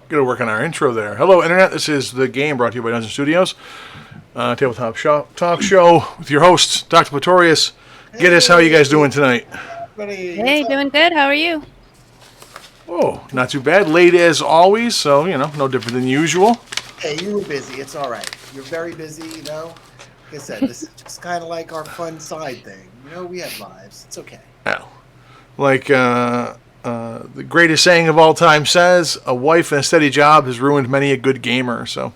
Got to work on our intro there. Hello, Internet. This is The Game, brought to you by Dungeon Studios. Tabletop talk show with your hosts, Dr.Pletorius. Giddes, how are you guys doing tonight? Buddy, what's Hey, up? doing good. How are you? Oh, not too bad. Late as always, so, no different than usual. Hey, you were busy. It's all right. You're very busy, Like I said, this is just kind of like our fun side thing. We have lives. It's okay. Now, like the greatest saying of all time says, a wife and a steady job has ruined many a good gamer. So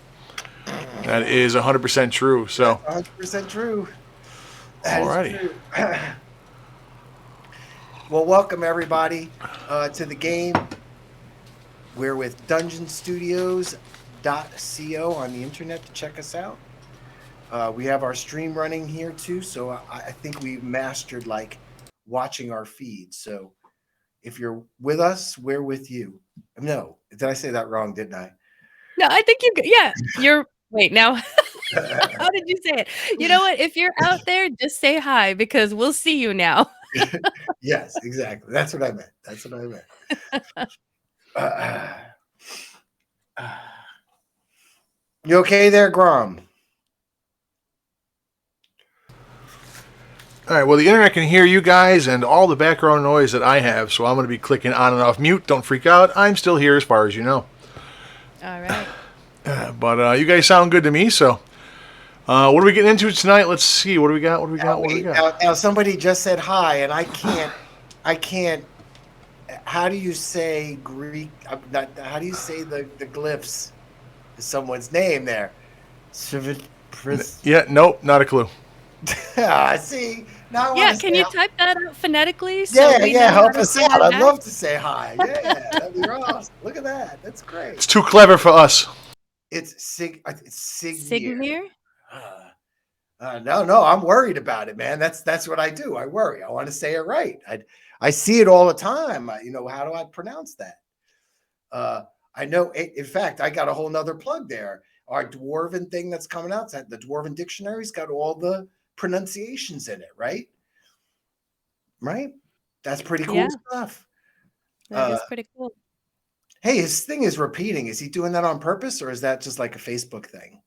that is 100% true. So, 100% true. That is alrighty. true. Well, welcome everybody to the game. We're with DungeonStudios.co on the internet to check us out. We have our stream running here too, so I think we've mastered watching our feed. So if you're with us, we're with you. No, did I say that wrong? Didn't I? No, I think you're. Wait, now, how did you say it? You know what? If you're out there, just say hi because we'll see you now. Yes, exactly. That's what I meant. You okay there, Grom? All right, well, the internet can hear you guys and all the background noise that I have, so I'm going to be clicking on and off mute. Don't freak out. I'm still here as far as you know. All right. But you guys sound good to me, so what are we getting into tonight? Let's see. What do we got? Now, somebody just said hi, and I can't. How do you say Greek? How do you say the glyphs? Someone's name there. Yeah, nope, not a clue. See, now Can you type that out phonetically? Help us out. I'd love to say hi. Yeah, that'd be awesome. Look at that. That's great. It's too clever for us. It's Sigmir. Sigmir? No, I'm worried about it, man. That's what I do. I worry. I want to say it right. I see it all the time. How do I pronounce that? I know. In fact, I got a whole nother plug there. Our Dwarven thing that's coming out. The Dwarven dictionary's got all the pronunciations in it, right? Right? That's pretty cool stuff. That is pretty cool. Hey, his thing is repeating. Is he doing that on purpose, or is that just like a Facebook thing?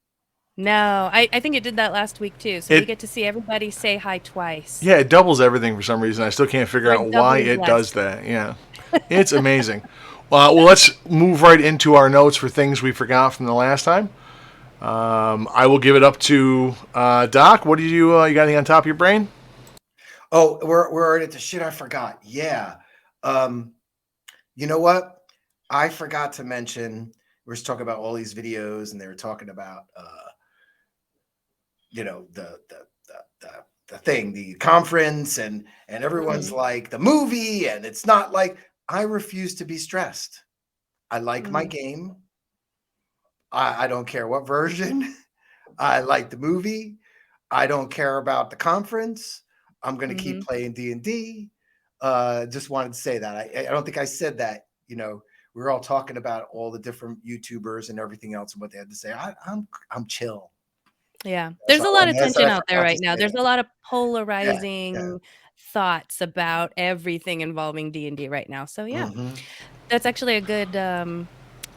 No, I think it did that last week too. So we get to see everybody say hi twice. Yeah, it doubles everything for some reason. I still can't figure out why it does that. Yeah, it's amazing. Well, let's move right into our notes for things we forgot from the last time. I will give it up to Doc. What do you got anything on top of your brain? Oh, we're at the shit I forgot. Yeah. You know what? I forgot to mention, we were talking about all these videos and they were talking about the thing, the conference, and everyone's like the movie, and it's not like. I refuse to be stressed. I like my game. I don't care what version. I like the movie. I don't care about the conference. I'm going to keep playing D&D. Just wanted to say that. I don't think I said that. We were all talking about all the different YouTubers and everything else and what they had to say. I'm chill. Yeah, there's a lot of tension out there right now. There's a lot of polarizing thoughts about everything involving D&D right now. So that's actually a good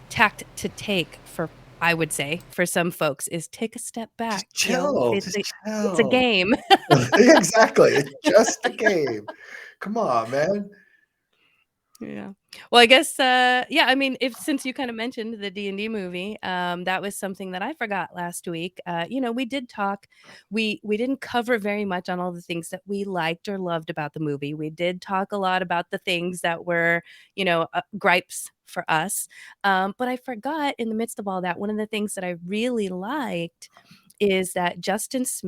tact to take for, I would say, for some folks, is take a step back. Just chill. It's a game. Exactly. It's just a game. Come on, man. Yeah. Well, I guess, I mean, since you kind of mentioned the D&D movie, that was something that I forgot last week. We did talk, we didn't cover very much on all the things that we liked or loved about the movie. We did talk a lot about the things that were, gripes for us. But I forgot in the midst of all that, one of the things that I really liked is that Justice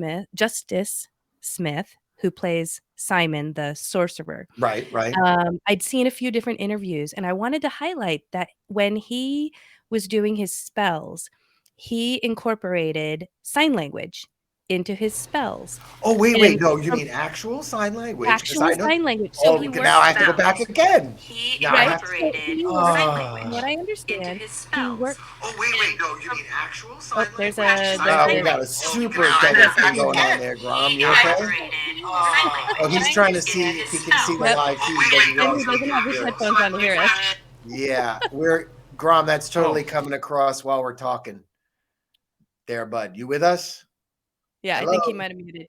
Smith, who plays Simon, the sorcerer. Right. I'd seen a few different interviews, and I wanted to highlight that when he was doing his spells, he incorporated sign language into his spells. Oh, wait. No, you mean actual sign language? Actual sign language. So now I have to go back again. He incorporated sign language. From what I understand, into his spells. Oh, wait. No, you mean actual sign language? We got a super thing going on there, Grom. You okay? Oh, he's trying to see if he can see the live feed. He doesn't have his headphones on to hear us. Yeah, Grom, that's totally coming across while we're talking. There, bud. You with us? Yeah, Hello? I think he might have muted.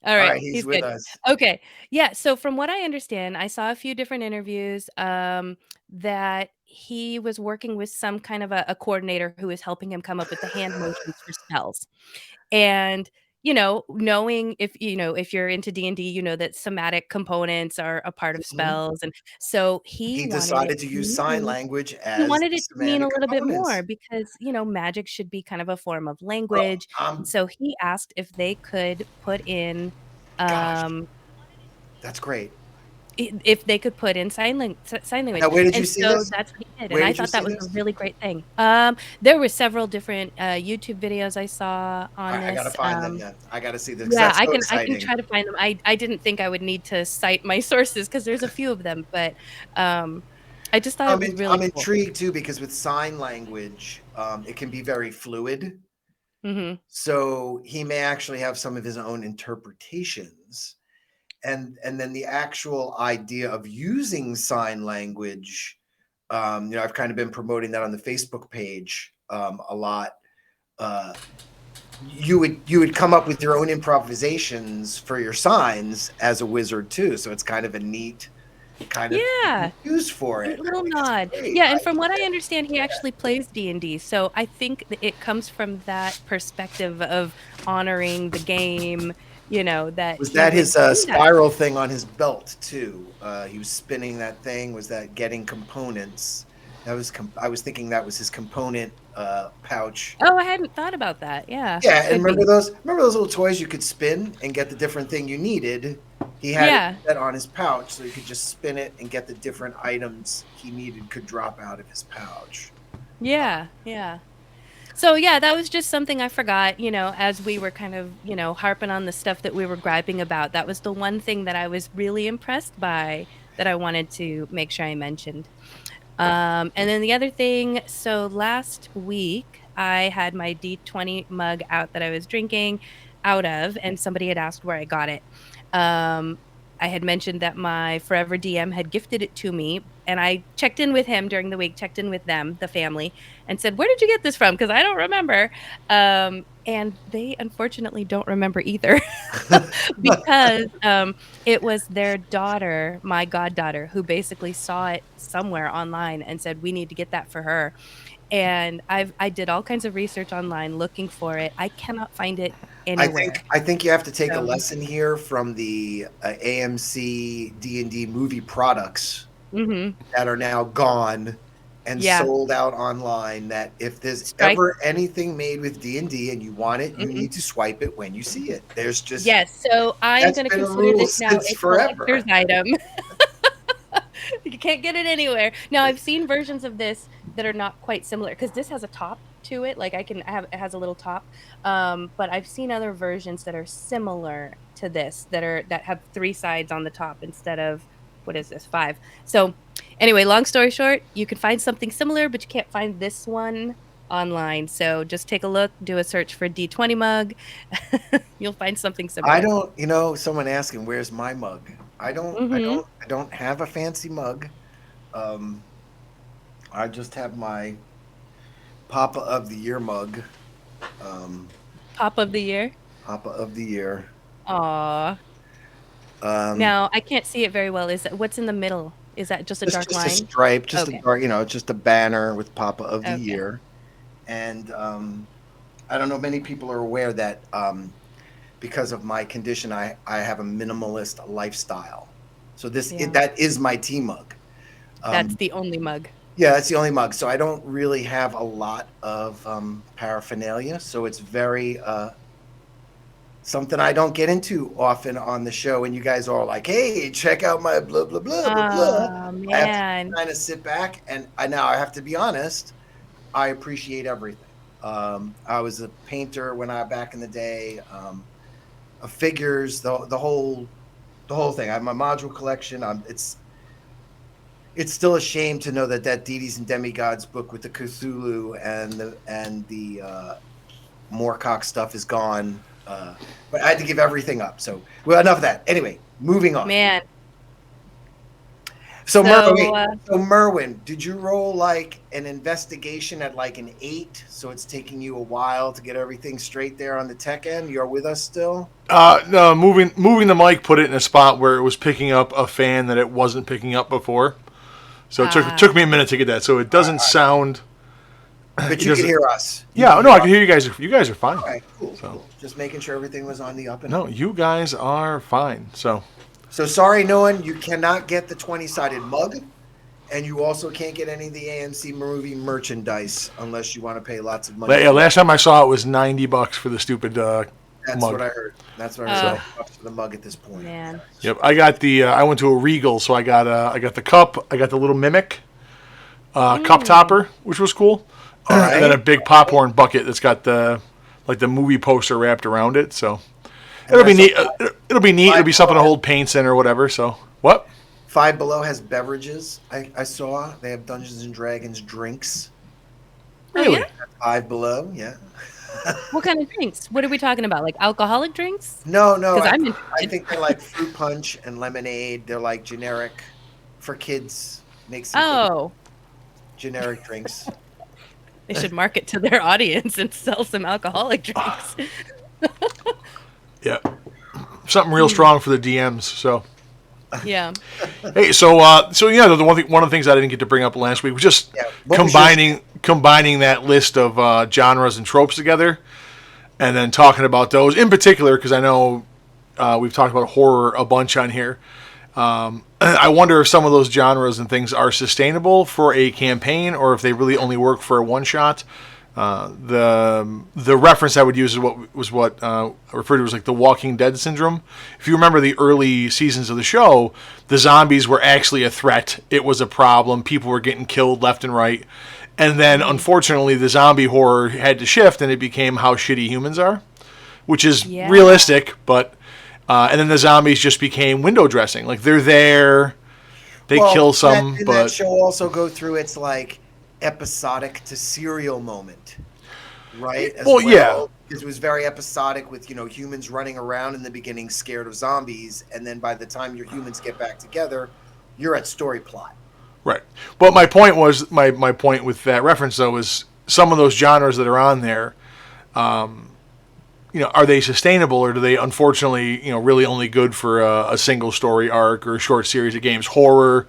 All All right, right, he's with good. us. Okay, yeah. So from what I understand, I saw a few different interviews that he was working with some kind of a coordinator who was helping him come up with the hand motions for spells. And knowing if you're into D&D, you know that somatic components are a part of Mhm. spells, and so He decided to use sign language he as wanted the it to mean a semantic little bit components. more because, magic should be kind of a form of Bro, language. And so he asked if they could put in, gosh, um, that's great. if they could put in sign language. Now, where did you And see so this? that's what he did. And Where I did you thought that see was a this? really great thing. There were several different YouTube videos I saw on I gotta this. find them then. I gotta see this because Yeah, that's so I can exciting. try to find them. I didn't think I would need to cite my sources because there's a few of them, but I just thought it was I'm really cool. intrigued too because with sign language, it can be very fluid. Mhm. So he may actually have some of his own interpretations. And then the actual idea of using sign language, I've kind of been promoting that on the Facebook page a lot. You would come up with your own improvisations for your signs as a wizard too. So it's kind of a neat kind of Yeah. use for it. Neat little I think it's nod. great. Yeah, and from what I understand, he actually plays D&D, so I think that it comes from that perspective of honoring the game, that Was he that would his do that. spiral thing on his belt too? He was spinning that thing. Was that getting components? That was. I was thinking that was his component pouch. Oh, I hadn't thought about that. Yeah, Yeah, and could remember be. those? Remember those little toys you could spin and get the different thing you needed? He had Yeah. that on his pouch, so he could just spin it and get the different items he needed could drop out of his pouch. Yeah, yeah. So, yeah, that was just something I forgot, as we were kind of, harping on the stuff that we were griping about. That was the one thing that I was really impressed by that I wanted to make sure I mentioned. And then the other thing, so last week I had my D20 mug out that I was drinking out of, and somebody had asked where I got it. I had mentioned that my forever DM had gifted it to me, and I checked in with him during the week, checked in with them, the family, and said, "Where did you get this from? Because I don't remember." And they unfortunately don't remember either, because it was their daughter, my goddaughter, who basically saw it somewhere online and said, "We need to get that for her." And I did all kinds of research online looking for it. I cannot find it anywhere. I think you have to take a So lesson here from the AMC D&D movie products mhm. that are now gone and Yeah. sold out online. That if there's Strike ever anything made with D&D and you want it, you mhm. need to swipe it when you see it. There's just Yes, so I'm that's gonna been a consider rule this now since a forever. collector's item. You can't get it anywhere. Now, I've seen versions of this that are not quite similar because this has a top to it. Like I have, it has a little top. But I've seen other versions that are similar to this that have 3 sides on the top instead of what is this, 5. So anyway, long story short, you can find something similar, but you can't find this one online. So just take a look, do a search for D20 mug. You'll find something I similar. don't, someone asking where's my mug? Mhm. I don't have a fancy mug. Um, I just have my Papa of the Year mug. Pop of the year. Papa of the Year. Aw. Um, Now, I can't see it very well. Is that what's in the middle? Is that just a it's dark just a line? stripe, just a Okay. dark, just a banner with Papa of the Okay. Year. And I don't know, many people are aware that because of my condition, I have a minimalist lifestyle. So Yeah. that is my tea mug. That's the only mug. Yeah, that's the only mug. So I don't really have a lot of paraphernalia. So it's very something I don't get into often on the show. And you guys are all like, "Hey, check out my blah blah blah blah blah." Oh, I have to man. kind of sit back, and now I have to be honest. I appreciate everything. I was a painter when I back in the day. Of figures, the whole thing. I have my module collection. It's still a shame to know that Deities and Demigods book with the Cthulhu and the Moorcock stuff is gone. But I had to give everything up. So, well, enough of that. Anyway, moving on. Man. So, Merwin, uh, Merwin, did you roll like an investigation at like an 8? So it's taking you a while to get everything straight there on the tech end. You're with us still? No, moving the mic put it in a spot where it was picking up a fan that it wasn't picking up before. So it took me a minute to get that. So it doesn't sound. But you can hear us. Yeah, no, I can hear you guys. You guys are fine. All right, cool. Just making sure everything was on the up and No, up. you guys are fine. So sorry, Noah, you cannot get the 20-sided mug, and you also can't get any of the AMC movie merchandise unless you want to pay lots of money. yeah, last time I saw it was $90 for the stupid That's mug. what I heard. That's what I heard. For the mug at this point. man. Yep, I got the. I went to a Regal, so I got the cup. I got the little mimic cup topper, which was cool. right. And then a big popcorn bucket that's got the movie poster wrapped around it. So it'll be neat. It'll be neat. It'll be something to hold paints in or whatever. So what? Five Below has beverages. I saw they have Dungeons and Dragons drinks. Really? yeah? Five Below, yeah. What kind of drinks? What are we talking about? Like alcoholic drinks? No. 'Cause I'm I interested. think they're like fruit punch and lemonade. They're like generic for kids. Make some Oh, generic drinks. they should market to their audience and sell some alcoholic drinks. Yeah. Something real strong for the DMs. So Yeah. hey, so yeah, one of the things I didn't get to bring up last week was just Yeah. What was combining that list of genres and tropes together, and then talking about those in particular because I know we've talked about horror a bunch on here. I wonder if some of those genres and things are sustainable for a campaign, or if they really only work for a one shot. The reference I would use is what I referred to as like the Walking Dead syndrome. If you remember the early seasons of the show, the zombies were actually a threat. It was a problem. People were getting killed left and right. And then, unfortunately, the zombie horror had to shift, and it became how shitty humans are, which is realistic. But and then the zombies just became window dressing. Like they're there, they kill some, didn't but that show also go through its like episodic to serial moment, right? As yeah. Because it was very episodic with humans running around in the beginning scared of zombies, and then by the time your humans get back together, you're at story plot. Right. But my point was my point with that reference though is some of those genres that are on there, are they sustainable, or do they unfortunately really only good for a single story arc or a short series of games? Horror,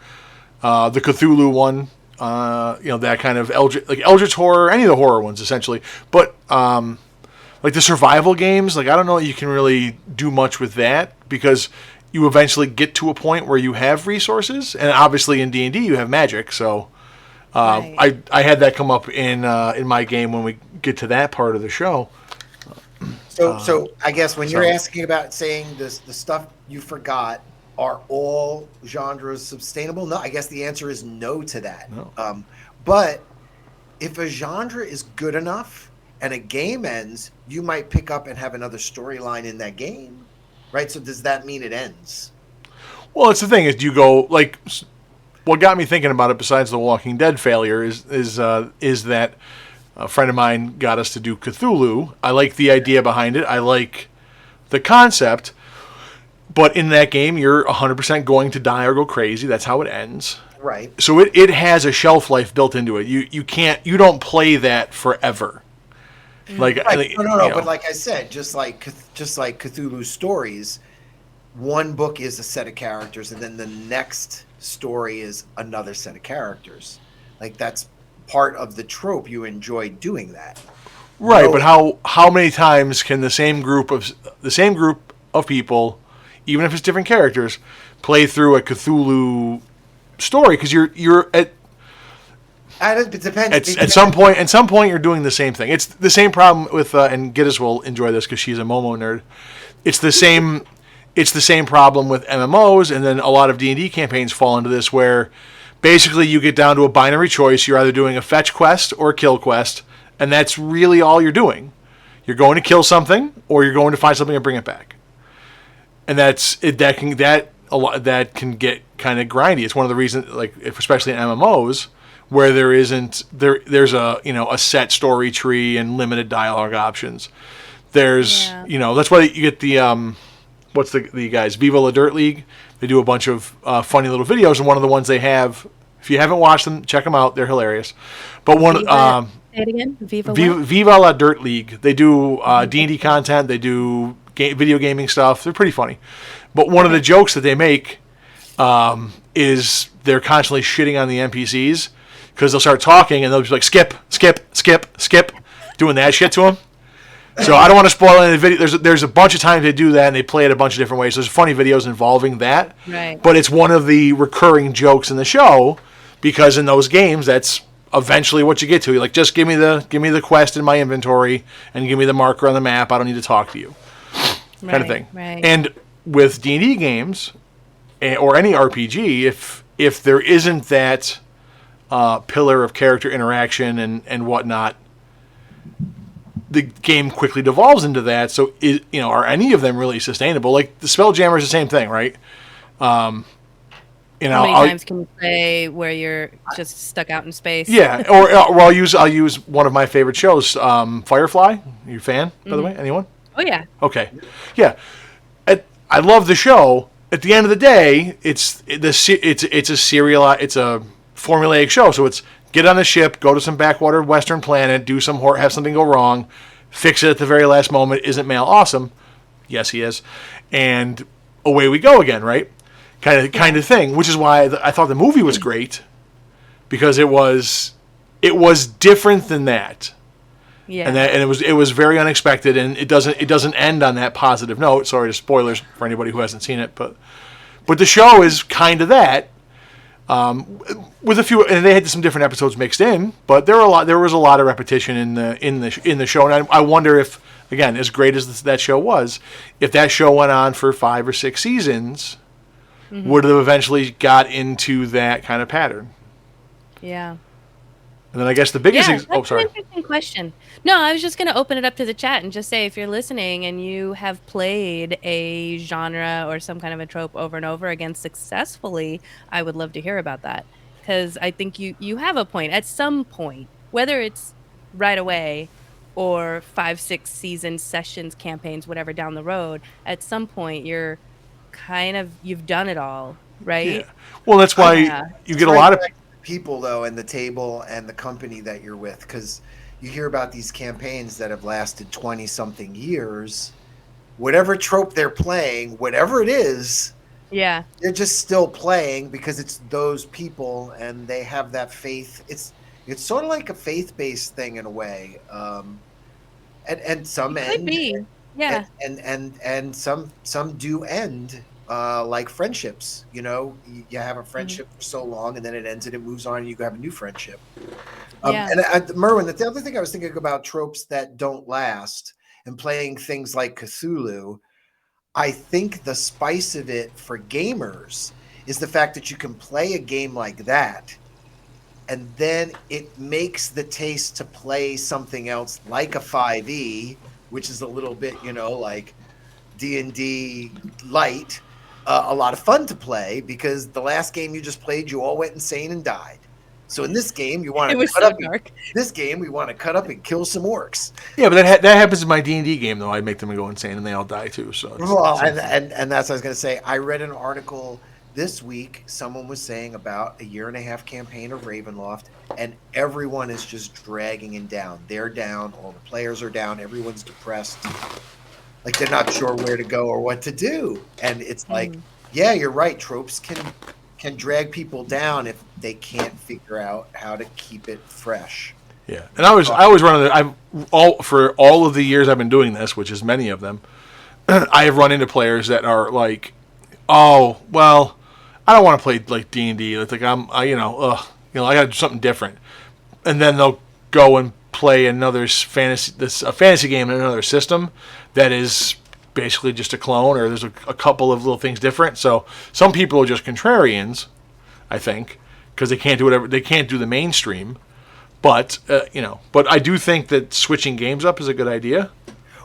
the Cthulhu one, that kind of Eldritch horror, any of the horror ones essentially. But like the survival games, like I don't know that you can really do much with that because you eventually get to a point where you have resources, and obviously in D&D you have magic. So Right. I had that come up in my game when we get to that part of the show. So I guess when you're asking about saying this, the stuff you forgot, are all genres sustainable? No, I guess the answer is no to that. No. But if a genre is good enough and a game ends, you might pick up and have another storyline in that game, right? So does that mean it ends? Well, it's the thing is, you go like what got me thinking about it. Besides the Walking Dead failure, is that a friend of mine got us to do Cthulhu. I like the idea behind it. I like the concept. But in that game, you're 100% going to die or go crazy. That's how it ends. Right. So it has a shelf life built into it. You don't play that forever. Like Right. No. But like I said, just like Cthulhu stories, one book is a set of characters, and then the next story is another set of characters. Like that's part of the trope. You enjoy doing that, right? But how many times can the same group of people, even if it's different characters, play through a Cthulhu story? Because you're at it depends. At some point, you're doing the same thing. It's the same problem with, and Giddes will enjoy this because she's a Momo nerd. It's the same problem with MMOs, and then a lot of D&D campaigns fall into this, where basically you get down to a binary choice. You're either doing a fetch quest or a kill quest, and that's really all you're doing. You're going to kill something, or you're going to find something and bring it back. And that can get kind of grindy. It's one of the reasons, like especially in MMOs, where there's a set story tree and limited dialogue options. That's why you get the what's the guys, Viva La Dirt League. They do a bunch of funny little videos, and one of the ones they have, if you haven't watched them, check them out. They're hilarious. But one, Say it again. Viva La Dirt League. They do D&D content. They do video gaming stuff. They're pretty funny. But one of the jokes that they make is they're constantly shitting on the NPCs because they'll start talking and they'll be like, skip, skip, skip, skip, doing that shit to them. So I don't want to spoil any of the video. There's a bunch of times they do that and they play it a bunch of different ways. There's funny videos involving that. Right. But it's one of the recurring jokes in the show because in those games, that's eventually what you get to. You're like, just give me the quest in my inventory and give me the marker on the map. I don't need to talk to you, kind of thing. Right. And with D&D games or any RPG, if there isn't that pillar of character interaction and whatnot, the game quickly devolves into that. So, are any of them really sustainable? Like the Spelljammer is the same thing, right? How many times can you play where you're just stuck out in space? Yeah, or I'll use one of my favorite shows, Firefly. Are you a fan, by the way? Anyone? Oh yeah. Okay, yeah. I love the show. At the end of the day, it's a formulaic show. So it's get on the ship, go to some backwater Western planet, do some have something go wrong, fix it at the very last moment. Isn't Mal awesome? Yes, he is. And away we go again, right? Kind of thing. Which is why I thought the movie was great because it was different than that. Yeah. And it was very unexpected, and it doesn't end on that positive note. Sorry to spoilers for anybody who hasn't seen it, but the show is kind of that. With a few, and they had some different episodes mixed in, but there was a lot of repetition in the show, and I wonder if, again, as great as that show was, if that show went on for 5 or 6 seasons, would have eventually got into that kind of pattern. Yeah. And then I guess the biggest that's sorry. an interesting question. No, I was just going to open it up to the chat and just say, if you're listening and you have played a genre or some kind of a trope over and over again successfully, I would love to hear about that. Because I think you have a point. At some point, whether it's right away or 5, 6 season sessions, campaigns, whatever down the road, at some point you've done it all, right? Yeah. Well, that's why you get a lot of people though, and the table and the company that you're with, because you hear about these campaigns that have lasted 20 something years. Whatever trope they're playing, whatever it is, they're just still playing because it's those people and they have that faith. It's sort of like a faith-based thing in a way, and some it could be. Yeah. And some do end. Like friendships, you have a friendship for so long and then it ends and it moves on and you have a new friendship. And Merwin, the other thing I was thinking about tropes that don't last and playing things like Cthulhu, I think the spice of it for gamers is the fact that you can play a game like that and then it makes the taste to play something else like a 5e, which is a little bit, like D&D light, a lot of fun to play because the last game you just played, you all went insane and died. So in this game, you want to cut up. This game, we want to cut up and kill some orcs. Yeah, but that happens in my D&D game though. I make them go insane and they all die too. So and that's what I was going to say. I read an article this week. Someone was saying about a 1.5-year campaign of Ravenloft, and everyone is just dragging it down. They're down. All the players are down. Everyone's depressed. Like they're not sure where to go or what to do. And it's like, yeah, you're right. Tropes can drag people down if they can't figure out how to keep it fresh. Yeah. And I always run for all of the years I've been doing this, which is many of them, I have run into players that are like, oh, well, I don't want to play like D&D. It's like I got to do something different. And then they'll go and play a fantasy game in another system that is basically just a clone, or there's a couple of little things different. So some people are just contrarians, I think, because they can't do the mainstream. But but I do think that switching games up is a good idea.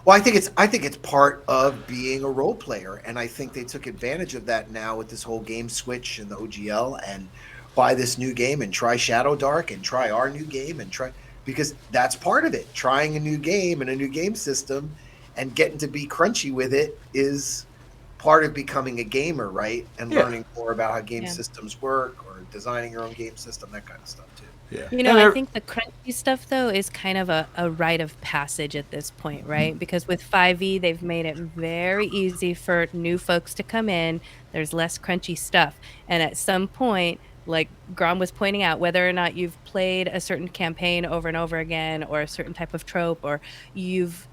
Well, I think it's part of being a role player, and I think they took advantage of that now with this whole game switch and the OGL, and buy this new game and try Shadow Dark and try our new game and try, because that's part of it. Trying a new game and a new game system and getting to be crunchy with it is part of becoming a gamer, right? And Yeah. learning more about how game Yeah. systems work, or designing your own game system, that kind of stuff too. Yeah. You know, I think the crunchy stuff, though, is kind of a rite of passage at this point, right? Because with 5e, they've made it very easy for new folks to come in. There's less crunchy stuff. And at some point, like Grom was pointing out, whether or not you've played a certain campaign over and over again, or a certain type of trope, or you've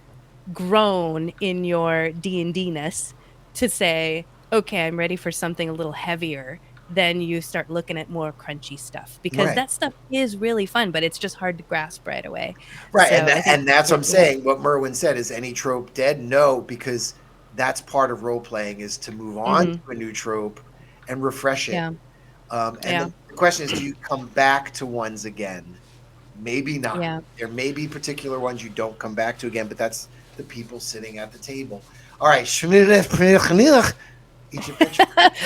grown in your D&D-ness to say, okay, I'm ready for something a little heavier, then you start looking at more crunchy stuff, because Right. that stuff is really fun, but it's just hard to grasp right away. Right, So I think and that's what I'm yeah. saying. What Merwin said is, any trope dead? No, because that's part of role playing, is to move on Mhm. to a new trope and refresh it. Yeah. And Yeah. then the question is, do you come back to ones again? Maybe not. Yeah. There may be particular ones you don't come back to again, but that's the people sitting at the table. All right.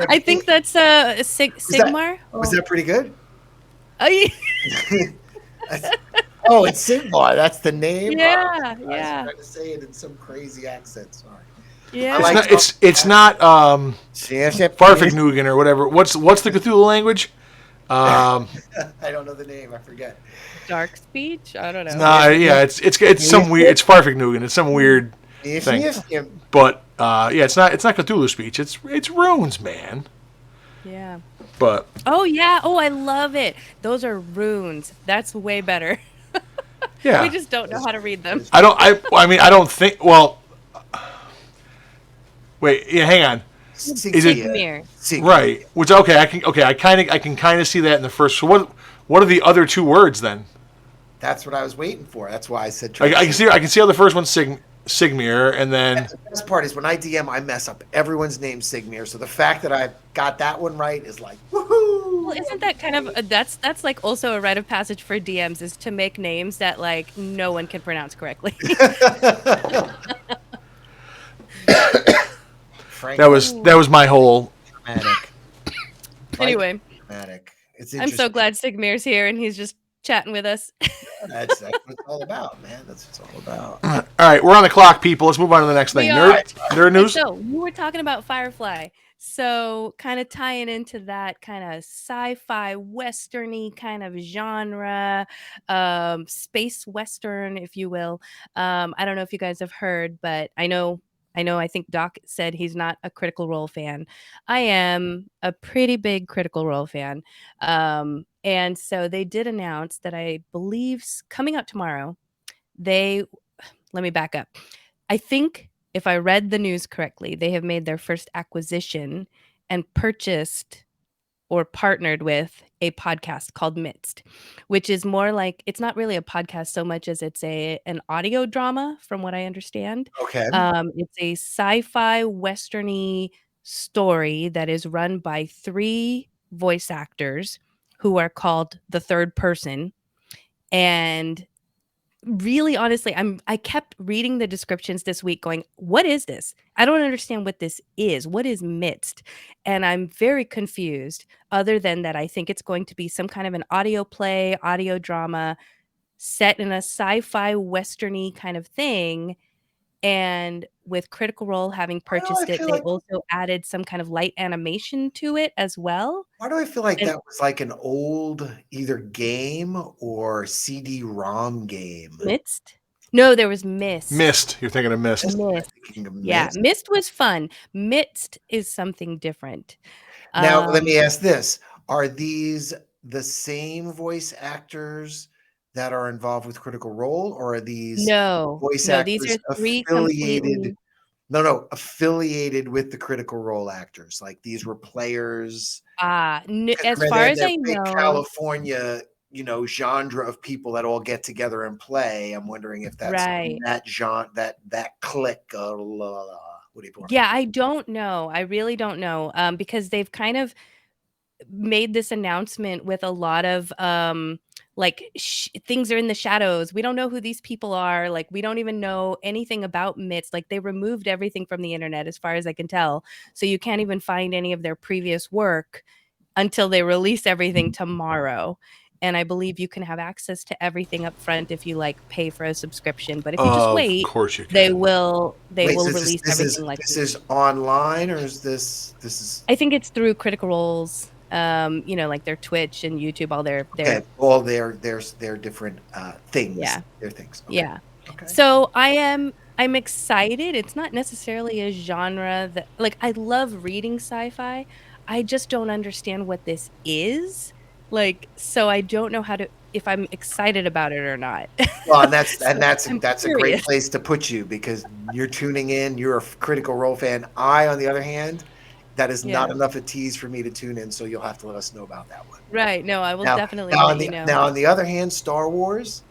I think that's Sigmar. Was that pretty good? Oh, Oh, it's Sigmar. That's the name. yeah, I was yeah, trying to say it in some crazy accent. Sorry. yeah. I like It's not Farfignugan or whatever. What's the Cthulhu language? I don't know the name. I forget. Dark speech. I don't know. Yeah, it's some weird. It's Farfignugan. It's some weird thing. But yeah, it's not Cthulhu speech. It's runes, man. Yeah. But oh yeah. Oh, I love it. Those are runes. That's way better. yeah, We just don't know how to read them. I don't think. Well, wait. Yeah, hang on. Is it Sigmir. right? Which I can kind of see that in the first. So what are the other two words then? That's what I was waiting for. That's why I said. I can see how the first one's Sigmir, and then the best part is when I DM, I mess up everyone's name Sigmir. So the fact that I got that one right is like, woohoo! Well, isn't that kind of that's like also a rite of passage for DMs, is to make names that like no one can pronounce correctly. that was my whole. Dramatic. Anyway, Dramatic. It's I'm so glad Sigmir's here and he's just chatting with us. That's what it's all about, man. That's what it's all about. All right, we're on the clock, people. Let's move on to the next thing. Nerd news. So you were talking about Firefly. So kind of tying into that kind of sci-fi westerny kind of genre, space western, if you will. I don't know if you guys have heard, but I think Doc said he's not a Critical Role fan. I am a pretty big Critical Role fan. And so they did announce that, I believe coming out tomorrow, let me back up. I think if I read the news correctly, they have made their first acquisition and purchased or partnered with a podcast called Midst, which is more like, it's not really a podcast so much as it's an audio drama, from what I understand. Okay. It's a sci-fi westerny story that is run by 3 voice actors who are called the Third Person. And really, honestly, I kept reading the descriptions this week going, what is this? I don't understand what this is. What is Midst? And I'm very confused, other than that I think it's going to be some kind of an audio play, audio drama set in a sci-fi westerny kind of thing. And with Critical Role having purchased it, they also added some kind of light animation to it as well. Why do I feel like that was like an old either game or CD-ROM game? Midst? No, there was Mist. Mist. You're thinking of Mist. Yeah, Mist was fun. Midst is something different. Now, let me ask this. Are these the same voice actors that are involved with Critical Role, or are these voice actors these are 3 affiliated? Affiliated with the Critical Role actors. Like, these were players. As far as I know, California, genre of people that all get together and play. I'm wondering if that's that genre, that clique. What do you want? Yeah, I don't know. I really don't know. Because they've kind of made this announcement with a lot of things are in the shadows. We don't know who these people are. Like, we don't even know anything about Midst. Like, they removed everything from the internet, as far as I can tell. So you can't even find any of their previous work until they release everything tomorrow. and I believe you can have access to everything up front if you like pay for a subscription. But if you just wait, of course you can. they will Wait, so release everything like this is online, or is this is I think it's through Critical Role's, like their Twitch and YouTube, all their okay? All their different things. Yeah. Their things. Okay. yeah. Okay. So I'm excited. It's not necessarily a genre that like I love reading sci-fi. I just don't understand what this is. Like, so I don't know if I'm excited about it or not. Well, and that's So that's I'm a great curious. place to put you, because you're tuning in. You're a Critical Role fan. I, on the other hand, that is not Yeah. enough a tease for me to tune in. So you'll have to let us know about that one. Right. No, I will definitely Now, let you know. now, on the other hand, Star Wars,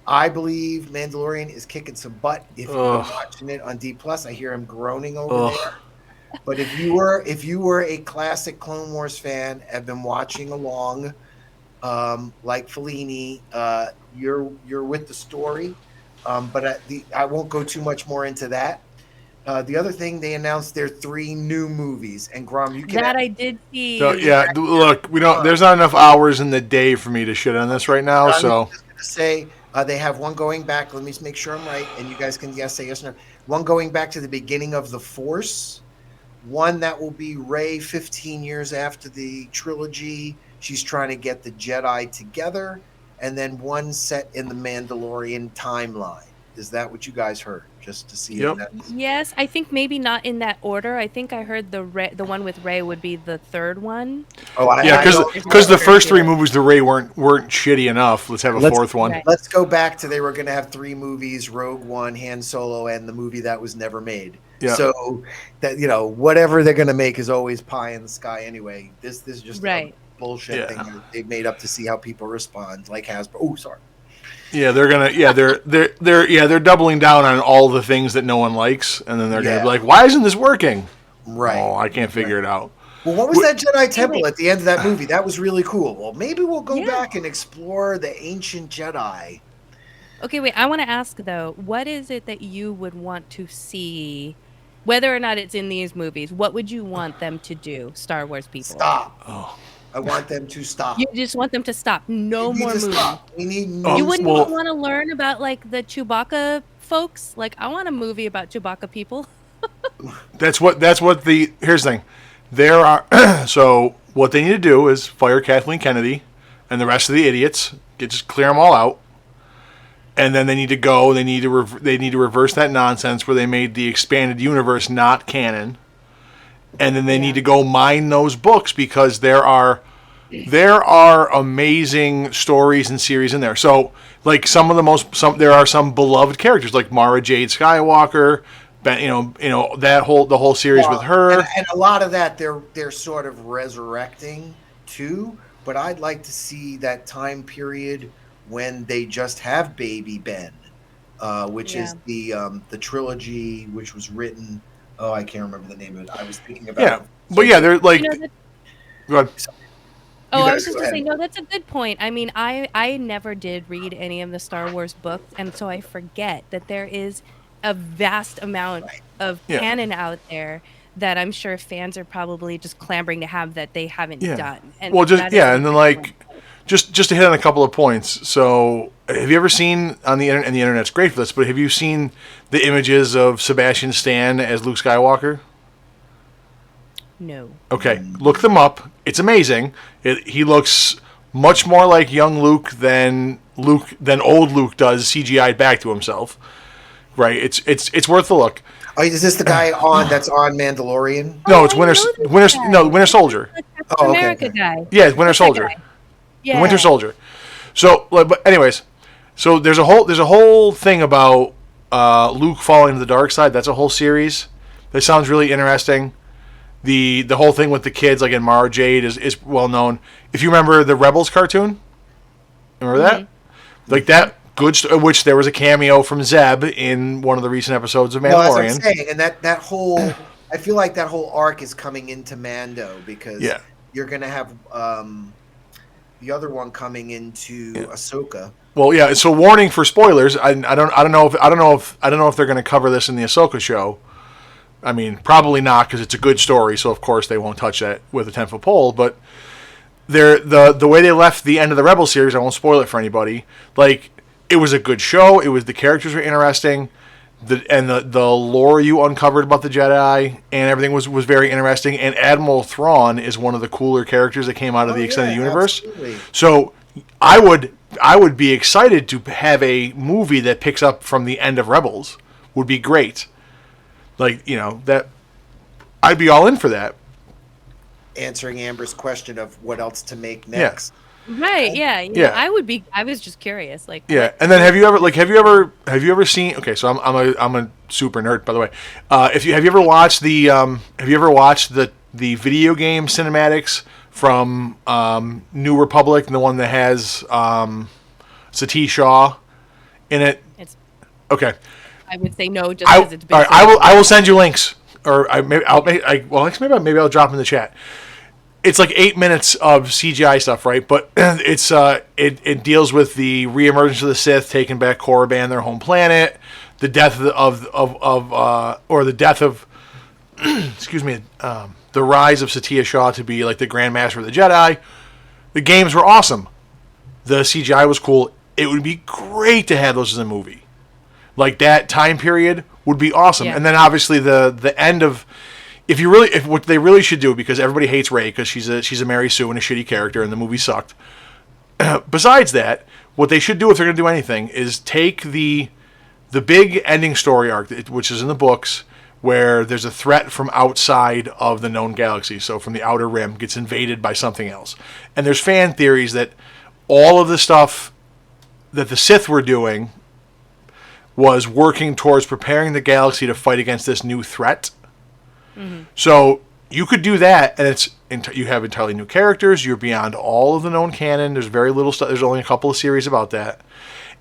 I believe Mandalorian is kicking some butt. If you've been watching it on D+, I hear him groaning over there. But if you were a classic Clone Wars fan, have been watching along, like Fellini, you're with the story. But I won't go too much more into that. The other thing, they announced their 3 new movies, and Grom, you can. That I did see. So, yeah, look, we don't. There's not enough hours in the day for me to shit on this right now. So I'm just gonna say they have one going back. Let me make sure I'm right, and you guys can say yes or no. One going back to the beginning of the Force. One that will be Rey 15 years after the trilogy. She's trying to get the Jedi together, and then one set in the Mandalorian timeline. Is that what you guys heard? Just to see. Yep. Yes, I think maybe not in that order. I think I heard the one with Rey would be the third one. Oh, yeah, because the first 3 movies, the Rey weren't shitty enough. Let's have a fourth one. Right. Let's go back to, they were going to have 3 movies: Rogue One, Han Solo, and the movie that was never made. Yeah. So that, whatever they're going to make is always pie in the sky anyway. This is just Right. a bullshit thing that they've made up to see how people respond, like Hasbro. Oh, sorry. Yeah, they're gonna. Yeah, they're doubling down on all the things that no one likes, and then they're gonna be like, "Why isn't this working?" Right. Oh, I can't figure it out. Well, what was that Jedi temple at the end of that movie? That was really cool. Well, maybe we'll go back and explore the ancient Jedi. Okay, wait. I want to ask though, what is it that you would want to see, whether or not it's in these movies? What would you want them to do, Star Wars people? Stop. Oh. I want them to stop. You just want them to stop. No We need more to movies. stop. We need. You wouldn't even want to learn about like the Chewbacca folks? Like, I want a movie about Chewbacca people. That's what the here's the thing. There are so what they need to do is fire Kathleen Kennedy and the rest of the idiots. Just clear them all out, and then they need to go. They need to reverse that nonsense where they made the expanded universe not canon, and then they need to go mine those books, because there are amazing stories and series in there. So like there are some beloved characters like Mara Jade Skywalker. The whole series with her, and a lot of that they're sort of resurrecting too. But I'd like to see that time period when they just have Baby Ben, which is the trilogy which was written. Oh, I can't remember the name of it. I was thinking about. Yeah, but yeah, they're like. Go ahead. Oh, I was just going to say, no, that's a good point. I mean, I never did read any of the Star Wars books, and so I forget that there is a vast amount of canon out there that I'm sure fans are probably just clamoring to have that they haven't done. And well, and then like, just to hit on a couple of points. So, have you ever seen on the internet, and the internet's great for this, but have you seen the images of Sebastian Stan as Luke Skywalker? No. Okay, look them up. It's amazing. He looks much more like young Luke than old Luke does CGI'd back to himself. Right? It's worth a look. Oh, is this the guy that's on Mandalorian? No, it's Winter Soldier. Oh, okay. America guy. Yeah, it's Winter Soldier. Yeah. Winter Soldier. So, but anyways, so there's a whole thing about Luke falling to the dark side. That's a whole series. That sounds really interesting. The whole thing with the kids, like in Mara Jade, is well known. If you remember the Rebels cartoon, remember that? Like that. Which there was a cameo from Zeb in one of the recent episodes of Mandalorian. Well, as I'm saying, and that whole, I feel like that whole arc is coming into Mando, because you're going to have the other one coming into Ahsoka. Well, yeah. So warning for spoilers. I don't know if they're going to cover this in the Ahsoka show. I mean, probably not, because it's a good story. So of course they won't touch that with a 10-foot pole. But the way they left the end of the Rebel series, I won't spoil it for anybody. Like, it was a good show. It was, the characters were interesting. The lore you uncovered about the Jedi and everything was very interesting. And Admiral Thrawn is one of the cooler characters that came out of the extended universe. Absolutely. So I would be excited to have a movie that picks up from the end of Rebels. Would be great. Like, that I'd be all in for that. Answering Amber's question of what else to make next. Right. Yeah. Yeah. I was just curious. Like. Yeah. And then have you ever seen? Okay, so I'm a super nerd, by the way. Have you ever watched the video game cinematics from New Republic, the one that has Satish Shaw in it? Okay. I would say no, just because it's been. All right, I will send you links, or maybe I'll drop them in the chat. It's like 8 minutes of CGI stuff, right? But it deals with the reemergence of the Sith, taking back Korriban, their home planet, the death excuse me, the rise of Satish Shaw to be like the Grand Master of the Jedi. The games were awesome. The CGI was cool. It would be great to have those as a movie. Like, that time period would be awesome. Yeah. And then obviously the end of, if what they really should do, because everybody hates Rey because she's a Mary Sue and a shitty character and the movie sucked. Besides that, what they should do if they're going to do anything is take the big ending story arc, which is in the books, where there's a threat from outside of the known galaxy, so from the outer rim, gets invaded by something else. And there's fan theories that all of the stuff that the Sith were doing was working towards preparing the galaxy to fight against this new threat. Mm-hmm. So you could do that, and you have entirely new characters. You're beyond all of the known canon. There's very little stuff. There's only a couple of series about that.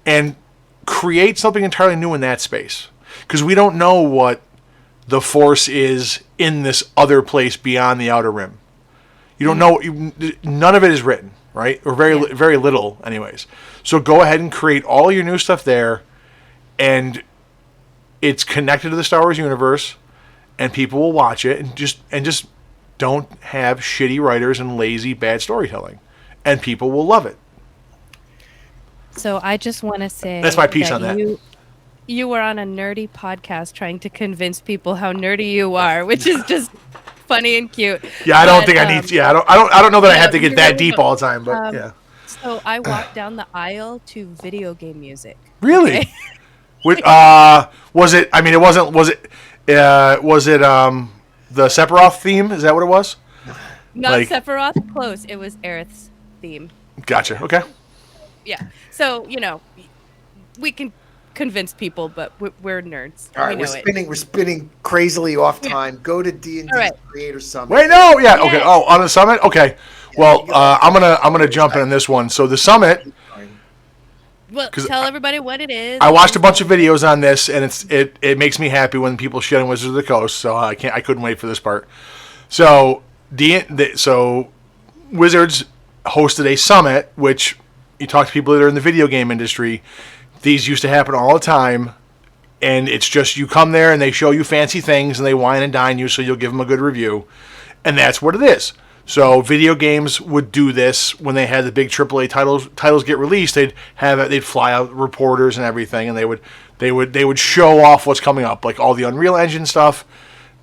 And create something entirely new in that space. Because we don't know what the Force is in this other place beyond the Outer Rim. You don't know. None of it is written, right? Or very little anyways. So go ahead and create all your new stuff there. And it's connected to the Star Wars universe, and people will watch it, and just don't have shitty writers and lazy bad storytelling, and people will love it. So I just want to say that's my piece on that. You were on a nerdy podcast trying to convince people how nerdy you are, which is just funny and cute. Yeah, I don't think I need. Yeah, I don't know that I have to get that deep all the time, but yeah. So I walked down the aisle to video game music. Really? Okay? Was it? I mean, it wasn't. Was it? The Sephiroth theme? Is that what it was? Not Sephiroth. Close. It was Aerith's theme. Gotcha. Okay. Yeah. So we can convince people, but we're nerds. All right, we're spinning crazily off time. Go to D&D Creator Summit. Wait, no, yeah, okay. Oh, on the summit, okay. Well, I'm gonna jump in on this one. So the summit. Well, tell everybody what it is. I watched a bunch of videos on this, and it makes me happy when people shit on Wizards of the Coast. So I couldn't wait for this part. So Wizards hosted a summit, which you talk to people that are in the video game industry. These used to happen all the time, and it's just you come there and they show you fancy things and they wine and dine you, so you'll give them a good review, and that's what it is. So video games would do this when they had the big AAA titles get released. They'd fly out reporters and everything, and they would show off what's coming up, like all the Unreal Engine stuff.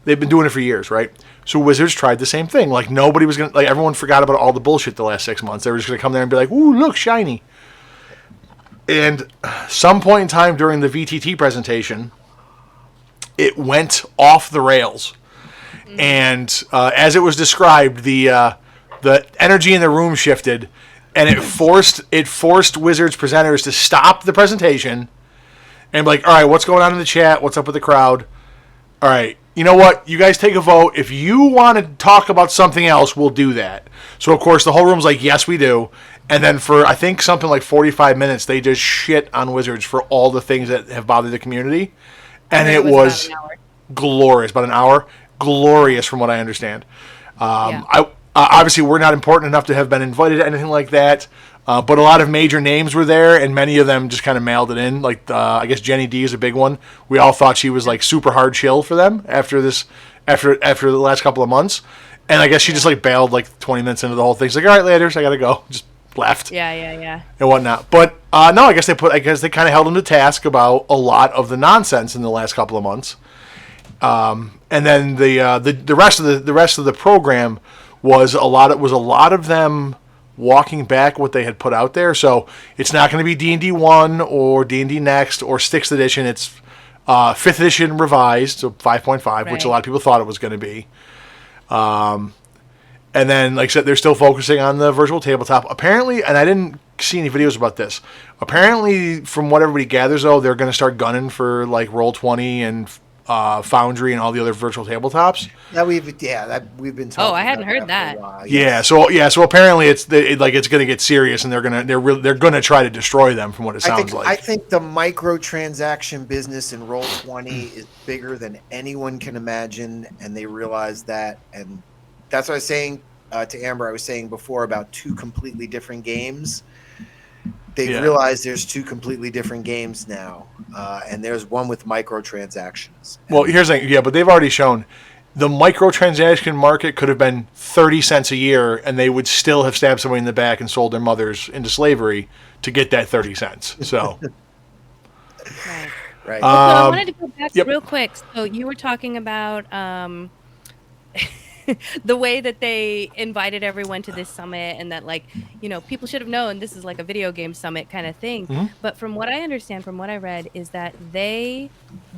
They've been doing it for years, right? So Wizards tried the same thing. Like nobody was gonna, like everyone forgot about all the bullshit the last 6 months. They were just gonna come there and be like, "Ooh, look, shiny." And some point in time during the VTT presentation, it went off the rails. And as it was described, the energy in the room shifted, and it forced Wizards presenters to stop the presentation and be like, "All right, what's going on in the chat? What's up with the crowd? All right, you know what? You guys take a vote. If you want to talk about something else, we'll do that." So of course the whole room's like, "Yes, we do." And then for I think something like 45 minutes, they just shit on Wizards for all the things that have bothered the community, and it was glorious. About an hour. Glorious from what I understand. Obviously we're not important enough to have been invited to anything like that, but a lot of major names were there, and many of them just kind of mailed it in. Like I guess Jenny D is a big one. We all thought she was like super hard chill for them after the last couple of months, And I guess she just like bailed like 20 minutes into the whole thing. She's like, all right, later, I gotta go. Just left. Yeah. And whatnot. But no, I guess they kind of held him to task about a lot of the nonsense in the last couple of months. And then the rest of the program was a lot of them walking back what they had put out there. So it's not going to be D&D 1 or D&D Next or 6th edition. It's 5th edition revised, so 5.5, which a lot of people thought it was going to be. And then, like I said, they're still focusing on the virtual tabletop. Apparently, and I didn't see any videos about this, apparently, from what everybody gathers, though, they're going to start gunning for like Roll20 and Foundry and all the other virtual tabletops. We've been talking. Oh, I hadn't heard that. So apparently it's going to get serious, and they're going to try to destroy them, from what it sounds like. I think the microtransaction business in Roll20 is bigger than anyone can imagine, and they realize that. And that's what I was saying to Amber. I was saying before about two completely different games. They realize there's two completely different games now, and there's one with microtransactions. Well, here's the thing. But they've already shown the microtransaction market could have been 30 cents a year, and they would still have stabbed somebody in the back and sold their mothers into slavery to get that 30 cents. So, right. So I wanted to go back real quick. So you were talking about the way that they invited everyone to this summit, and that, like, people should have known this is like a video game summit kind of thing. Mm-hmm. But from what I understand, from what I read, is that they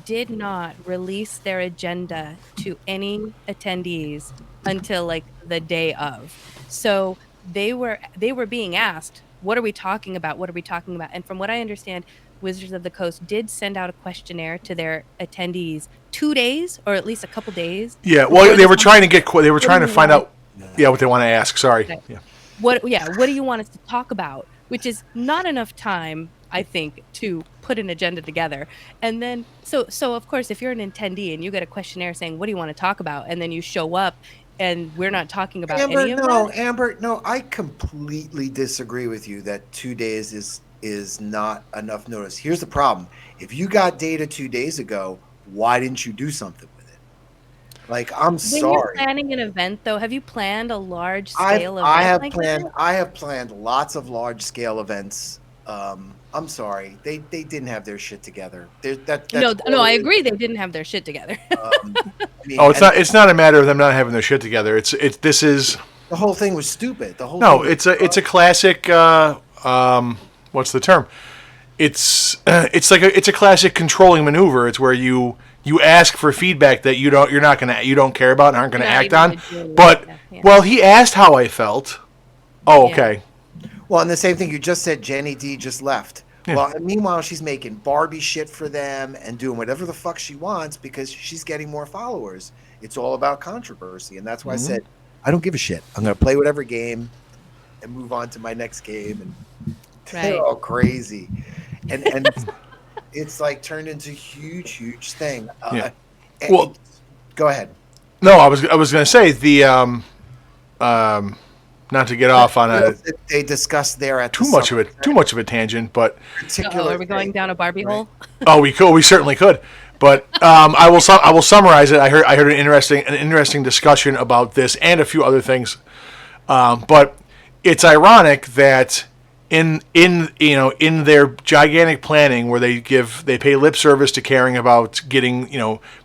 did not release their agenda to any attendees until like the day of. So they were being asked, what are we talking about? What are we talking about? And from what I understand, Wizards of the Coast did send out a questionnaire to their attendees 2 days, or at least a couple days. Yeah, well, they were trying to find out what they want to ask. Sorry. Okay. What do you want us to talk about? Which is not enough time, I think, to put an agenda together. And then so of course, if you're an attendee and you get a questionnaire saying, what do you want to talk about? And then you show up and we're not talking about any of that. Amber, no, I completely disagree with you that 2 days is not enough notice. Here's the problem. If you got data 2 days ago, why didn't you do something with it? Like, I'm sorry. When you're planning an event, though, have you planned a large scale event? I have planned lots of large scale events. I'm sorry. They didn't have their shit together. No, I agree. They didn't have their shit together. It's not a matter of them not having their shit together. The whole thing was stupid. It's a classic. What's the term? It's a classic controlling maneuver. It's where you ask for feedback that you don't care about and aren't going to act on. But well, he asked how I felt. Oh, okay. Well, and the same thing you just said, Jenny D just left. Yeah. Well, and meanwhile, she's making Barbie shit for them and doing whatever the fuck she wants because she's getting more followers. It's all about controversy, and that's why I said I don't give a shit. I'm going to play whatever game and move on to my next game. And they're all crazy, and it's like turned into huge thing. Well, go ahead. No, I was going to say the not to get off on they discussed there at too much of a tangent, but are we going down a Barbie hole? Oh, we certainly could, but I will summarize it. I heard an interesting discussion about this and a few other things, but it's ironic that in their gigantic planning where they pay lip service to caring about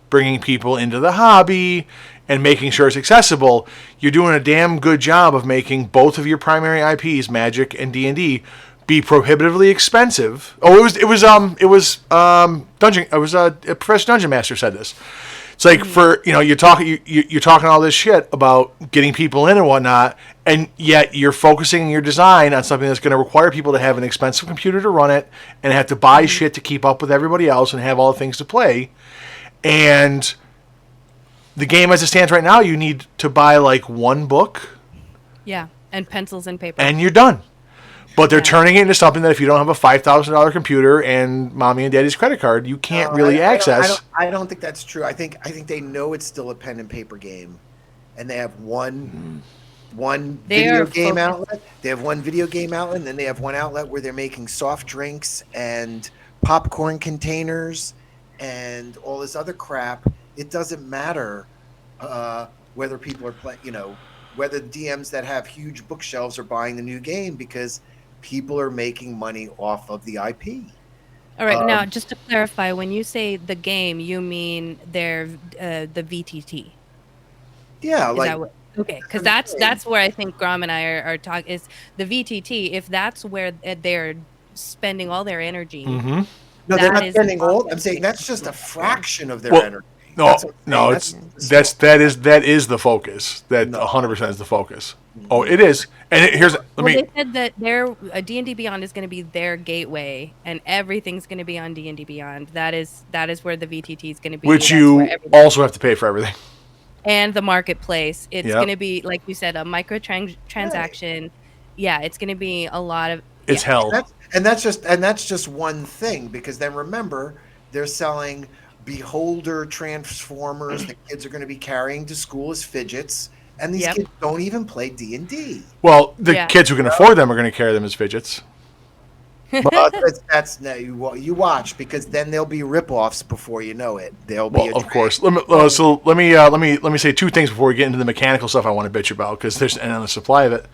bringing people into the hobby and making sure it's accessible, you're doing a damn good job of making both of your primary IPs, Magic and D&D, be prohibitively expensive. Oh, it was Professor Dungeon Master said this. It's like you're talking all this shit about getting people in and whatnot, and yet you're focusing your design on something that's going to require people to have an expensive computer to run it and have to buy shit to keep up with everybody else and have all the things to play. And the game as it stands right now, you need to buy like one book. Yeah, and pencils and paper. And you're done. But they're turning it into something that if you don't have a $5,000 computer and mommy and daddy's credit card, you can't really access. I don't think that's true. I think they know it's still a pen and paper game, and they have one video game outlet. They have one video game outlet, and then they have one outlet where they're making soft drinks and popcorn containers and all this other crap. It doesn't matter whether people are playing, whether DMs that have huge bookshelves are buying the new game because people are making money off of the IP. All right, now just to clarify, when you say the game, you mean the VTT. Yeah, Is that what? Okay, because that's where I think Grom and I are talking is the VTT. If that's where they're spending all their energy, Mm-hmm. no, they're that not is spending all. the I'm saying that's just a fraction of their Well, energy. no, That's what I'm no, saying. that is the focus. That No. 100% is the focus. Oh, it is. And They said that their D&D Beyond is going to be their gateway, and everything's going to be on D&D Beyond. That is where the VTT is going to be. which That's you where everything, also have to pay for everything. and the marketplace. It's Yep. going to be, like you said, a micro transaction. Yeah, it's going to be a lot of. It's hell. That's just one thing, because then remember, they're selling beholder transformers that kids are going to be carrying to school as fidgets, and these kids don't even play D&D. Well, the kids who can afford them are going to carry them as fidgets. Well, that's you watch, because then there'll be ripoffs before you know it. There'll be of course. Let me say two things before we get into the mechanical stuff I want to bitch about, because there's an endless supply of it.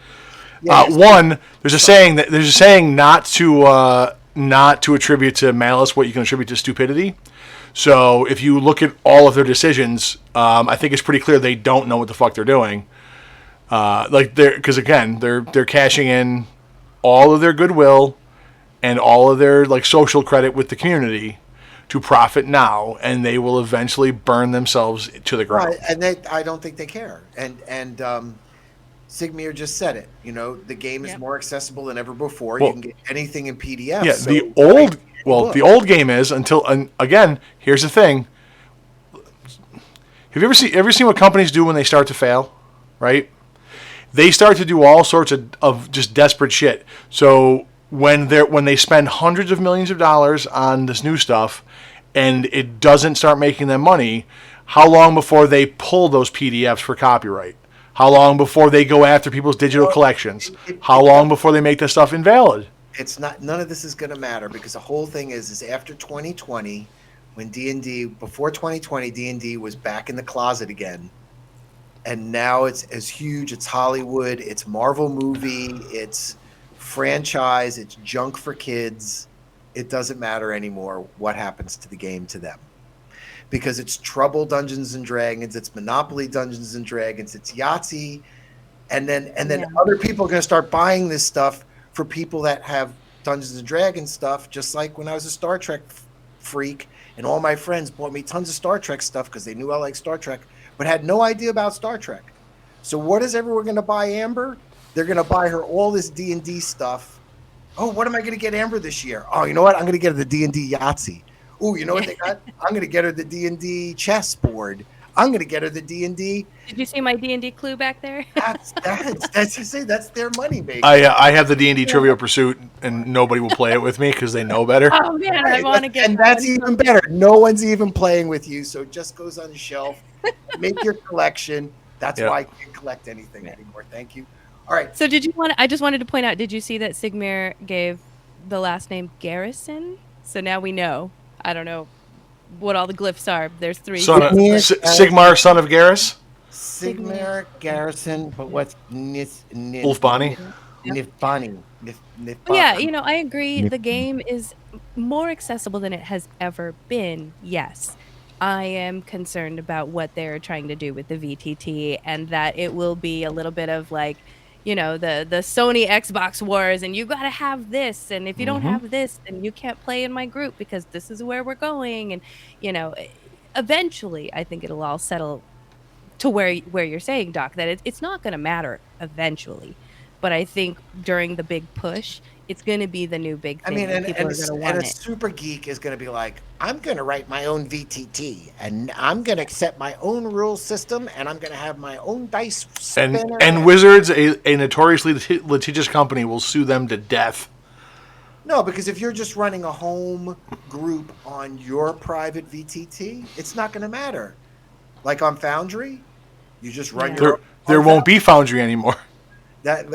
One, there's a saying not to attribute to malice what you can attribute to stupidity. So if you look at all of their decisions, I think it's pretty clear they don't know what the fuck they're doing. Because again, they're cashing in all of their goodwill and all of their social credit with the community to profit now, and they will eventually burn themselves to the ground. Right, and I don't think they care. And Sigmir just said it. The game is more accessible than ever before. You can get anything in PDF. Yeah, so the old game is and again, here's the thing. Have you ever seen what companies do when they start to fail? Right? They start to do all sorts of just desperate shit. So when they spend hundreds of millions of dollars on this new stuff and it doesn't start making them money, how long before they pull those PDFs for copyright? How long before they go after people's digital collections? How long before they make this stuff invalid? It's not. None of this is going to matter, because the whole thing is after 2020, when before 2020, D&D was back in the closet again, and now it's as huge. It's Hollywood. It's Marvel movie. It's franchise. It's junk for kids. It doesn't matter anymore what happens to the game to them. Because it's Trouble Dungeons and Dragons, it's Monopoly Dungeons and Dragons, it's Yahtzee, and then other people are going to start buying this stuff for people that have Dungeons and Dragons stuff. Just like when I was a Star Trek freak, and all my friends bought me tons of Star Trek stuff because they knew I liked Star Trek, but had no idea about Star Trek. So what is everyone going to buy Amber? They're going to buy her all this D&D stuff. Oh, what am I going to get Amber this year? Oh, you know what? I'm going to get her the D&D Yahtzee. Oh, you know what they got? I'm going to get her the D&D chessboard. I'm going to get her the D&D. Did you see my D&D clue back there? That's their money maker. I have the D&D Trivial Pursuit, and nobody will play it with me because they know better. Oh man, I want to get. And that's even better. No one's even playing with you, so it just goes on the shelf. Make your collection. That's why I can't collect anything anymore. Thank you. All right. So I just wanted to point out, did you see that Sigmir gave the last name Garrison? So now we know. I don't know what all the glyphs are. There's 3. Sigmar, son of Garrus? Sigmar, Garrison, but what's Ulfbani? Nifbani. Yeah, I agree. The game is more accessible than it has ever been. Yes. I am concerned about what they're trying to do with the VTT, and that it will be a little bit of the Sony Xbox wars, and you got to have this, and if you don't have this, then you can't play in my group because this is where we're going. And eventually I think it'll all settle to where you're saying, Doc, that it's not going to matter eventually, but I think during the big push, it's going to be the new big thing. I mean, people are going to want it. Super geek is going to be like, I'm going to write my own VTT, and I'm going to set my own rule system, and I'm going to have my own dice spinner. And Wizards, a notoriously litigious company, will sue them to death. No, because if you're just running a home group on your private VTT, it's not going to matter. Like on Foundry, you just run your. There won't be Foundry anymore. That's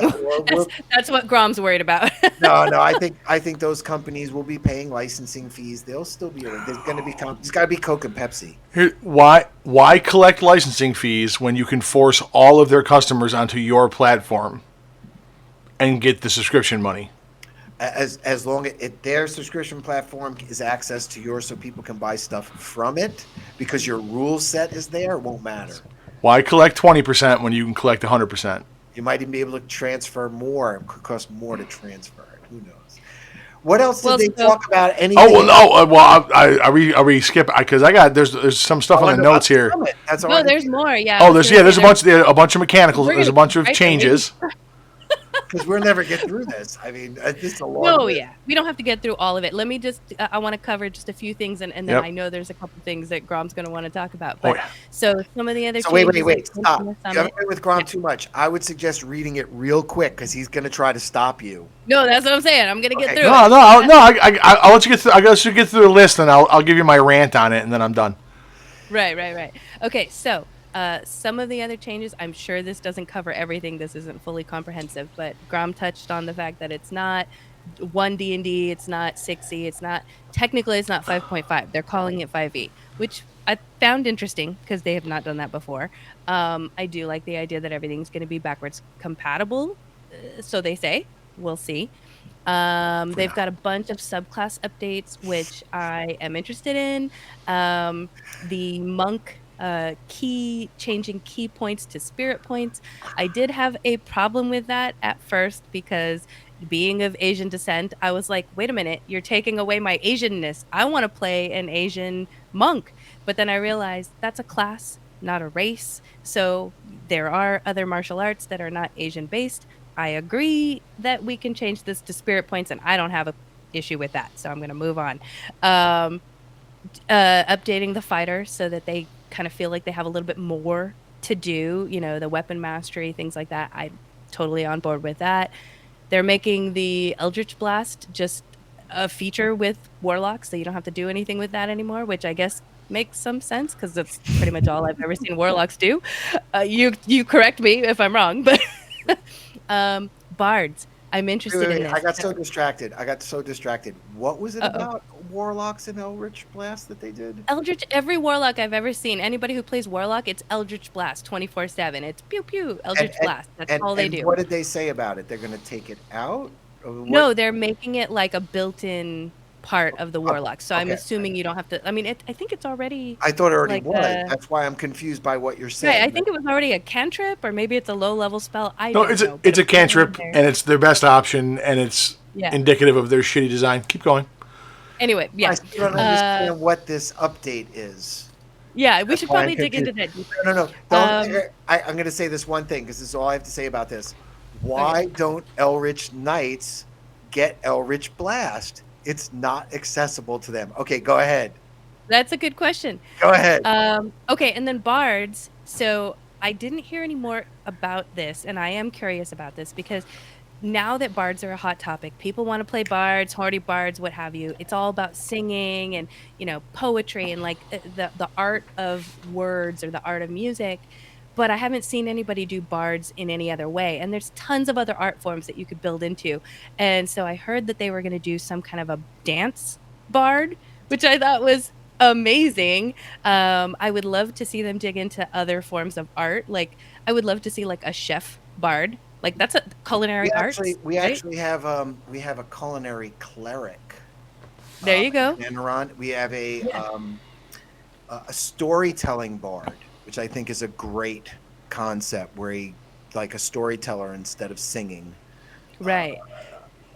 That's what Grom's worried about. No. I think those companies will be paying licensing fees. They'll still be. There's going to be. There's got to be Coke and Pepsi. Why collect licensing fees when you can force all of their customers onto your platform and get the subscription money? As long as their subscription platform is access to yours, so people can buy stuff from it, because your rule set is there, it won't matter. Why collect 20% when you can collect 100%? You might even be able to transfer more. It could cost more to transfer it. Who knows? What else did they talk about? Anything? Oh well, no. Are we skip? Because there's some stuff on the notes here. That's all. No, there's more. Yeah. Oh, there's a bunch of mechanicals. There's a bunch of changes. Because we'll never get through this. I mean, it's just a long. No, yeah, we don't have to get through all of it. Let me just. I want to cover just a few things, and then I know there's a couple things that Grom's going to want to talk about. But so some of the other. So wait, stop. You haven't been with Grom too much. I would suggest reading it real quick, because he's going to try to stop you. No, that's what I'm saying. I'm going to get through. No. I'll let you get through. I'll let you get through the list, and I'll give you my rant on it, and then I'm done. Right. Okay, so. Some of the other changes, I'm sure this doesn't cover everything. This isn't fully comprehensive, but Grom touched on the fact that it's not 1 D&D, it's not 6e, it's not 5.5. They're calling it 5e, which I found interesting because they have not done that before. I do like the idea that everything's going to be backwards compatible, so they say. We'll see. They've got a bunch of subclass updates, which I am interested in. The monk changing key points to spirit points. I did have a problem with that at first, because being of Asian descent, I was like, wait a minute, you're taking away my Asianness. I want to play an Asian monk. But then I realized that's a class, not a race. So there are other martial arts that are not Asian based. I agree that we can change this to spirit points, and I don't have an issue with that. So I'm going to move on. Updating the fighter so that they kind of feel like they have a little bit more to do, the weapon mastery, things like that. I'm totally on board with that. They're making the Eldritch Blast just a feature with Warlocks, so you don't have to do anything with that anymore, which I guess makes some sense, because that's pretty much all I've ever seen Warlocks do. You correct me if I'm wrong, but Bards. I'm interested in this. I got so distracted. What was it about Warlocks and Eldritch Blast that they did? Eldritch, every Warlock I've ever seen, anybody who plays Warlock, it's Eldritch Blast 24/7. It's pew pew, Eldritch Blast. That's all they do. What did they say about it? They're going to take it out? No, they're making it like a built-in part of the Warlock. So I'm assuming you don't have to. I mean, I think it's already. I thought it already was. That's why I'm confused by what you're saying. Right, I think it was already a cantrip, or maybe it's a low-level spell. It's a cantrip, and it's their best option, and it's indicative of their shitty design. Keep going. Anyway, yeah. I still don't understand what this update is. Yeah, we should probably dig into that. No. I'm going to say this one thing, because this is all I have to say about this. Why don't Eldritch Knights get Eldritch Blast? It's not accessible to them. Okay, go ahead. That's a good question. Go ahead. Okay, and then Bards. So I didn't hear any more about this, and I am curious about this, because now that Bards are a hot topic, people want to play Bards, hardy Bards, what have you. It's all about singing and, poetry and like the art of words or the art of music. But I haven't seen anybody do Bards in any other way. And there's tons of other art forms that you could build into. And so I heard that they were going to do some kind of a dance Bard, which I thought was amazing. I would love to see them dig into other forms of art. Like, I would love to see like a chef Bard. Like, that's a culinary art. We actually have a culinary cleric. There you go. And we have a storytelling Bard, which I think is a great concept, where he like a storyteller instead of singing. Right.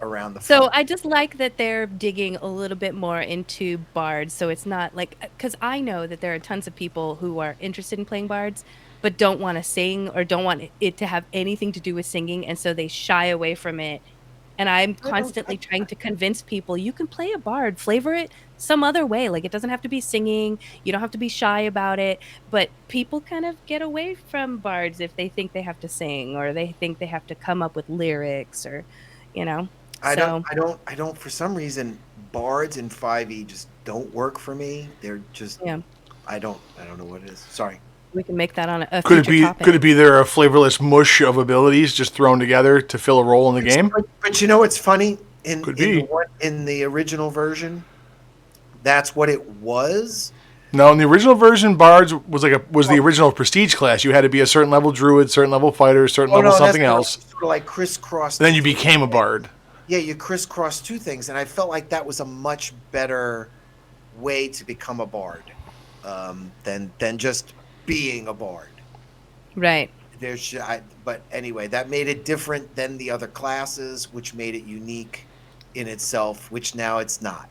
Around the So I just like that they're digging a little bit more into Bards. So it's not like, because I know that there are tons of people who are interested in playing Bards, but don't want to sing or don't want it to have anything to do with singing. And so they shy away from it. And I'm constantly trying to convince people, you can play a Bard, flavor it some other way. Like, it doesn't have to be singing. You don't have to be shy about it. But people kind of get away from Bards if they think they have to sing, or they think they have to come up with lyrics, or, I don't, for some reason, Bards in 5e just don't work for me. They're just, I don't know what it is. Sorry. We can make that on a Could it future be? topic. Could it be there a flavorless mush of abilities just thrown together to fill a role in the game? But you know what's funny? Could be. In the original version, that's what it was. No, in the original version, bards was the original prestige class. You had to be a certain level druid, certain level fighter, certain level something else. Sort of like crisscross. Then you became a bard. Yeah, you crisscross two things, and I felt like that was a much better way to become a bard than just being a bard. Right. But anyway, that made it different than the other classes, which made it unique in itself, which now it's not.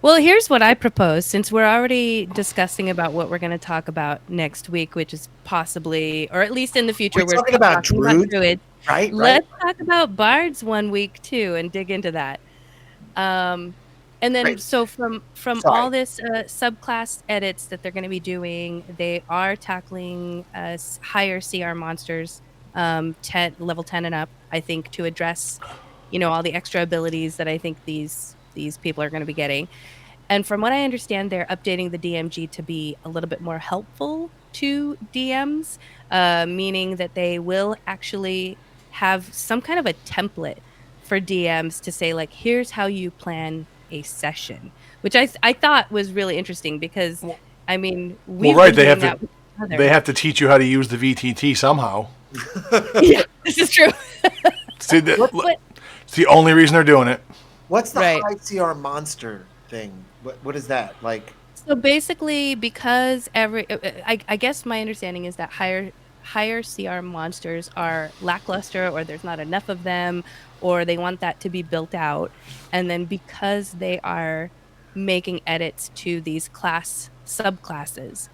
Well, here's what I propose, since we're already discussing about what we're going to talk about next week, which is possibly, or at least in the future, We're talking about druids, right? Let's talk about bards one week too, and dig into that. And then, so from all this subclass edits that they're going to be doing, they are tackling higher CR monsters, level 10 and up, I think, to address, all the extra abilities that I think these people are going to be getting. And from what I understand, they're updating the DMG to be a little bit more helpful to DMs, meaning that they will actually have some kind of a template for DMs to say, like, here's how you plan a session, which I thought was really interesting because, I mean, they have to teach you how to use the VTT somehow. Yeah, this is true. See, it's the only reason they're doing it. What's the high CR monster thing? What is that like? So basically, because I guess my understanding is that higher CR monsters are lackluster, or there's not enough of them, or they want that to be built out. And then because they are making edits to these subclasses,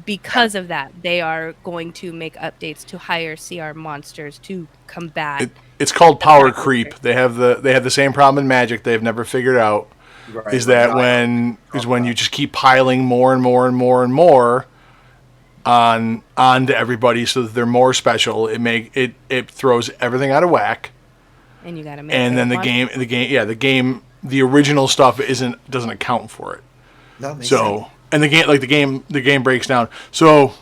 because of that, they are going to make updates to higher CR monsters to combat. It's called power creep. They have the same problem in Magic they've never figured out. Right, is when you just keep piling more and more and more and more onto everybody so that they're more special. It throws everything out of whack. And you gotta make. And then the original stuff doesn't account for it. No, makes sense. And the game breaks down. So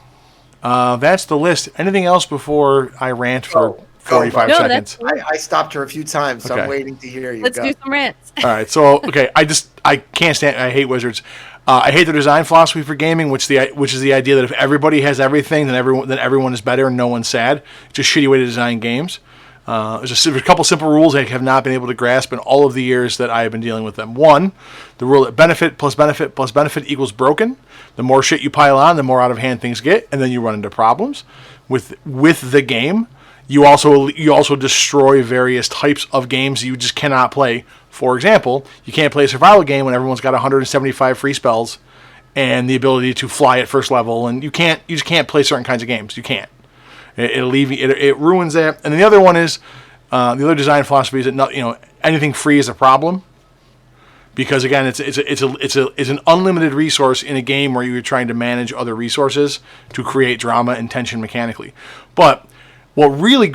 that's the list. Anything else before I rant for 45 seconds? I stopped her a few times, so I'm waiting to hear you. Let's do some rants. All right. So I can't stand. I hate wizards. I hate their design philosophy for gaming, which is the idea that if everybody has everything, then everyone is better and no one's sad. It's a shitty way to design games. There's a couple simple rules I have not been able to grasp in all of the years that I have been dealing with them. One, the rule that benefit plus benefit plus benefit equals broken. The more shit you pile on, the more out of hand things get, and then you run into problems with the game. You also destroy various types of games you just cannot play. For example, you can't play a survival game when everyone's got 175 free spells and the ability to fly at first level, and you just can't play certain kinds of games. You can't. It ruins that. And then the other one is the other design philosophy is that anything free is a problem, because again it's an unlimited resource in a game where you're trying to manage other resources to create drama and tension mechanically. But what really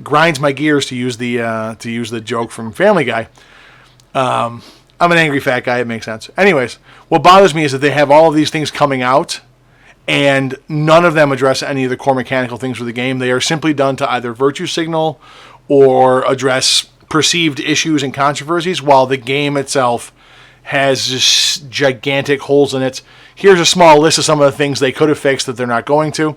grinds my gears, to use the joke from Family Guy, I'm an angry fat guy. It makes sense. Anyways, what bothers me is that they have all of these things coming out, and none of them address any of the core mechanical things with the game. They are simply done to either virtue signal or address perceived issues and controversies, while the game itself has just gigantic holes in it. Here's a small list of some of the things they could have fixed that they're not going to.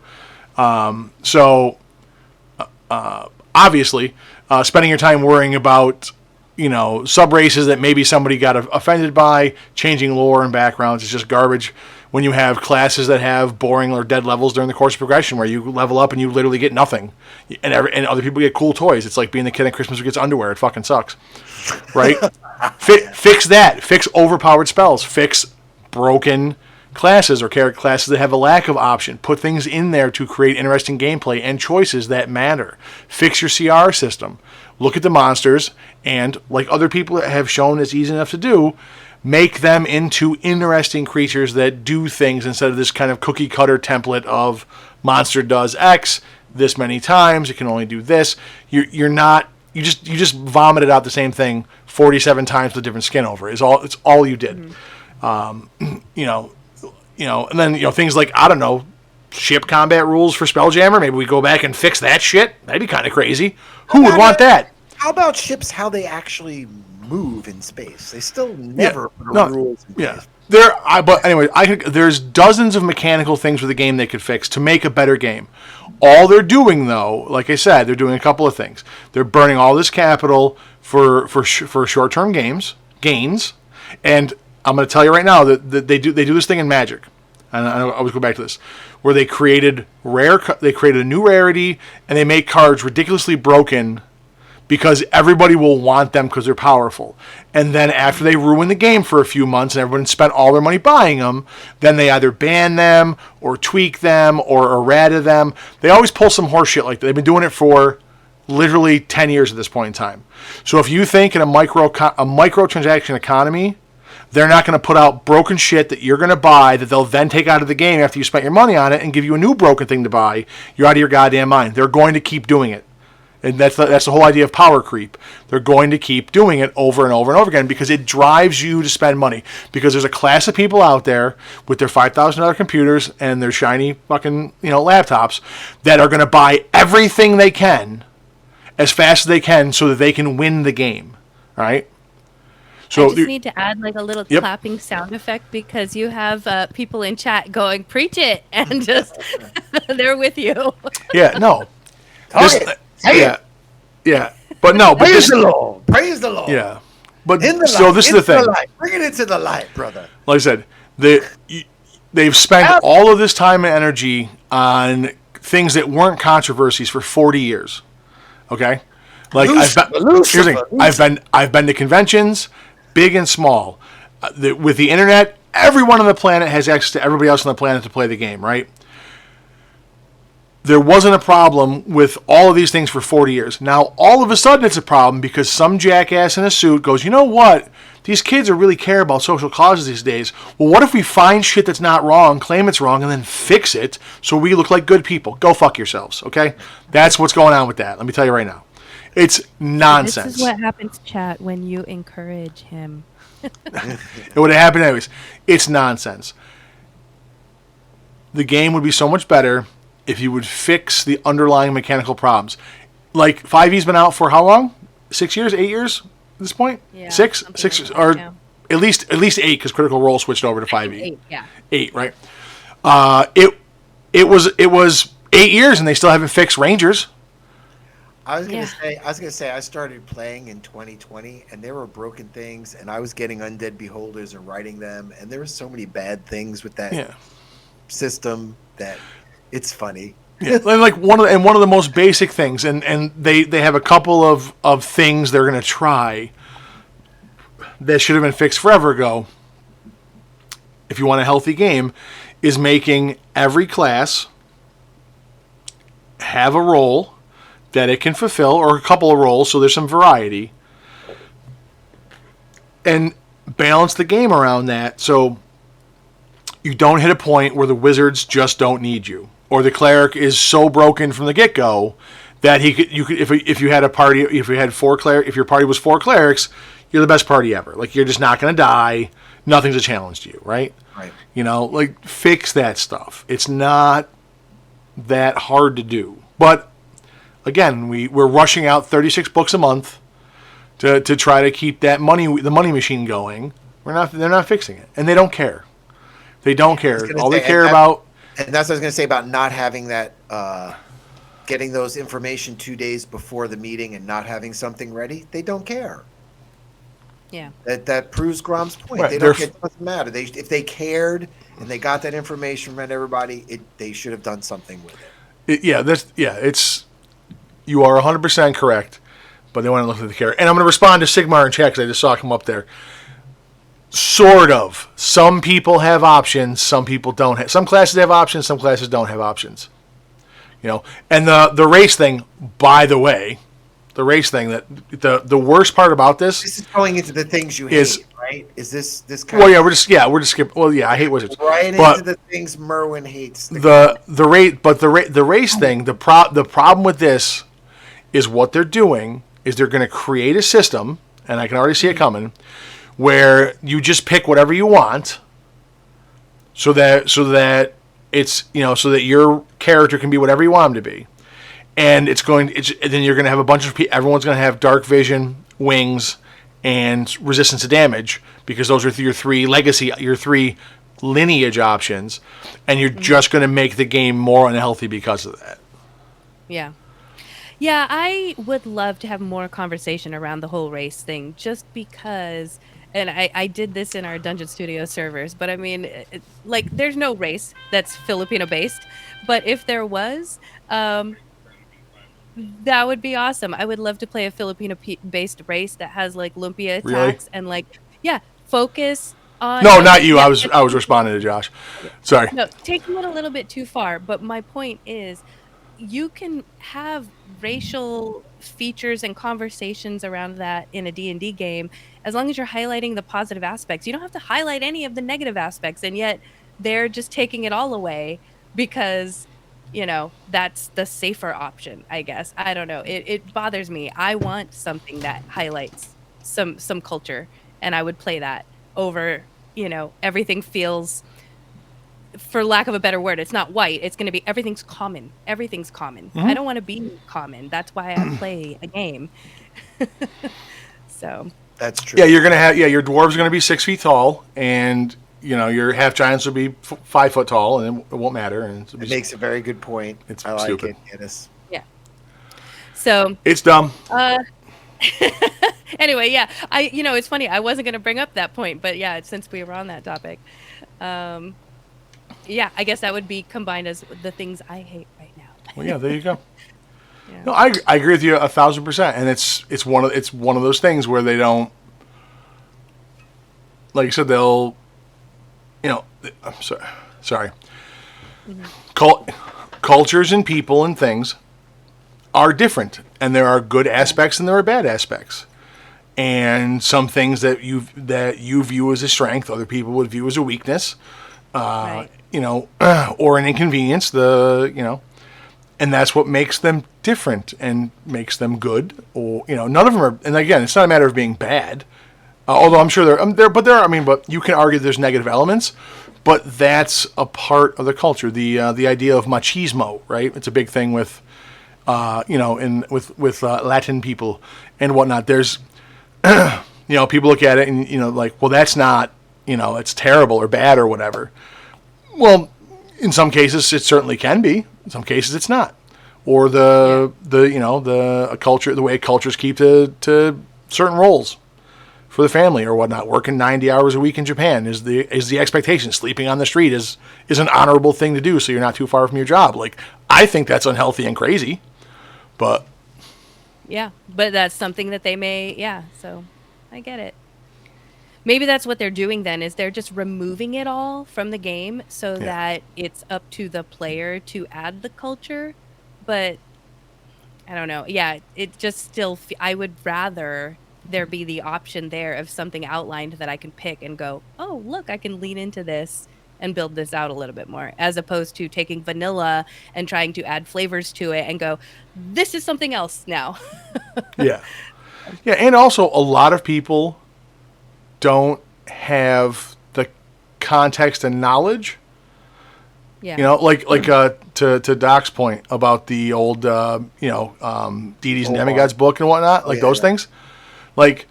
Obviously, spending your time worrying about sub-races that maybe somebody got offended by, changing lore and backgrounds is just garbage. When you have classes that have boring or dead levels during the course of progression, where you level up and you literally get nothing, and other people get cool toys. It's like being the kid at Christmas who gets underwear. It fucking sucks, right? Fix that. Fix overpowered spells. Fix broken classes or character classes that have a lack of option. Put things in there to create interesting gameplay and choices that matter. Fix your CR system. Look at the monsters, and like other people have shown it's easy enough to do, make them into interesting creatures that do things instead of this kind of cookie cutter template of monster does X this many times, it can only do this. You just vomited out the same thing 47 times with a different skin over. It's all you did. Mm-hmm. And then things like, I don't know, ship combat rules for Spelljammer. Maybe we go back and fix that shit. That'd be kind of crazy. Who would want that? How about ships? How they actually move in space? They still never put rules in place. But anyway, there's dozens of mechanical things with the game they could fix to make a better game. All they're doing, though, like I said, they're doing a couple of things. They're burning all this capital for short-term gains, and I'm going to tell you right now that they do this thing in Magic, and I always go back to this, where they created a new rarity, and they make cards ridiculously broken because everybody will want them because they're powerful. And then after they ruin the game for a few months and everyone spent all their money buying them, then they either ban them or tweak them or errata them. They always pull some horse shit like that. They've been doing it for literally 10 years at this point in time. So if you think in a microtransaction economy, they're not going to put out broken shit that you're going to buy that they'll then take out of the game after you spent your money on it and give you a new broken thing to buy, you're out of your goddamn mind. They're going to keep doing it. And that's the whole idea of power creep. They're going to keep doing it over and over and over again because it drives you to spend money. Because there's a class of people out there with their $5,000 computers and their shiny fucking laptops that are going to buy everything they can as fast as they can so that they can win the game. All right? So I just need to add like a little clapping sound effect because you have people in chat going, preach it, and just they're with you. Yeah, no. Yeah. But praise the Lord. Praise the Lord. Yeah. But in the so light, this is the thing. Bring it into the light, brother. Like I said, they've spent all of this time and energy on things that weren't controversies for 40 years. Okay? Like I've been to conventions, big and small. With the internet, everyone on the planet has access to everybody else on the planet to play the game, right? There wasn't a problem with all of these things for 40 years. Now, all of a sudden, it's a problem because some jackass in a suit goes, you know what? These kids are really care about social causes these days. Well, what if we find shit that's not wrong, claim it's wrong, and then fix it so we look like good people? Go fuck yourselves, okay? That's what's going on with that. Let me tell you right now. It's nonsense. This is what happens, chat, when you encourage him. It would have happened anyways. It's nonsense. The game would be so much better if you would fix the underlying mechanical problems. Like 5e's been out for how long? 6 years? 8 years at this point? Yeah, six like or that, at least 8 because Critical Role switched over to 5e. 8, yeah. 8, right? It was 8 years and they still haven't fixed Rangers. I was gonna say I started playing in 2020 and there were broken things and I was getting Undead Beholders and writing them and there were so many bad things with that system that it's funny. Yeah, and like one of the most basic things, and they have a couple of things they're gonna try that should have been fixed forever ago. If you want a healthy game, is making every class have a role that it can fulfill, or a couple of roles, so there's some variety, and balance the game around that so you don't hit a point where the wizards just don't need you. Or the cleric is so broken from the get-go that if you had a party, if your party was 4 clerics, you're the best party ever. Like you're just not going to die. Nothing's a challenge to you, right? Right. Like fix that stuff. It's not that hard to do. But again, we're rushing out 36 books a month to try to keep the money machine going. They're not fixing it, and they don't care. They don't care. All they care about. And that's what I was going to say about not having that, getting those information 2 days before the meeting and not having something ready. They don't care. Yeah. That proves Grom's point. Right, It doesn't matter. If they cared and they got that information from everybody, they should have done something with it. You are 100% correct, but they want to look at the care. And I'm going to respond to Sigmar in chat because I just saw it come up there. Sort of. Some people have options. Some people don't have. Some classes have options. Some classes don't have options. And the race thing. By the way, the race thing. That the worst part about this is going into the things you hate, right? Is this kind? Well, yeah, we're just skipping. Well, yeah, I hate wizards. Right into the things Merwin hates. The race thing. The problem with this is what they're doing is they're going to create a system, and I can already see it coming, where you just pick whatever you want so that It's, so that your character can be whatever you want him to be. And then you're going to have a bunch of people, everyone's going to have dark vision, wings, and resistance to damage, because those are your three lineage options, and you're just going to make the game more unhealthy because of that. Yeah. Yeah, I would love to have more conversation around the whole race thing, just because, and I did this in our Dungeon Studio servers, but I mean, like, there's no race that's Filipino based, but if there was, that would be awesome. I would love to play a Filipino based race that has like lumpia Really? attacks and like, yeah, focus on. No, not okay, you. yeah, I was responding to Josh. Sorry. no, taking it a little bit too far, but my point is you can have racial features and conversations around that in a D&D game as long as you're highlighting the positive aspects. You don't have to highlight any of the negative aspects, and yet they're just taking it all away because that's the safer option, I guess. I don't know. It bothers me. I want something that highlights some culture, and I would play that over, everything feels, for lack of a better word, it's not white. It's going to be everything's common. Everything's common. I don't want to be common. That's why I play a game. So That's true. Yeah, you're going to have, your dwarves are going to be 6 feet tall, and, your half giants will be 5 foot tall, and it won't matter. And it makes a very good point. It's I like stupid. it, Giddes. yeah. So It's dumb. anyway, yeah, it's funny. I wasn't going to bring up that point, but yeah, since we were on that topic, yeah, I guess that would be combined as the things I hate right now. Well, yeah, there you go. Yeah. No, I agree with you 1,000%, and it's one of those things where they don't, like you said, they'll, I'm sorry. Cultures and people and things are different, and there are good aspects and there are bad aspects, and some things that you view as a strength, other people would view as a weakness, Right. or an inconvenience. And that's what makes them different and makes them good. Or none of them are. And again, it's not a matter of being bad. Although I'm sure but you can argue there's negative elements. But that's a part of the culture. The idea of machismo, right? It's a big thing with, with Latin people and whatnot. There's, people look at it and like, well, that's not, it's terrible or bad or whatever. Well, in some cases it certainly can be. In some cases it's not. Or the culture, the way cultures keep to certain roles for the family or whatnot. Working 90 hours a week in Japan is the expectation. Sleeping on the street is an honorable thing to do, so you're not too far from your job. Like, I think that's unhealthy and crazy, but Yeah, but that's something that they may, yeah, so I get it. Maybe that's what they're doing then, is they're just removing it all from the game so that it's up to the player to add the culture. But I don't know. Yeah, it just still, I would rather there be the option there of something outlined that I can pick and go, oh, look, I can lean into this and build this out a little bit more, as opposed to taking vanilla and trying to add flavors to it and go, this is something else now. Yeah. Yeah, and also a lot of people don't have the context and knowledge. Yeah. Like to Doc's point about the old deities and demigods book and whatnot, like those things. Like,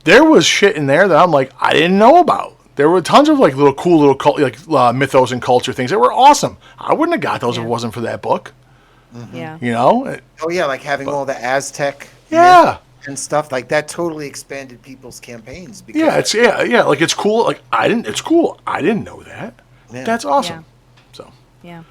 there was shit in there that I'm like, I didn't know about. There were tons of like cool little mythos and culture things that were awesome. I wouldn't have got those if it wasn't for that book. Yeah. Oh yeah, like having all the Aztec Yeah. and stuff like that totally expanded people's campaigns. Because Like, it's cool. Like, it's cool. I didn't know that. Yeah. That's awesome. So. Yeah.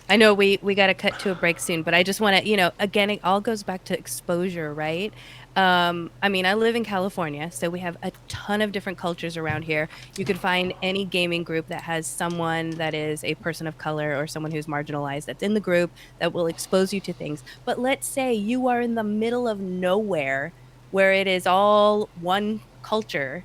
I know we got to cut to a break soon, but I just want to, again, it all goes back to exposure, right? I mean, I live in California, so we have a ton of different cultures around here. You could find any gaming group that has someone that is a person of color or someone who's marginalized that's in the group that will expose you to things. But let's say you are in the middle of nowhere where it is all one culture.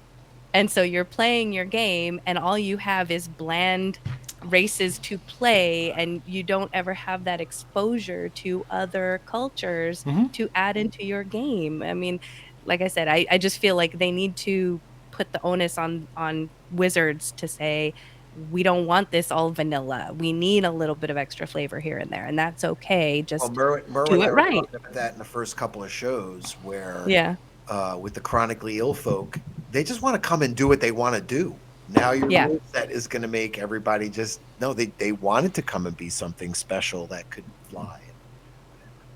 And so you're playing your game and all you have is bland races to play, and you don't ever have that exposure to other cultures to add into your game. I mean, like I said, I just feel like they need to put the onus on wizards to say, we don't want this all vanilla. We need a little bit of extra flavor here and there, and that's okay. Just Merwin do and I it were right. talking about that in the first couple of shows where, with the chronically ill folk, they just want to come and do what they want to do. Now your rule set is going to make everybody just no. They wanted to come and be something special that could fly.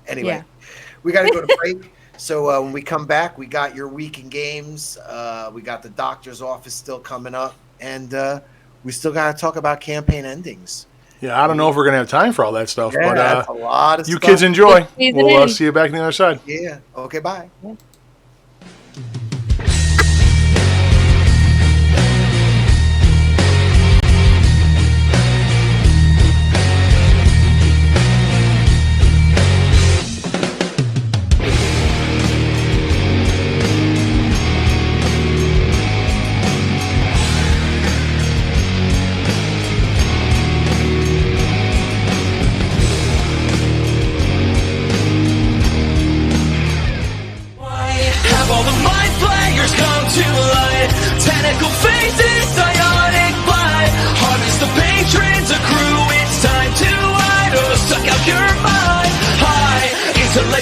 Anyway, we got to go to break. So when we come back, we got your week in games. We got the doctor's office still coming up, and we still got to talk about campaign endings. Yeah, I don't know if we're going to have time for all that stuff, but that's a lot of you stuff. kids enjoy. We'll see you back on the other side. Yeah. Okay, bye. Yeah.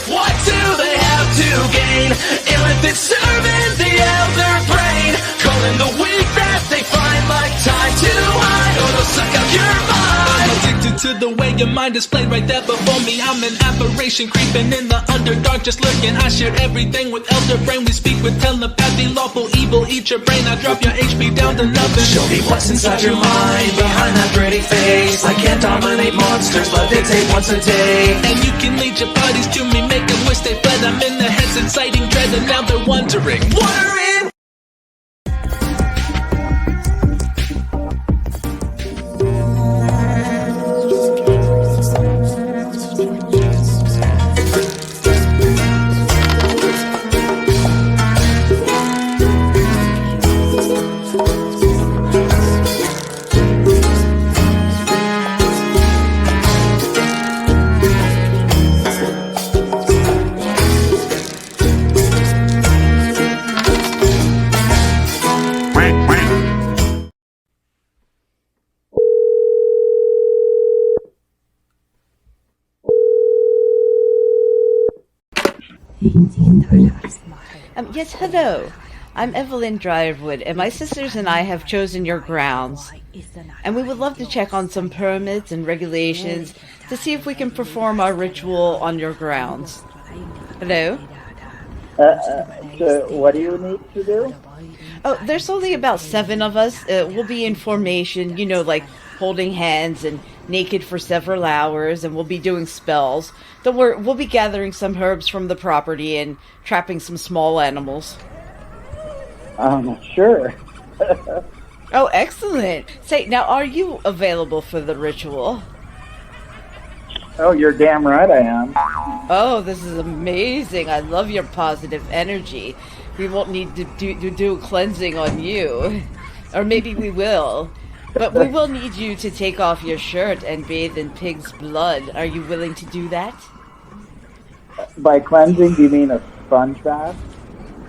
What do they have to gain? Illith is serving the elder brain, calling the weak that they find like time to hide, or they'll suck out your mind. I'm addicted to the way your mind is played right there before me. I'm an aberration creeping in the underdark, just lurking. I share everything with elder brain. We speak with telepathy, lawful evil, eat your brain. I drop your HP down to nothing. Show me what's inside your mind, behind that pretty face. I can't dominate monsters, but they take once a day. And you can lead your bodies to me, make them wish they fled. I'm in their heads inciting dread, and now they're wondering what are in. Yes, hello. I'm Evelyn Drywood, and my sisters and I have chosen your grounds. And we would love to check on some permits and regulations to see if we can perform our ritual on your grounds. Hello? So what do you need to do? Oh, there's only about 7 of us. We'll be in formation, you know, like holding hands and naked for several hours, and we'll be doing spells. Don't worry, we'll be gathering some herbs from the property and trapping some small animals. Sure. Oh, excellent. Say, now, are you available for the ritual? Oh, you're damn right I am. Oh, this is amazing. I love your positive energy. We won't need to do cleansing on you. Or maybe we will. But we will need you to take off your shirt and bathe in pig's blood. Are you willing to do that? By cleansing, do you mean a sponge bath?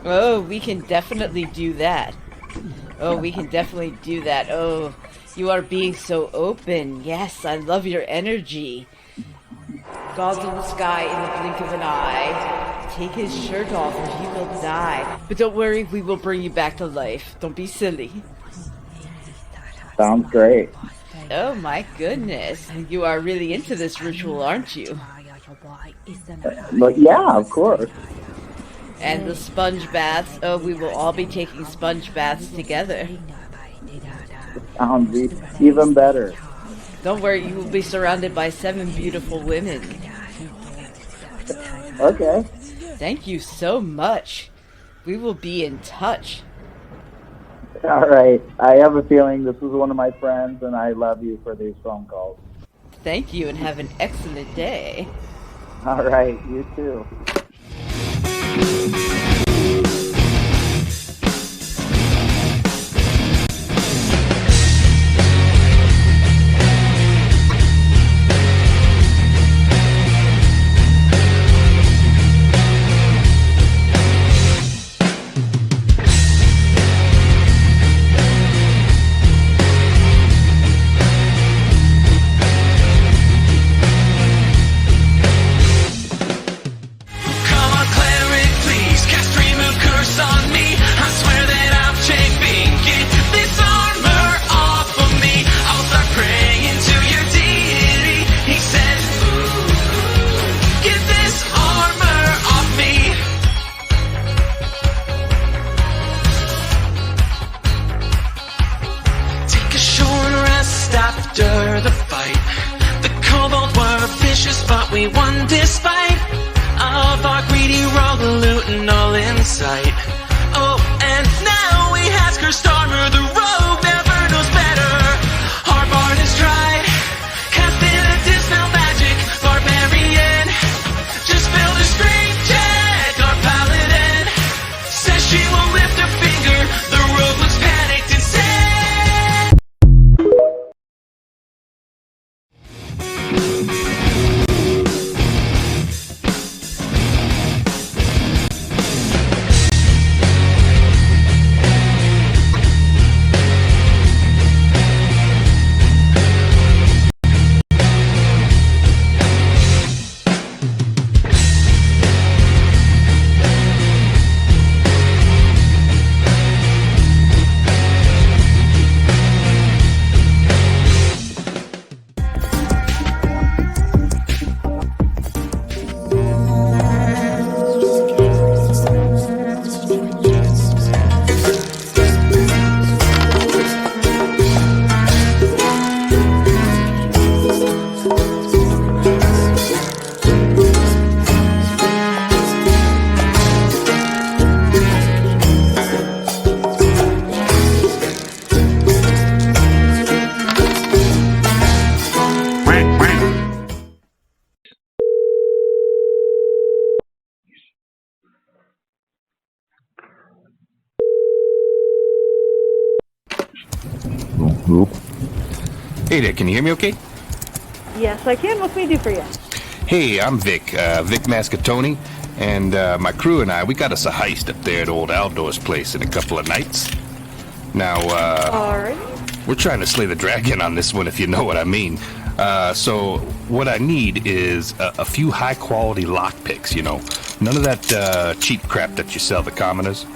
Oh, we can definitely do that. Oh, we can definitely do that. Oh, you are being so open. Yes, I love your energy. Gods in the sky in the blink of an eye. Take his shirt off or he will die. But don't worry, we will bring you back to life. Don't be silly. Sounds great. Oh my goodness. You are really into this ritual, aren't you? But yeah, of course. And the sponge baths. Oh, we will all be taking sponge baths together. Sounds even better. Don't worry, you will be surrounded by 7 beautiful women. Okay. Thank you so much. We will be in touch. All right. I have a feeling this is one of my friends, and I love you for these phone calls. Thank you, and have an excellent day. All right. You too. but we won despite of our greedy rogue looting all in sight. Oh, and now we ask her Starmer, the rogue never knows better. Our barn is dry, casting a dispel magic. Barbarian just built a straight check. Our paladin says she won't lift a finger. The rogue looks panicked and says, Hey there, can you hear me okay? Yes, I can. What can we do for you? Hey, I'm Vic Mascatoni, and my crew and we got us a heist up there at old Aldor's place in a couple of nights. Now, All right. we're trying to slay the dragon on this one, if you know what I mean. So what I need is a few high-quality lockpicks, you know. None of that cheap crap that you sell the commoners.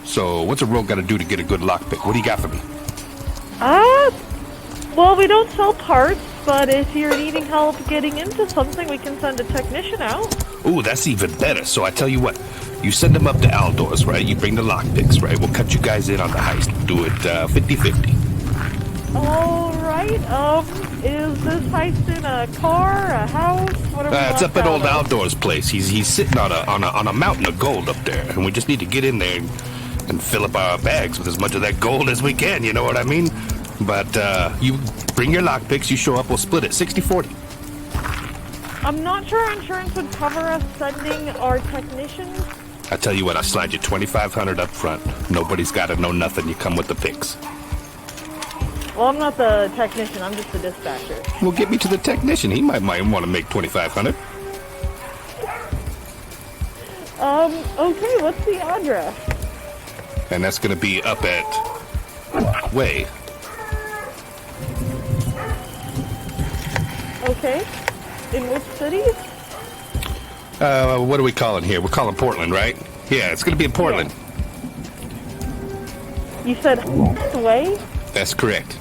So what's a rogue got to do to get a good lockpick? What do you got for me? Well, we don't sell parts, but if you're needing help getting into something, we can send a technician out. Ooh, that's even better. So I tell you what, you send them up to Aldor's, right? You bring the lockpicks, right? We'll cut you guys in on the heist. Do it 50-50. All right. Is this heist in a car, a house? What are we It's up at old out of? Aldor's place. He's sitting on a mountain of gold up there, and we just need to get in there and fill up our bags with as much of that gold as we can. You know what I mean? But you bring your lockpicks, you show up, we'll split it 60-40. I'm not sure our insurance would cover us sending our technicians. I tell you what, I'll slide you $2,500 up front. Nobody's got to know nothing. You come with the picks. Well, I'm not the technician. I'm just the dispatcher. Well, get me to the technician. He might want to make $2,500. Okay. What's the address? And that's going to be up at Way. Okay. In which city? What are we calling here? We're calling Portland, right? Yeah, it's going to be in Portland. You said way? That's correct.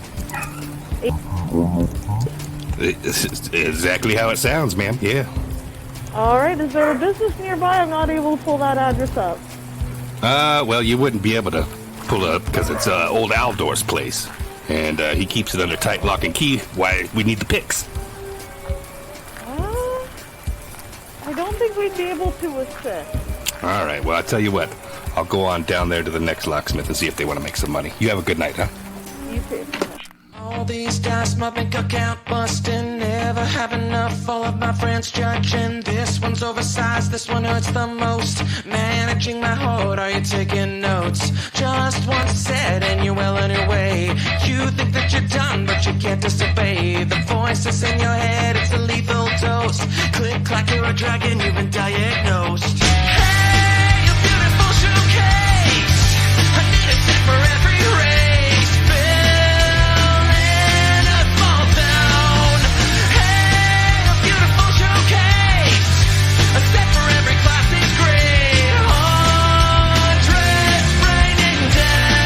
It's exactly how it sounds, ma'am. Yeah. All right. Is there a business nearby? I'm not able to pull that address up. Well, you wouldn't be able to pull it up because it's old Aldor's place. And he keeps it under tight lock and key. Why we need the picks. I don't think we'd be able to assist. All right, well, I'll tell you what. I'll go on down there to the next locksmith and see if they want to make some money. You have a good night, huh? You too. all these dice, my bank account busting. Never have enough, all of my friends judging. This one's oversized, this one hurts the most. Managing my heart, are you taking notes? Just once said and you're well on your way. You think that you're done, but you can't disobey. The voices in your head, it's a lethal dose. Click, clack, you're a dragon, you've been diagnosed. Hey, a beautiful showcase. I need a set for every race. Build in a small town. Hey, a beautiful showcase. A set for every classic grade. Hundreds raining down.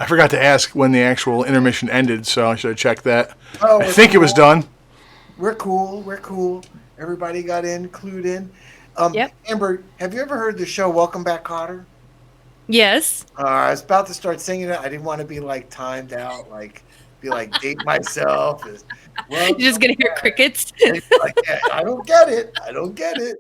I forgot to ask when the actual intermission ended, so I should have checked that. Oh, I think it was done. We're cool. We're cool. Everybody got in, clued in. Yep. Amber, have you ever heard the show Welcome Back, Kotter? Yes. I was about to start singing it. I didn't want to be like timed out, date myself. You're just gonna hear crickets. Like, yeah, I don't get it. I don't get it.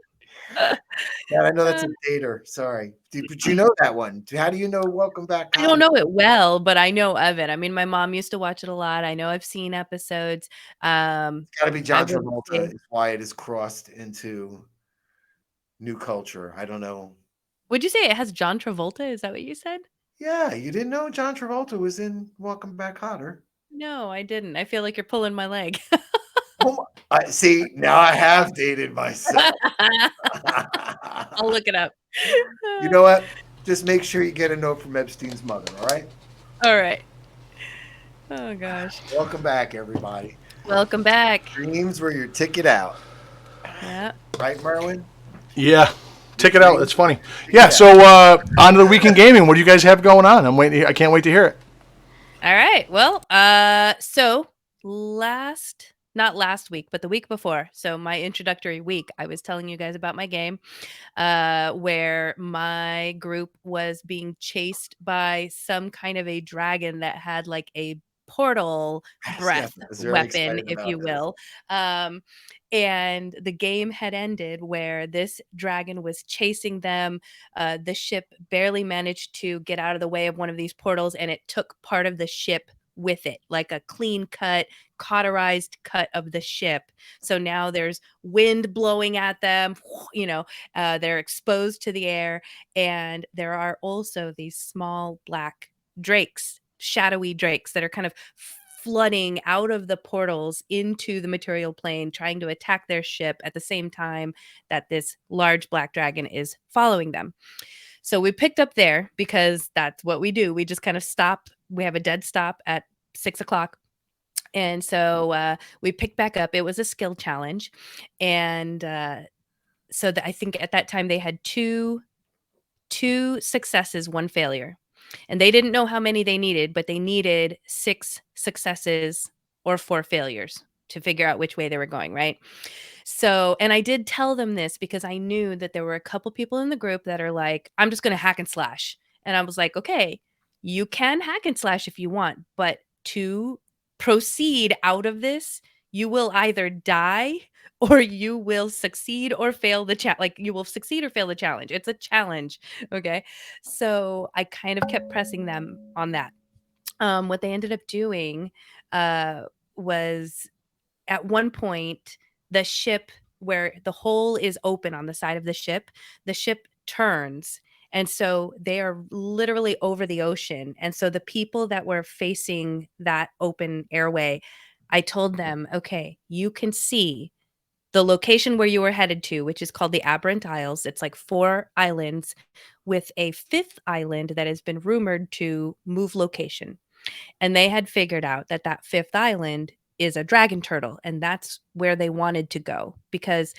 Yeah, I know that's a dater. Sorry, but you know that one. How do you know Welcome Back, Kotter? I don't know it well, but I know of it. I mean, my mom used to watch it a lot. I know I've seen episodes. It's got to be John I would Travolta. say- Is why it is crossed into new culture. I don't know. Would you say it has John Travolta? Is that what you said? Yeah, you didn't know John Travolta was in Welcome Back, Kotter. No, I didn't. I feel like you're pulling my leg. See, now I have dated myself. I'll look it up. You know what? Just make sure you get a note from Epstein's mother, all right? All right. Oh, gosh. Welcome back, everybody. Welcome back. Dreams were your ticket out. Yeah. Right, Merwin? Yeah. Check it out. That's funny. Yeah, so on to the weekend gaming. What do you guys have going on? I'm waiting. I can't wait to hear it. All right. Well, so not last week, but the week before. So my introductory week, I was telling you guys about my game where my group was being chased by some kind of a dragon that had like a portal breath weapon, if you will. And the game had ended where this dragon was chasing them. The ship barely managed to get out of the way of one of these portals, and it took part of the ship with it, like a clean cut, cauterized cut of the ship. So now there's wind blowing at them, they're exposed to the air. And there are also these small black drakes, shadowy drakes that are kind of flooding out of the portals into the material plane, trying to attack their ship at the same time that this large black dragon is following them. So we picked up there because that's what we do. We just kind of stop. We have a dead stop at 6:00. And so we picked back up. It was a skill challenge. And so I think at that time they had two successes, one failure. And they didn't know how many they needed, but they needed 6 successes or 4 failures to figure out which way they were going, right? So, and I did tell them this because I knew that there were a couple people in the group that are like, I'm just going to hack and slash. And I was like, okay, you can hack and slash if you want, but to proceed out of this, you will either die or you will succeed or fail the challenge. Like you will succeed or fail the challenge. It's a challenge. Okay. So I kind of kept pressing them on that. What they ended up doing was at one point, the ship where the hole is open on the side of the ship turns. And so they are literally over the ocean. And so the people that were facing that open airway, I told them, okay, you can see the location where you were headed to, which is called the Aberrant Isles. It's like 4 islands with a 5th island that has been rumored to move location. And they had figured out that that 5th island is a dragon turtle, and that's where they wanted to go because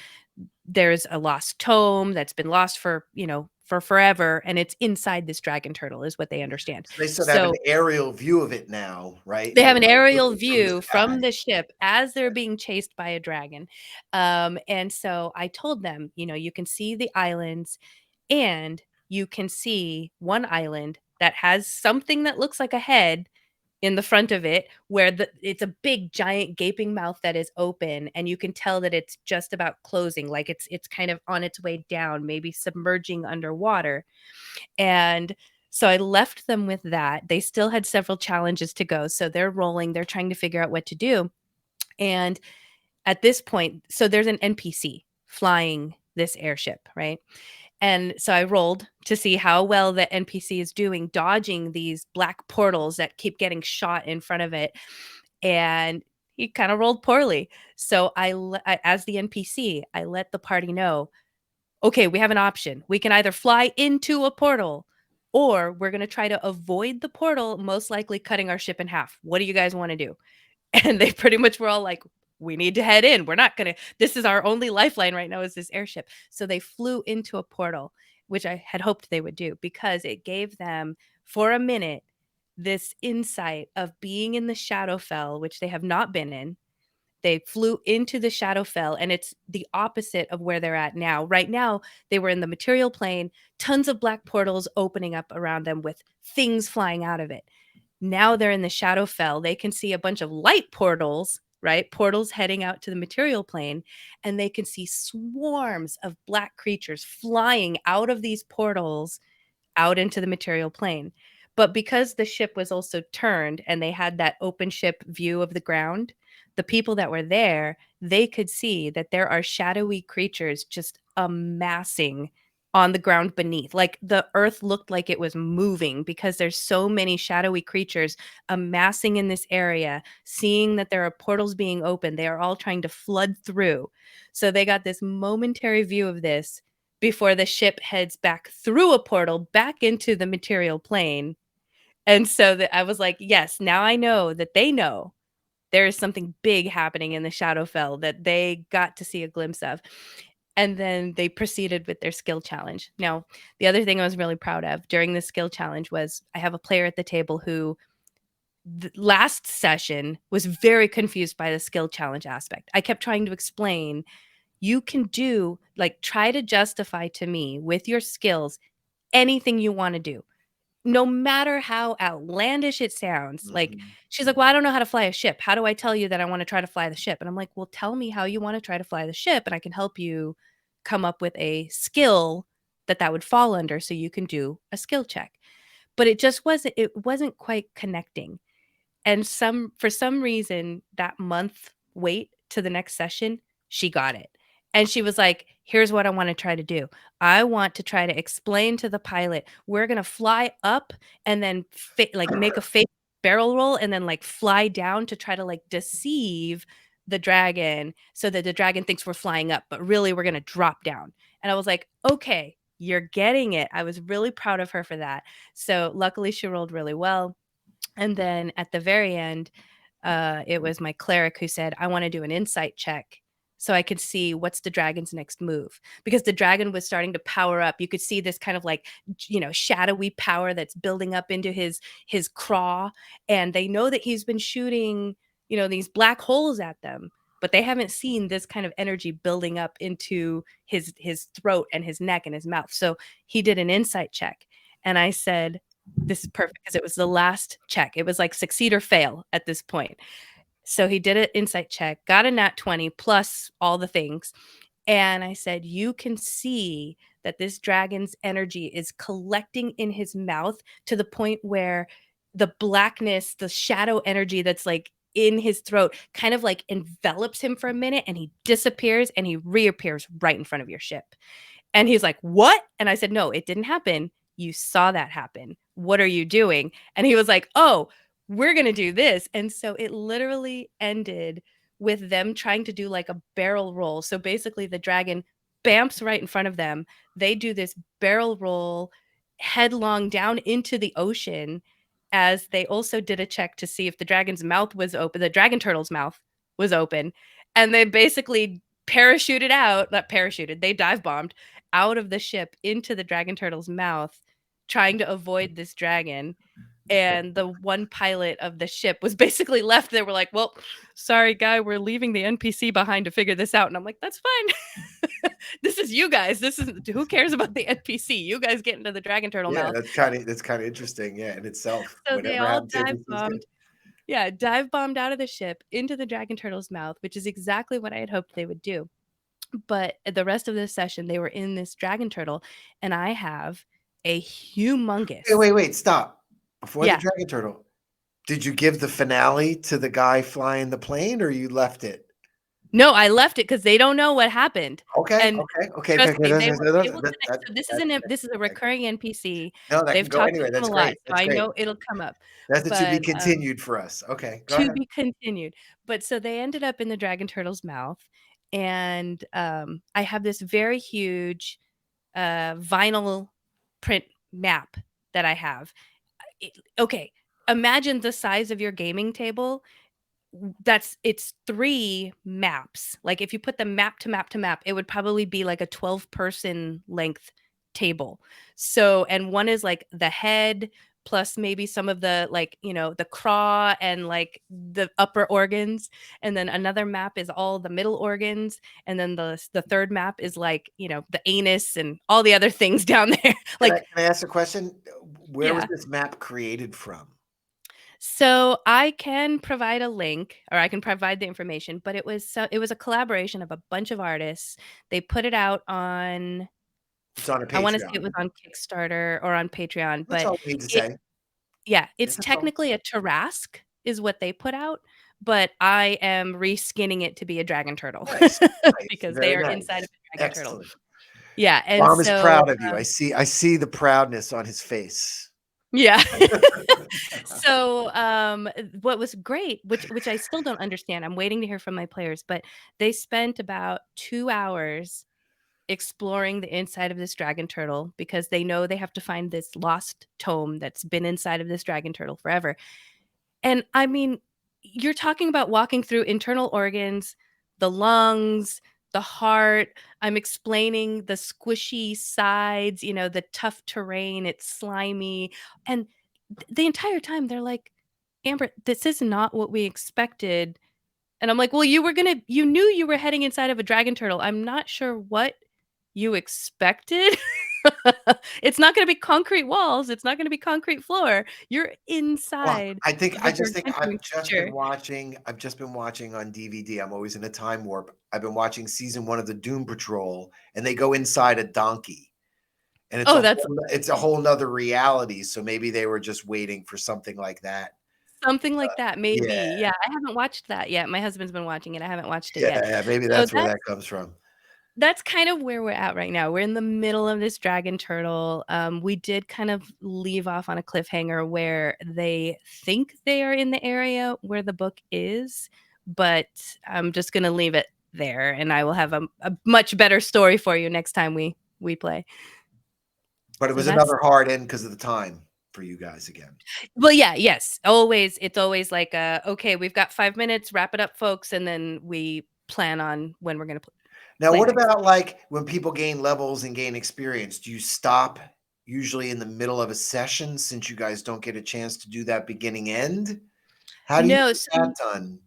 there's a lost tome that's been lost for forever, and it's inside this dragon turtle is what they understand. They sort of have an aerial view of it now, right? They have an aerial view from the ship as they're being chased by a dragon. And so I told them, you can see the islands and you can see one island that has something that looks like a head in the front of it where it's a big giant gaping mouth that is open, and you can tell that it's just about closing, like it's kind of on its way down, maybe submerging underwater. And so I left them with that. They still had several challenges to go, so they're rolling, they're trying to figure out what to do. And at this point, so there's an NPC flying this airship, right? And so I rolled to see how well the NPC is doing, dodging these black portals that keep getting shot in front of it. And he kind of rolled poorly. So as the NPC, I let the party know, okay, we have an option. We can either fly into a portal or we're going to try to avoid the portal, most likely cutting our ship in half. What do you guys want to do? And they pretty much were all like, we need to head in. We're not going to, this is our only lifeline right now is this airship. So they flew into a portal, which I had hoped they would do because it gave them for a minute this insight of being in the Shadowfell, which they have not been in. They flew into the Shadowfell, and it's the opposite of where they're at now. Right now, they were in the material plane, tons of black portals opening up around them with things flying out of it. Now they're in the Shadowfell. They can see a bunch of light portals, right? Portals heading out to the material plane, and they can see swarms of black creatures flying out of these portals out into the material plane. But because the ship was also turned and they had that open ship view of the ground, the people that were there, they could see that there are shadowy creatures just amassing on the ground beneath. Like the earth looked like it was moving because there's so many shadowy creatures amassing in this area, seeing that there are portals being opened. They are all trying to flood through. So they got this momentary view of this before the ship heads back through a portal back into the material plane. And so that I was like, yes, now I know that they know there is something big happening in the Shadowfell that they got to see a glimpse of. And then they proceeded with their skill challenge. Now, the other thing I was really proud of during the skill challenge was I have a player at the table who last session was very confused by the skill challenge aspect. I kept trying to explain, you can do, like, try to justify to me with your skills anything you want to do, no matter how outlandish it sounds. Like, she's like, well, I don't know how to fly a ship. How do I tell you that I want to try to fly the ship? And I'm like, well, tell me how you want to try to fly the ship, and I can help you come up with a skill that would fall under so you can do a skill check. But it wasn't quite connecting. And for some reason, that month wait to the next session, she got it. And she was like, here's what I want to try to do. I want to try to explain to the pilot, we're going to fly up and then make a fake barrel roll and then like fly down to try to like deceive the dragon so that the dragon thinks we're flying up, but really we're going to drop down. And I was like, okay, you're getting it. I was really proud of her for that. So luckily she rolled really well. And then at the very end, it was my cleric who said, I want to do an insight check so I could see what's the dragon's next move. Because the dragon was starting to power up. You could see this kind of like, shadowy power that's building up into his craw. And they know that he's been shooting, these black holes at them. But they haven't seen this kind of energy building up into his throat and his neck and his mouth. So he did an insight check. And I said, this is perfect because it was the last check. It was like succeed or fail at this point. So he did an insight check, got a nat 20 plus all the things. And I said, you can see that this dragon's energy is collecting in his mouth to the point where the blackness, the shadow energy that's like in his throat kind of like envelops him for a minute and he disappears and he reappears right in front of your ship. And he's like, what? And I said, no, it didn't happen. You saw that happen. What are you doing? And he was like, oh, we're going to do this. And so it literally ended with them trying to do like a barrel roll. So basically the dragon bamps right in front of them. They do this barrel roll headlong down into the ocean, as they also did a check to see if the dragon's mouth was open. The dragon turtle's mouth was open. And they basically parachuted out, not parachuted, they dive bombed out of the ship into the dragon turtle's mouth, trying to avoid this dragon. And the one pilot of the ship was basically left. They were like, well, sorry, guy, we're leaving the NPC behind to figure this out. And I'm like, that's fine. This is you guys. Who cares about the NPC? You guys get into the dragon turtle mouth. That's kind of interesting, in itself. So they all dive bombed. Yeah, dive bombed out of the ship into the dragon turtle's mouth, which is exactly what I had hoped they would do. But the rest of this session, they were in this dragon turtle, and I have a humongous. Wait, stop. Before the dragon turtle, did you give the finale to the guy flying the plane, or you left it? No, I left it because they don't know what happened. Okay. This is a recurring NPC. No, that They've can go talked anyway. to him That's a lot, great. so I know it'll come up. That's to be continued for us. Okay, go to ahead. be continued. But so they ended up in the dragon turtle's mouth, and I have this very huge vinyl print map that I have. Okay, imagine the size of your gaming table. It's 3 maps. Like if you put them map to map to map, it would probably be like a 12-person length table. So, and one is like the head, plus maybe some of the like, the craw and like the upper organs, and then another map is all the middle organs, and then the third map is like, the anus and all the other things down there. Can Like, I ask a question? Where was yeah. this map created from? So I can provide a link, or I can provide the information, but it was a collaboration of a bunch of artists. They put it out on, It's on a I want to say it Patreon. was on Kickstarter or on Patreon, That's but all we need to it say. yeah, it's That's all. technically a Tarask is what they put out, but I am reskinning it to be a dragon turtle Nice. Nice. because they Very are nice. inside of a dragon turtle. Excellent. Yeah, and Mom is so proud of you. I see the proudness on his face. yeah. So what was great, which I still don't understand. I'm waiting to hear from my players, but they spent about 2 hours exploring the inside of this dragon turtle because they know they have to find this lost tome that's been inside of this dragon turtle forever. And I mean, you're talking about walking through internal organs, the lungs, the heart. I'm explaining the squishy sides, the tough terrain, it's slimy. And the entire time they're like, Amber, this is not what we expected. And I'm like, well, you knew you were heading inside of a dragon turtle. I'm not sure what you expected. It's not going to be concrete walls. It's not going to be concrete floor. You're Well, inside I of just a think gargantuan creature. I've just been watching on DVD. I'm always in a time warp. I've been watching season 1 of the Doom Patrol, and they go inside a donkey. And Oh, that's it's a whole nother reality. So maybe they were just waiting for something like that. something like that, maybe. Yeah. Yeah, I haven't watched that yet. My husband's been watching it. I haven't watched it yet. Yeah, maybe So that's where that comes from. that's kind of where we're at right now. We're in the middle of this dragon turtle. We did kind of leave off on a cliffhanger where they think they are in the area where the book is, but I'm just going to leave it there, and I will have a much better story for you next time we play. But it So was that's another hard end because of the time for you guys again. well, yeah, yes. It's always like okay, we've got 5 minutes, wrap it up, folks, and then we plan on when we're going to Now, play what next. about like when people gain levels and gain experience? Do you stop usually in the middle of a session since you guys don't get a chance to do that beginning end? How do you No, get so that done?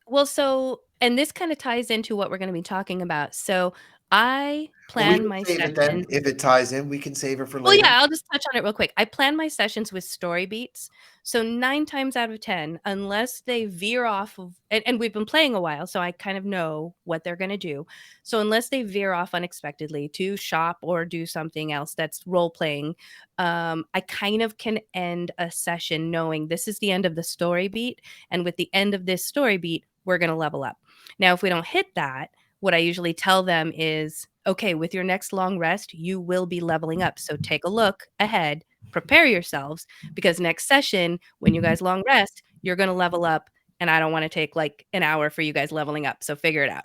well, and this kind of ties into what we're going to be talking about. So I Well, we plan can my save it then. sessions. If it ties in, we can save it for Well, later. yeah, I'll just touch on it real quick. I plan my sessions with story beats. So 9 times out of 10, unless they veer off of, and we've been playing a while, so I kind of know what they're going to do. So unless they veer off unexpectedly to shop or do something else that's role playing, I kind of can end a session knowing this is the end of the story beat. And with the end of this story beat, we're going to level up. Now, if we don't hit that, what I usually tell them is, okay, with your next long rest, you will be leveling up. So take a look ahead, prepare yourselves, because next session, when you guys long rest, you're going to level up. And I don't want to take like an hour for you guys leveling up. So figure it out.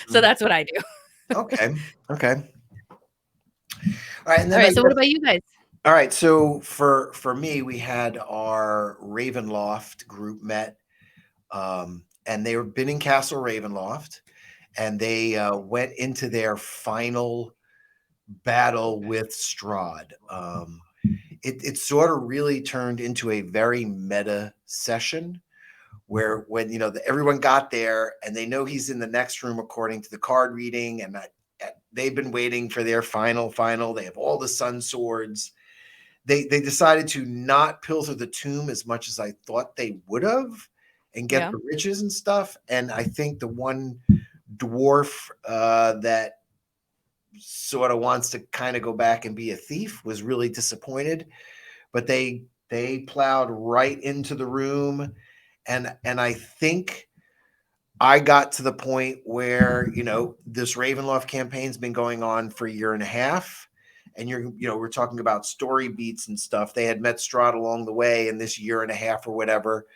So that's what I do. Okay. Okay. All right. And All then right. So what about you guys? all right. So for me, we had our Ravenloft group met, and they were been in Castle Ravenloft, and they went into their final battle with Strahd. It sort of really turned into a very meta session where when everyone got there and they know he's in the next room according to the card reading, and they've been waiting for their final. They have all the sun swords. They decided to not pilfer the tomb as much as I thought they would have and get the riches and stuff. And I think the one dwarf that sort of wants to kind of go back and be a thief was really disappointed, but they plowed right into the room, and I think I got to the point where this Ravenloft campaign's been going on for a year and a half, and we're talking about story beats and stuff. They had met Strahd along the way in this year and a half or whatever.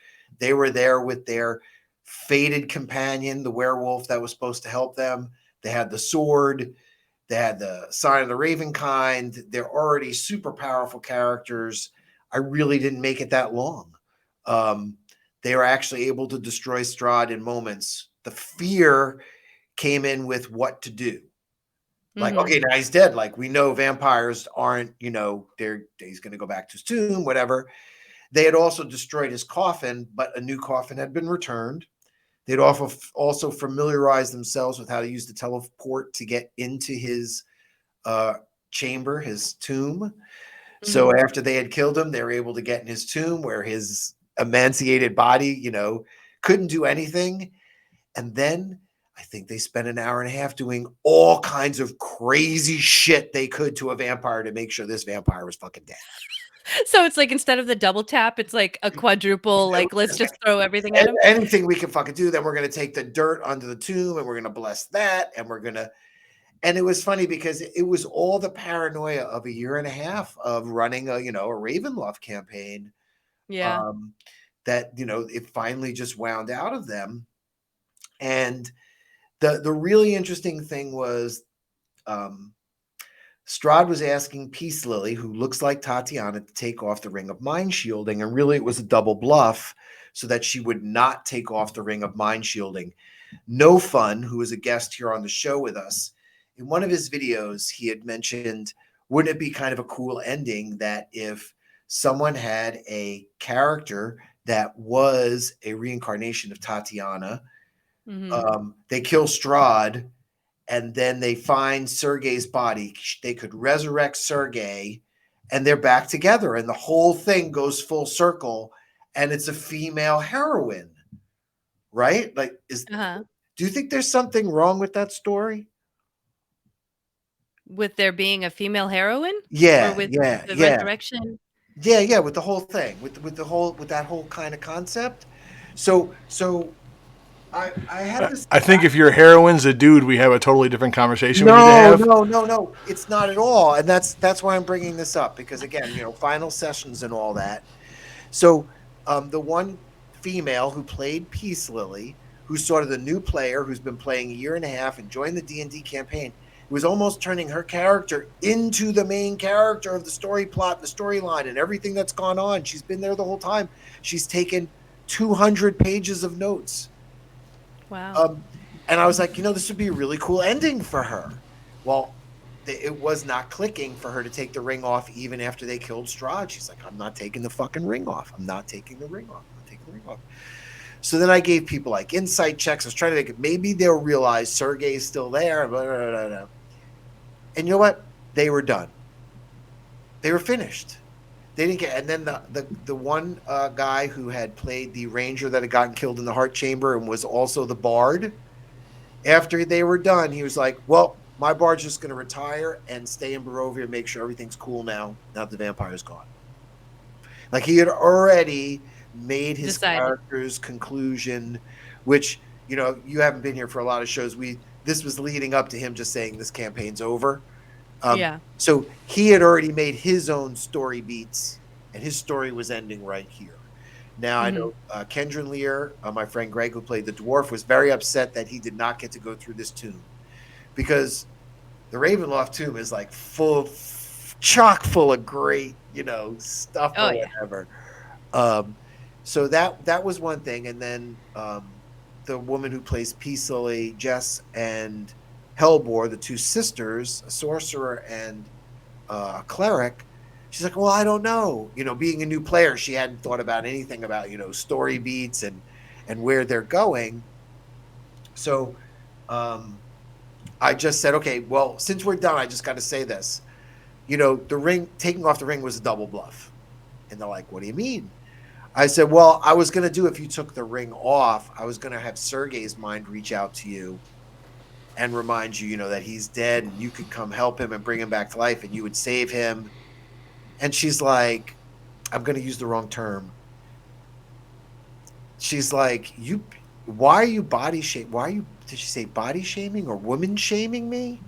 They were there with their fated companion, the werewolf that was supposed to help them. They had the sword. They had the sign of the Ravenkind. They're already super powerful characters. I really didn't make it that long. They were actually able to destroy Strahd in moments. The fear came in with what to do. Like, Mhm. okay, now he's dead. Like, we know vampires aren't, he's going to go back to his tomb, whatever. They had also destroyed his coffin, but a new coffin had been returned. They'd also familiarized themselves with how to use the teleport to get into his chamber, his tomb. So after they had killed him, they were able to get in his tomb where his emaciated body, couldn't do anything. And then I think they spent an hour and a half doing all kinds of crazy shit they could to a vampire to make sure this vampire was fucking dead. So it's like instead of the double tap, it's like a quadruple, like let's just throw everything at him. Anything we can fucking do, then we're going to take the dirt under the tomb and we're going to bless that. And it was funny because it was all the paranoia of a year and a half of running a Ravenloft campaign. Yeah. That, it finally just wound out of them. And the really interesting thing was Strahd was asking Peace Lily, who looks like Tatiana, to take off the Ring of Mind Shielding. And really, it was a double bluff so that she would not take off the Ring of Mind Shielding. No Fun, who was a guest here on the show with us, in one of his videos, he had mentioned, wouldn't it be kind of a cool ending that if someone had a character that was a reincarnation of Tatiana, they kill Strahd, and then they find Sergei's body. They could resurrect Sergei, and they're back together, and the whole thing goes full circle, and it's a female heroine, right? Like, do you think there's something wrong with that story? With there being a female heroine? Yeah, or with yeah, the yeah. resurrection? Yeah, with the whole thing, with that whole kind of concept. So I had this. I think if your heroine's a dude, we have a totally different conversation we need to have. No, it's not at all, and that's why I'm bringing this up, because again, final sessions and all that. So the one female who played Peace Lily, who's sort of the new player who's been playing a year and a half and joined the D&D campaign, was almost turning her character into the main character of the story plot, the storyline, and everything that's gone on. She's been there the whole time. She's taken 200 pages of notes. Wow. And I was like, this would be a really cool ending for her. Well, it was not clicking for her to take the ring off even after they killed Strahd. She's like, I'm not taking the fucking ring off. I'm not taking the ring off. So then I gave people like insight checks. I was trying to make it, maybe they'll realize Sergei is still there. Blah, blah, blah, blah. And you know what? They were done. They were finished. They didn't get. And then the one guy who had played the ranger that had gotten killed in the heart chamber and was also the bard. After they were done, he was like, "Well, my bard's just going to retire and stay in Barovia and make sure everything's cool now that the vampire's gone." Like, he had already made his character's conclusion, which you haven't been here for a lot of shows. This was leading up to him just saying this campaign's over. So he had already made his own story beats, and his story was ending right here. Now, I know Kendron Lear, my friend Greg, who played the dwarf, was very upset that he did not get to go through this tomb, because the Ravenloft tomb is like chock full of great, stuff or whatever. So that was one thing. And then the woman who plays Peace Lily, Jess, and Hellbore, the two sisters, a sorcerer and a cleric, she's like, well, I don't know. Being a new player, she hadn't thought about anything about, story beats and where they're going. So I just said, okay, well, since we're done, I just got to say this. The ring, taking off the ring was a double bluff. And they're like, what do you mean? I said, well, I was going to do, if you took the ring off, I was going to have Sergei's mind reach out to you and remind you, that he's dead, and you could come help him and bring him back to life, and you would save him. And she's like, I'm going to use the wrong term. She's like, why are you body shaming? Did she say body shaming or woman shaming me?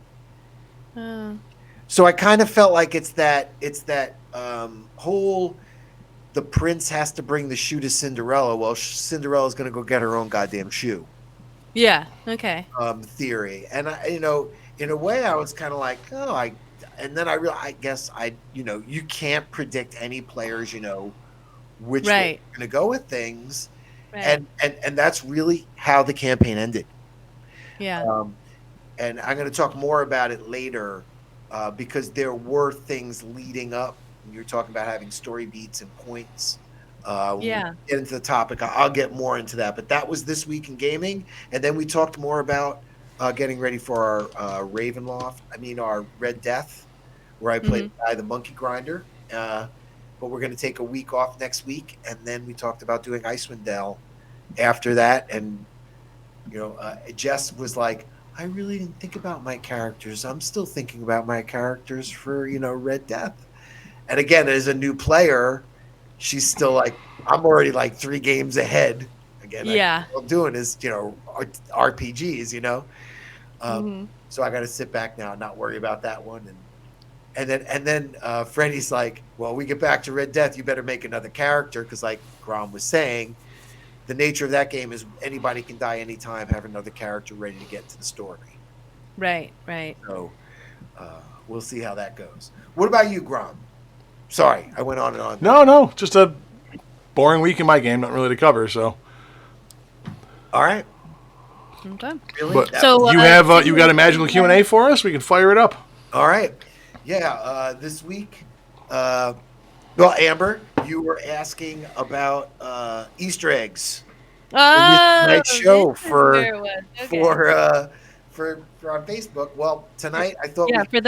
So I kind of felt like it's that whole, the prince has to bring the shoe to Cinderella. Well, Cinderella's going to go get her own goddamn shoe. Yeah. Okay. Theory. And in a way I was kind of like, and then I guess you can't predict any players, which way you're going to go with things. Right. And that's really how the campaign ended. Yeah. and I'm going to talk more about it later because there were things leading up. You're talking about having story beats and points. When we get into the topic, I'll get more into that. But that was This Week in Gaming. And then we talked more about getting ready for our our Red Death, where I played the guy, the Monkey Grinder. But we're going to take a week off next week. And then we talked about doing Icewind Dale after that. And, Jess was like, I really didn't think about my characters. I'm still thinking about my characters for, Red Death. And again, as a new player, she's still like, I'm already like 3 games ahead. Again, all I'm doing is, RPGs, So I got to sit back now and not worry about that one. And then Freddie's like, well, we get back to Red Death, you better make another character. Because like Grom was saying, the nature of that game is anybody can die anytime, have another character ready to get to the story. Right. So we'll see how that goes. What about you, Grom? Sorry, I went on and on. No, just a boring week in my game, not really to cover. So, all right. Okay. Really? But so you got a magical Q&A for us? We can fire it up. All right. Yeah. This week, Amber, you were asking about Easter eggs. Nice show for on Facebook. Well, tonight I thought for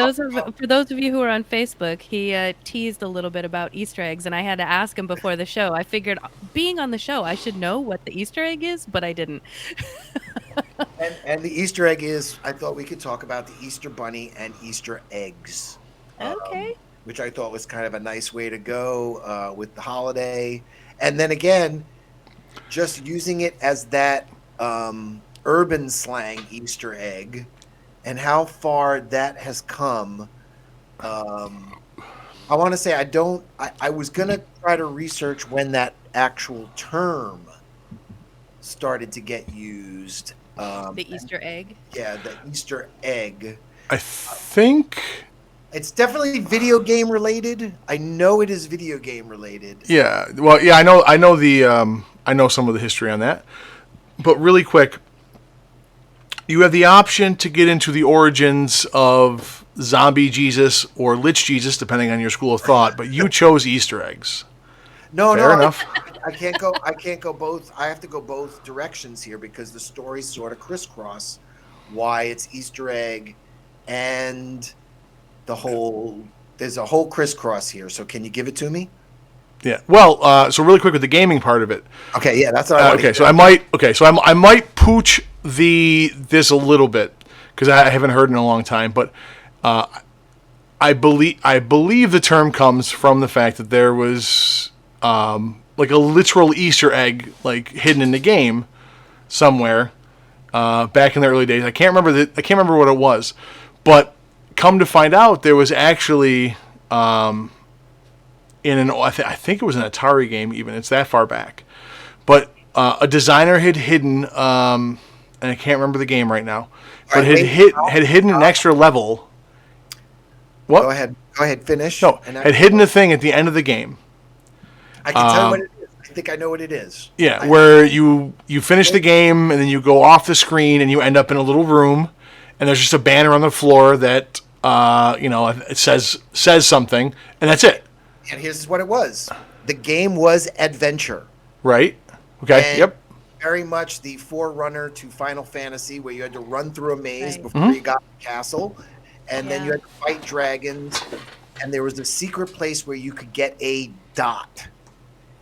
those of you who are on Facebook, he teased a little bit about Easter eggs, and I had to ask him before the show. I figured, being on the show, I should know what the Easter egg is, but I didn't. and the Easter egg is, I thought we could talk about the Easter Bunny and Easter eggs. Okay. Which I thought was kind of a nice way to go with the holiday, and then again, just using it as that urban slang Easter egg. And how far that has come. I want to say I was going to try to research when that actual term started to get used. The Easter egg? Yeah, the Easter egg. I think it's definitely video game related. I know it is video game related. Yeah. Well, yeah, I know I know some of the history on that. But really quick, you have the option to get into the origins of zombie Jesus or Lich Jesus, depending on your school of thought, but you chose Easter eggs. Fair enough. I can't go both. I have to go both directions here because the stories sort of crisscross why it's Easter egg and there's a whole crisscross here. So can you give it to me? Yeah. Well, so really quick with the gaming part of it. Okay. Yeah, that's what I want to hear. So I might pooch this a little bit because I haven't heard in a long time, but I believe the term comes from the fact that there was like a literal Easter egg like hidden in the game somewhere back in the early days. I can't remember what it was, but come to find out, there was actually I think it was an Atari game. Even it's that far back, but a designer had hidden. And I can't remember the game right now, but had hidden an extra level. What? Go ahead, finish. No, had hidden a thing at the end of the game. I can tell you what it is. I think I know what it is. Yeah, where you finish the game and then you go off the screen and you end up in a little room, and there's just a banner on the floor that it says something, and that's it. And here's what it was: the game was Adventure. Right. Okay. Yep. Very much the forerunner to Final Fantasy, where you had to run through a maze before you got the castle, and then you had to fight dragons, and there was a secret place where you could get a dot,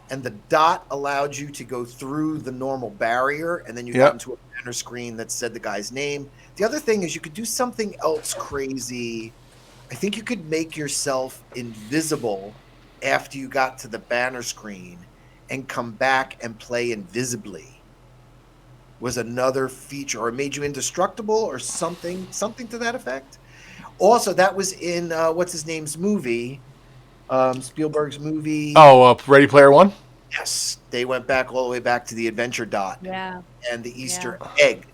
and the dot allowed you to go through the normal barrier, and then you got into a banner screen that said the guy's name. The other thing is you could do something else crazy. I think you could make yourself invisible after you got to the banner screen and come back and play invisibly. Was another feature, or it made you indestructible or something to that effect. Also, that was in what's his name's movie, Spielberg's movie. Oh, Ready Player One? Yes, they went back all the way back to the adventure dot and the Easter egg.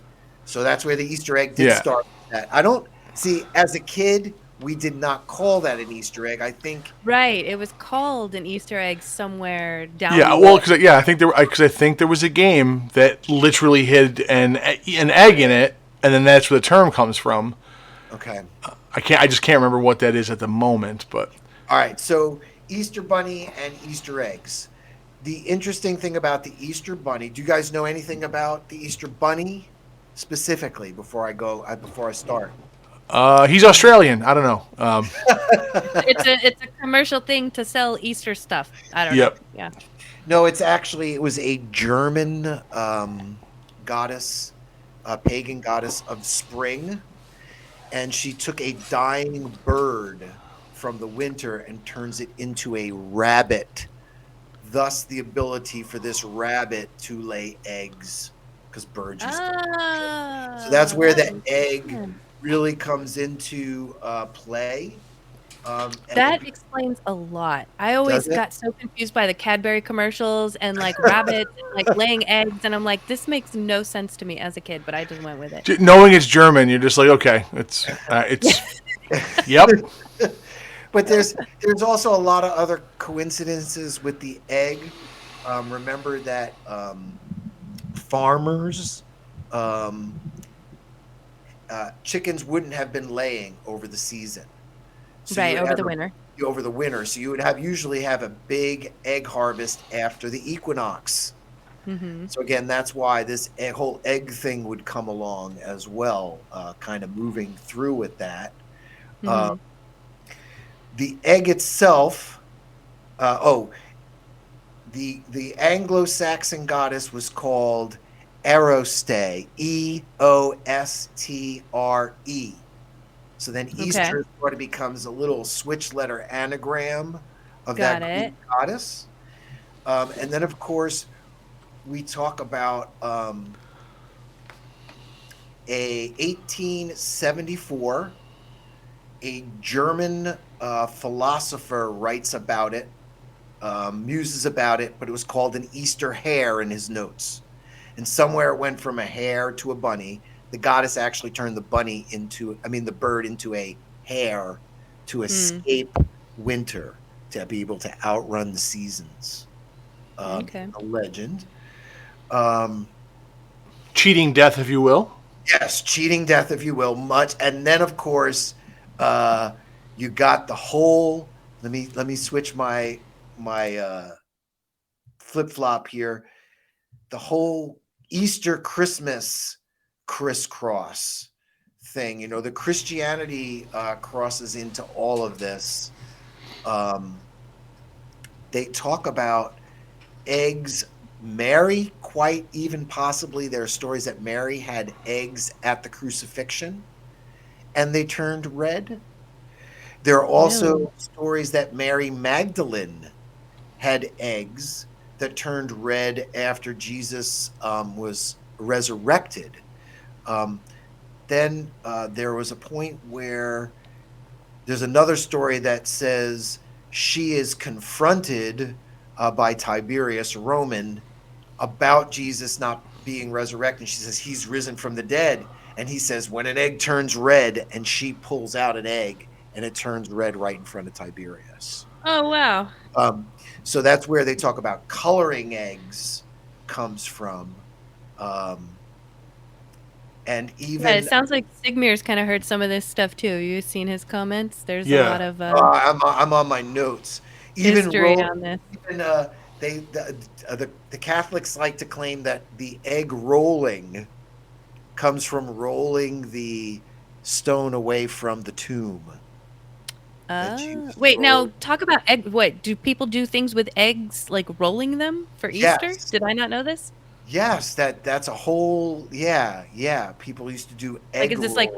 So that's where the Easter egg did start. I don't see, as a kid, we did not call that an Easter egg. I think it was called an Easter egg somewhere down. Yeah, well, I think there was a game that literally hid an egg in it, and then that's where the term comes from. Okay. I just can't remember what that is at the moment, but All right. So Easter Bunny and Easter eggs. The interesting thing about the Easter Bunny. Do you guys know anything about the Easter Bunny specifically before I start? he's Australian. I don't know. It's a commercial thing to sell Easter stuff. I don't Yep. know. Yeah. No, it was a German goddess, a pagan goddess of spring, and she took a dying bird from the winter and turns it into a rabbit. Thus, the ability for this rabbit to lay eggs, because birds used to. So that's where the egg really comes into play. That explains a lot. I always Does it? got so confused by the Cadbury commercials and like rabbits and, like laying eggs, and I'm like, this makes no sense to me as a kid, but I just went with it. Knowing it's German, you're just like, okay, it's yep. But there's also a lot of other coincidences with the egg. Remember that farmers, chickens wouldn't have been laying over the season. So Right, over the winter. Over the winter. So you would usually have a big egg harvest after the equinox. Mm-hmm. So again, that's why this whole egg thing would come along as well, kind of moving through with that. Mm-hmm. The egg itself, the Anglo-Saxon goddess was called Eostre, Eostre. So then Easter sort of becomes a little switch letter anagram of that Greek goddess. And then, of course, we talk about a 1874, a German philosopher writes about it, muses about it, but it was called an Easter hare in his notes. And somewhere it went from a hare to a bunny. The goddess actually turned the bird into a hare to escape winter, to be able to outrun the seasons. A legend. Cheating death, if you will. Yes, cheating death, if you will. Much, and then of course, you got the whole. Let me switch my flip flop here. The whole Easter Christmas crisscross thing. You know, the Christianity crosses into all of this. They talk about eggs. Mary, quite even possibly, there are stories that Mary had eggs at the crucifixion and they turned red. There are also stories that Mary Magdalene had eggs that turned red after Jesus was resurrected. Then there was a point where there's another story that says she is confronted by Tiberius, Roman, about Jesus not being resurrected. She says, he's risen from the dead. And he says, when an egg turns red, and she pulls out an egg and it turns red right in front of Tiberius. Oh, wow. So that's where they talk about coloring eggs comes from. And even it sounds like Sigmir's kind of heard some of this stuff too. You've seen his comments. There's a lot of I'm on my notes. Even history on this. Even the Catholics like to claim that the egg rolling comes from rolling the stone away from the tomb. Wait, now talk about egg. What do people do things with eggs, like rolling them for Easter? Did I not know this? Yes, that's a whole people used to do egg. Like, is this like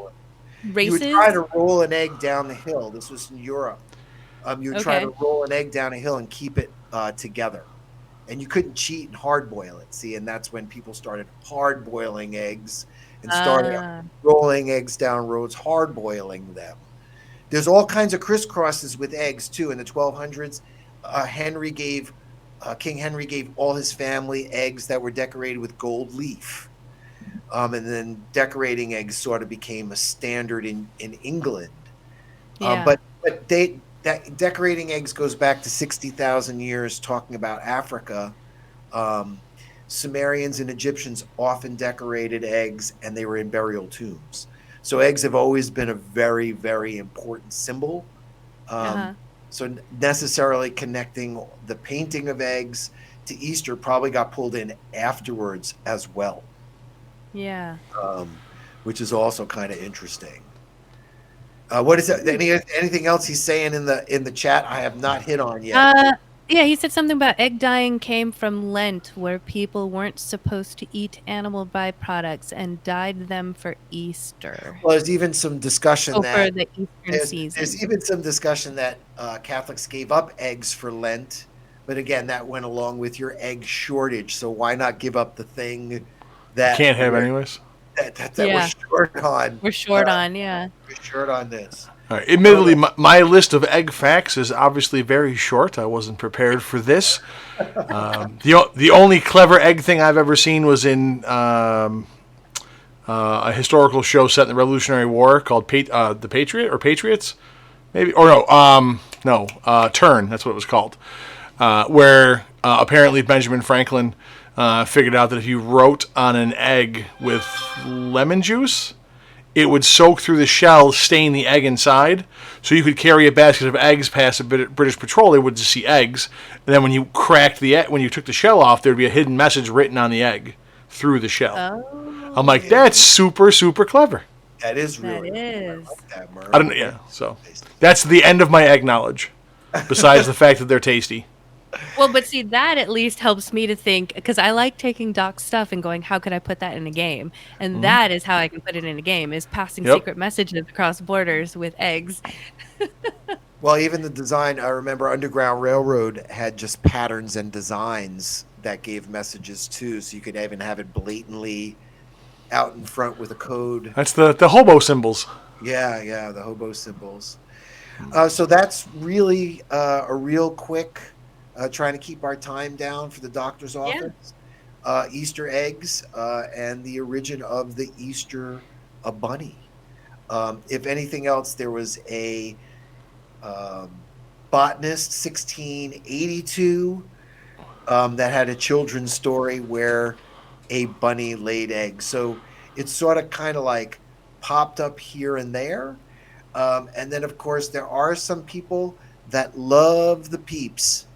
races? You would try to roll an egg down the hill. This was in Europe. You would try to roll an egg down a hill and keep it together, and you couldn't cheat and hard boil it. See, and that's when people started hard boiling eggs and started rolling eggs down roads, hard boiling them. There's all kinds of crisscrosses with eggs too. In the 1200s, King Henry gave all his family eggs that were decorated with gold leaf. And then decorating eggs sort of became a standard in England. But decorating eggs goes back to 60,000 years, talking about Africa. Sumerians and Egyptians often decorated eggs, and they were in burial tombs. So eggs have always been a very, very important symbol. So necessarily connecting the painting of eggs to Easter probably got pulled in afterwards as well. Yeah. Which is also kind of interesting. What is that? Anything else he's saying in the chat I have not hit on yet? Yeah, he said something about egg dyeing came from Lent, where people weren't supposed to eat animal byproducts and dyed them for Easter. Well, there's even some discussion for the Eastern season. There's even some discussion that Catholics gave up eggs for Lent, but again, that went along with your egg shortage. So why not give up the thing that can't have anyways? That we're short on. We're short on, yeah. We're short on this. All right. Admittedly, my list of egg facts is obviously very short. I wasn't prepared for this. The only clever egg thing I've ever seen was in a historical show set in the Revolutionary War called The Patriot or Patriots, maybe, or no, Turn. That's what it was called. Where apparently Benjamin Franklin figured out that if you wrote on an egg with lemon juice, it would soak through the shell, stain the egg inside. So you could carry a basket of eggs past a British patrol. They would just see eggs. And then when you cracked when you took the shell off, there'd be a hidden message written on the egg through the shell. Oh, I'm like, that's super, super clever. That is really. That is. I like that, Merwin. I don't know. Yeah. So that's the end of my egg knowledge. Besides the fact that they're tasty. Well, but see, that at least helps me to think, because I like taking Doc's stuff and going, how could I put that in a game? And that is how I can put it in a game, is passing secret messages across borders with eggs. Well, even the design, I remember Underground Railroad had just patterns and designs that gave messages too, so you could even have it blatantly out in front with a code. That's the hobo symbols. Yeah, the hobo symbols. So that's really a real quick, trying to keep our time down for the doctor's office. Easter eggs and the origin of the Easter bunny. If anything else, there was a botanist, 1682, that had a children's story where a bunny laid eggs. So it's sort of kind of like popped up here and there. And then, of course, there are some people that love the peeps.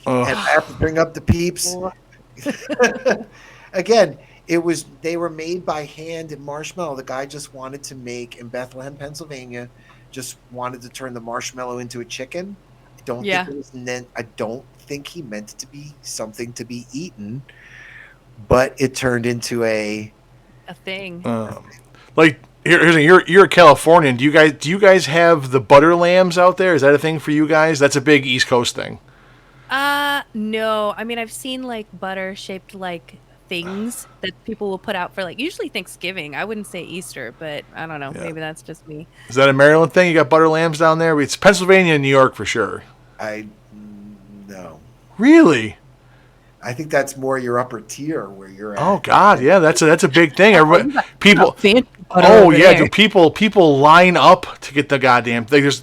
And I have to bring up the peeps. Again, they were made by hand in marshmallow. The guy just wanted to make, in Bethlehem, Pennsylvania, just wanted to turn the marshmallow into a chicken. I don't think he meant it to be something to be eaten, but it turned into a thing. Like you're a Californian. Do you guys have the butter lambs out there? Is that a thing for you guys? That's a big East Coast thing. No. I mean, I've seen like butter shaped like things that people will put out for like usually Thanksgiving. I wouldn't say Easter, but I don't know. Yeah. Maybe that's just me. Is that a Maryland thing? You got butter lambs down there? It's Pennsylvania and New York for sure. No. Really? I think that's more your upper tier where you're at. Oh God, yeah, that's a big thing. Everybody, people. People line up to get the goddamn thing. There's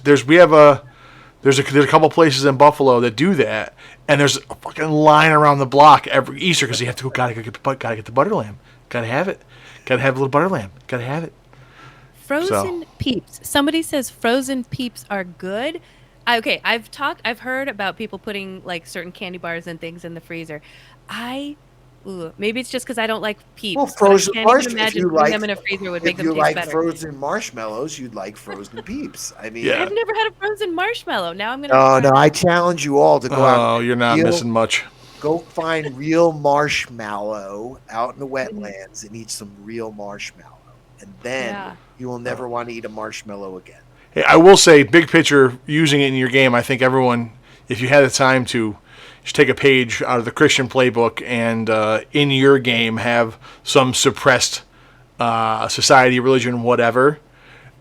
a couple places in Buffalo that do that, and there's a fucking line around the block every Easter because you have to go. Gotta get the butter lamb. Gotta have it. Gotta have a little butter lamb. Gotta have it. Frozen peeps. Somebody says frozen peeps are good. Okay, I've heard about people putting like certain candy bars and things in the freezer. Maybe it's just because I don't like peeps. Well, frozen marshmallows. If you like them in a freezer would make them taste better. If you like frozen marshmallows, you'd like frozen peeps. I mean, I've never had a frozen marshmallow. Now I'm gonna. No, I challenge you all to go out. Oh, you're not missing much. Go find real marshmallow out in the wetlands and eat some real marshmallow, and then you will never want to eat a marshmallow again. Hey, I will say, big picture, using it in your game, I think everyone, if you had the time to, just take a page out of the Christian playbook and in your game have some suppressed society, religion, whatever,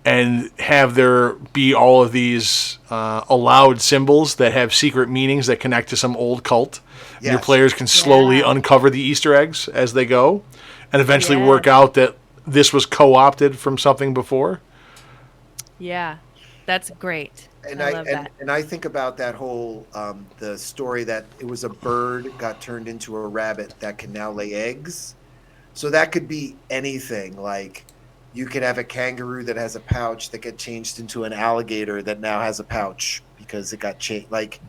and have there be all of these allowed symbols that have secret meanings that connect to some old cult. Yes. Your players can slowly uncover the Easter eggs as they go and eventually work out that this was co-opted from something before. Yeah, that's great. And I love that. and I think about that whole the story that it was a bird got turned into a rabbit that can now lay eggs. So that could be anything. Like you could have a kangaroo that has a pouch that get changed into an alligator that now has a pouch because it got changed. Like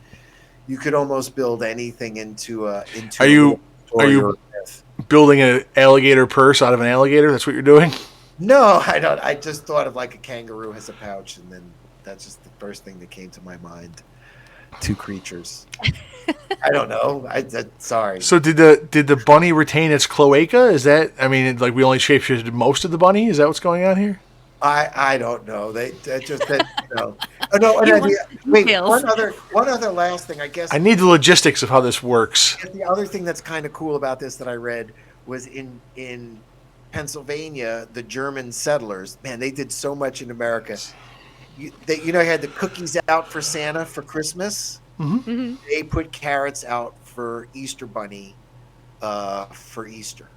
you could almost build anything into a Are little you story or myth. building an alligator purse out of an alligator? That's what you're doing? No, I don't. I just thought of like a kangaroo has a pouch, and then that's just the first thing that came to my mind. Two creatures. I don't know. Sorry. So did the bunny retain its cloaca? Is that, I mean, like we only shapeshifted most of the bunny? Is that what's going on here? I don't know. They just that you know. Oh no. You want Wait. details. One other last thing. I guess I need the logistics of how this works. the other thing that's kind of cool about this that I read was in Pennsylvania, the German settlers. Man, they did so much in America. You had the cookies out for Santa for Christmas. Mhm. They put carrots out for Easter Bunny for Easter.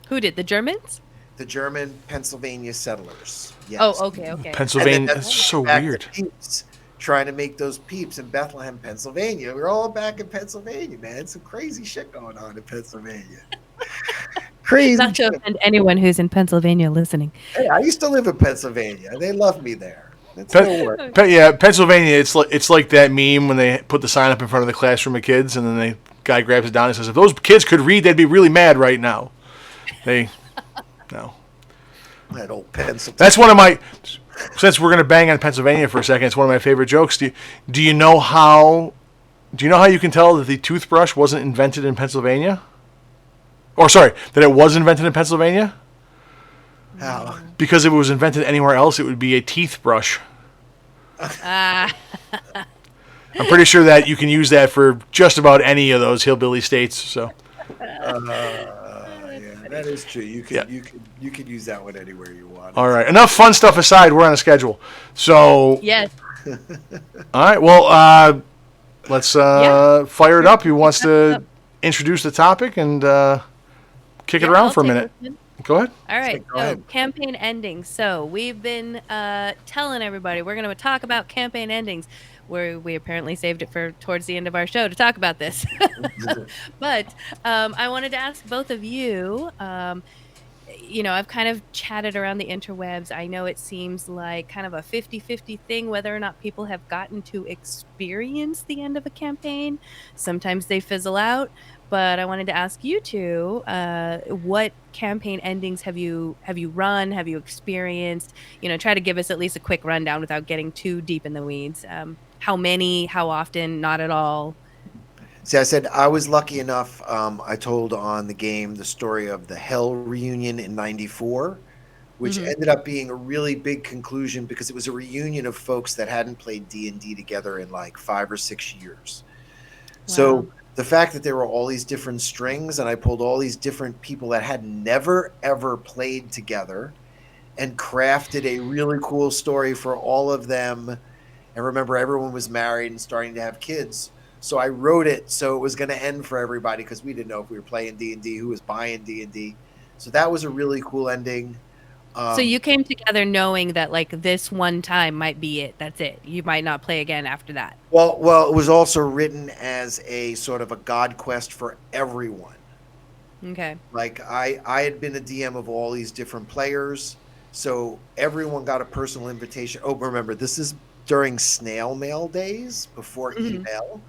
Who did? The Germans? The German Pennsylvania settlers. Yes. Oh, okay. Pennsylvania, And then it's so back to weird. Peeps, trying to make those peeps in Bethlehem, Pennsylvania. We're all back in Pennsylvania, man. Some crazy shit going on in Pennsylvania. Crazy. Not to offend anyone who's in Pennsylvania listening. Hey, I used to live in Pennsylvania. They love me there. It still works. Yeah, Pennsylvania, it's like that meme when they put the sign up in front of the classroom of kids, and then the guy grabs it down and says, if those kids could read, they'd be really mad right now. No. That old Pennsylvania. That's one of my, since we're going to bang on Pennsylvania for a second, it's one of my favorite jokes. Do you know how you can tell that the toothbrush wasn't invented in Pennsylvania? Or sorry, that it was invented in Pennsylvania? How? Because if it was invented anywhere else, it would be a teeth brush. I'm pretty sure that you can use that for just about any of those hillbilly states. So. Yeah, that is true. You could use that one anywhere you want. All right. Enough fun stuff aside. We're on a schedule. So. Yes. All right. Well, let's fire it up. Who wants to introduce the topic and kick it around for a minute? Go ahead. All right. Go ahead. Campaign endings. So we've been telling everybody we're going to talk about campaign endings. We apparently saved it for towards the end of our show to talk about this. But I wanted to ask both of you. I've kind of chatted around the interwebs. I know it seems like kind of a 50-50 thing whether or not people have gotten to experience the end of a campaign. Sometimes they fizzle out. But I wanted to ask you two, what campaign endings have you run? Have you experienced? Try to give us at least a quick rundown without getting too deep in the weeds. How many? How often? Not at all. See, I said I was lucky enough. I told on the game the story of the Hell reunion in '94, which ended up being a really big conclusion because it was a reunion of folks that hadn't played D&D together in like 5 or 6 years. Wow. So the fact that there were all these different strings and I pulled all these different people that had never, ever played together and crafted a really cool story for all of them. And remember, everyone was married and starting to have kids. So I wrote it so it was going to end for everybody because we didn't know if we were playing D&D, who was buying D&D. So that was a really cool ending. So you came together knowing that like this one time might be it. That's it. You might not play again after that. Well, it was also written as a sort of a God quest for everyone. Okay. Like I had been a DM of all these different players, so everyone got a personal invitation. Oh, remember, this is during snail mail days before email.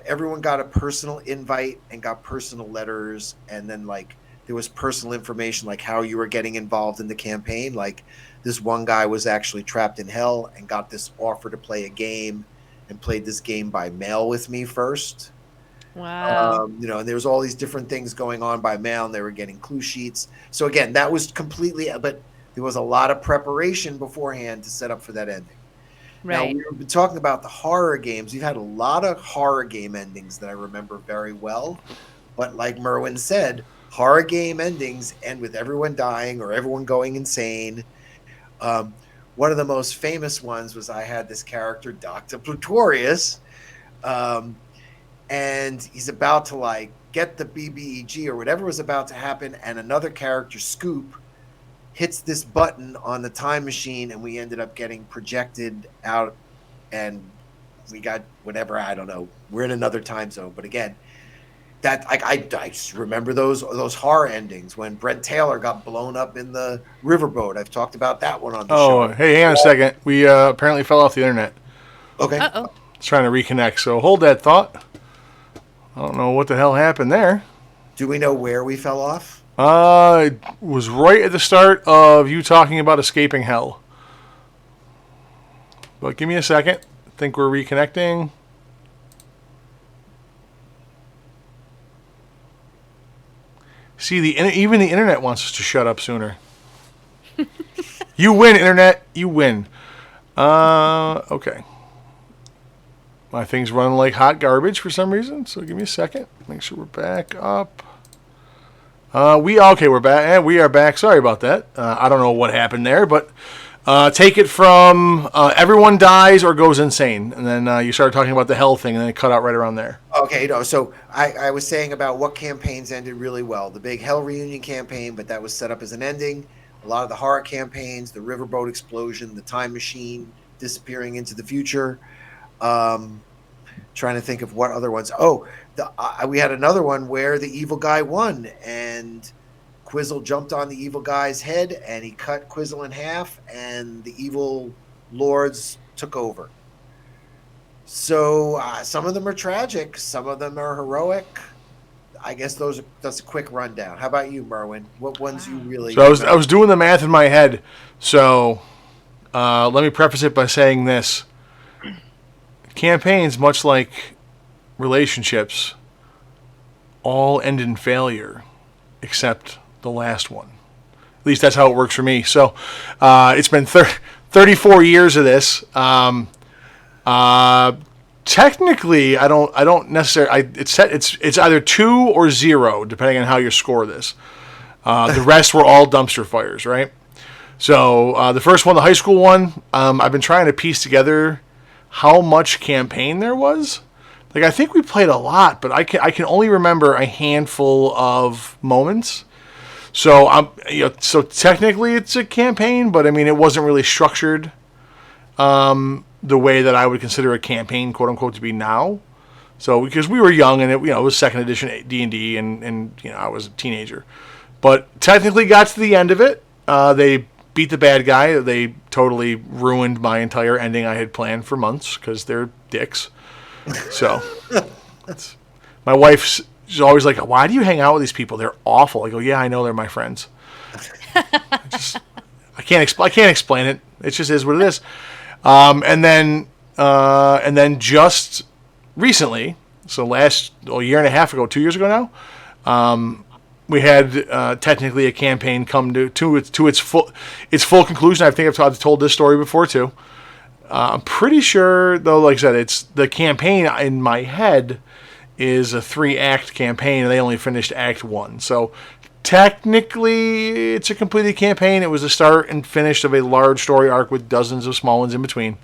Everyone got a personal invite and got personal letters, and then like there was personal information like how you were getting involved in the campaign. Like this one guy was actually trapped in hell and got this offer to play a game and played this game by mail with me first. Wow. And there was all these different things going on by mail and they were getting clue sheets. So again, that was completely, but there was a lot of preparation beforehand to set up for that ending. Right. Now, we've been talking about the horror games. We've had a lot of horror game endings that I remember very well. But like Merwin said, horror game endings end with everyone dying or everyone going insane. One of the most famous ones was I had this character, Dr.Pletorius, and he's about to like get the BBEG or whatever was about to happen, and another character, Scoop, hits this button on the time machine, and we ended up getting projected out and we got whatever, I don't know. We're in another time zone, but again, that I just remember those horror endings when Brent Taylor got blown up in the riverboat. I've talked about that one on the show. Hey, hang on a second. We apparently fell off the internet. Okay. Uh-oh. It's trying to reconnect, so hold that thought. I don't know what the hell happened there. Do we know where we fell off? It was right at the start of you talking about escaping hell. But give me a second. I think we're reconnecting. See, even the internet wants us to shut up sooner. You win, internet. You win. Okay. My thing's running like hot garbage for some reason, so give me a second. Make sure we're back up. We're back. We are back. Sorry about that. I don't know what happened there, but take it from everyone dies or goes insane, and then you started talking about the hell thing, and then it cut out right around there. Okay, no. So I was saying about what campaigns ended really well. The big Hell Reunion campaign, but that was set up as an ending. A lot of the horror campaigns, the riverboat explosion, the time machine disappearing into the future. Trying to think of what other ones. We had another one where the evil guy won, and Quizzle jumped on the evil guy's head, and he cut Quizzle in half, and the evil lords took over. So some of them are tragic, some of them are heroic. I guess that's a quick rundown. How about you, Merwin? What ones you really? So I was doing the math in my head. So let me preface it by saying this: campaigns, much like relationships, all end in failure, except the last one. At least that's how it works for me. So it's been 34 years of this. Technically, I don't necessarily. It's either 2 or 0, depending on how you score this. The rest were all dumpster fires, right? So the first one, the high school one, I've been trying to piece together how much campaign there was. Like, I think we played a lot, but I can only remember a handful of moments. So so technically it's a campaign, but I mean it wasn't really structured the way that I would consider a campaign, quote unquote, to be now. So because we were young and it was second edition D&D and I was a teenager, but technically got to the end of it. They beat the bad guy. They totally ruined my entire ending I had planned for months because they're dicks. So my wife's always like, "Why do you hang out with these people? They're awful." I go, "Yeah, I know, they're my friends." I can't explain it. It just is what it is. And then just recently, so a year and a half ago, 2 years ago now, we had technically a campaign come to its full conclusion. I think I've told this story before too. I'm pretty sure, though, like I said, it's the campaign in my head is a 3-act campaign, and they only finished Act 1. So technically, it's a completed campaign. It was the start and finish of a large story arc with dozens of small ones in between.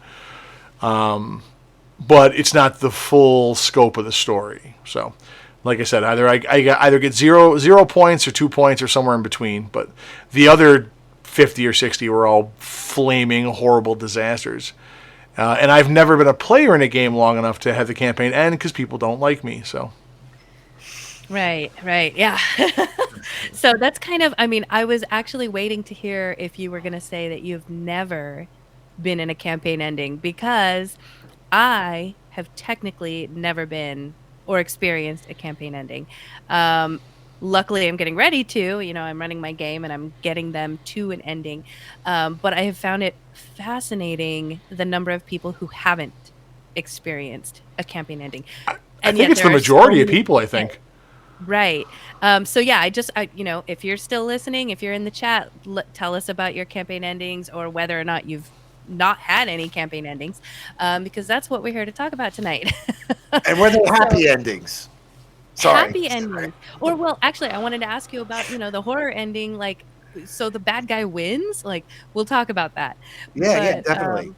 But it's not the full scope of the story. So, like I said, either I get zero points or 2 points or somewhere in between. But the other 50 or 60 were all flaming, horrible disasters. And I've never been a player in a game long enough to have the campaign end because people don't like me. So. Right, yeah. So that's kind of, I was actually waiting to hear if you were going to say that you've never been in a campaign ending, because I have technically never been or experienced a campaign ending. Luckily, I'm getting ready to, I'm running my game and I'm getting them to an ending. But I have found it fascinating the number of people who haven't experienced a campaign ending. I think it's the majority of people, I think. Right. So yeah, if you're still listening, if you're in the chat, tell us about your campaign endings or whether or not you've not had any campaign endings, because that's what we're here to talk about tonight. And were they happy endings? Sorry. Happy endings. Or, well, actually, I wanted to ask you about, the horror ending, like, so the bad guy wins? Like, we'll talk about that. Yeah, definitely.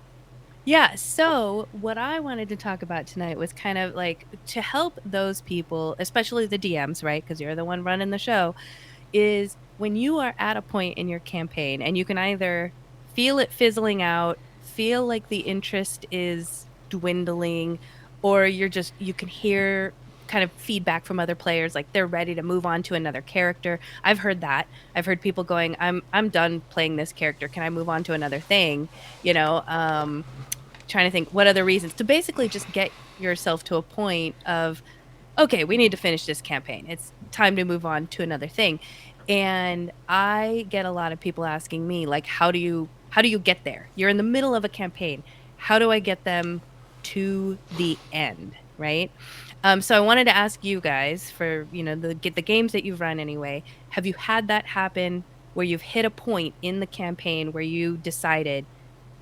Yeah, so what I wanted to talk about tonight was kind of like to help those people, especially the DMs, right? Because you're the one running the show, is when you are at a point in your campaign and you can either feel it fizzling out, feel like the interest is dwindling, or you can hear kind of feedback from other players, like they're ready to move on to another character. I've heard that. I've heard people going, I'm done playing this character. Can I move on to another thing? Trying to think what other reasons to basically just get yourself to a point of, okay, we need to finish this campaign. It's time to move on to another thing. And I get a lot of people asking me, like, how do you get there? You're in the middle of a campaign. How do I get them to the end, right? So I wanted to ask you guys, for the games that you've run anyway, have you had that happen where you've hit a point in the campaign where you decided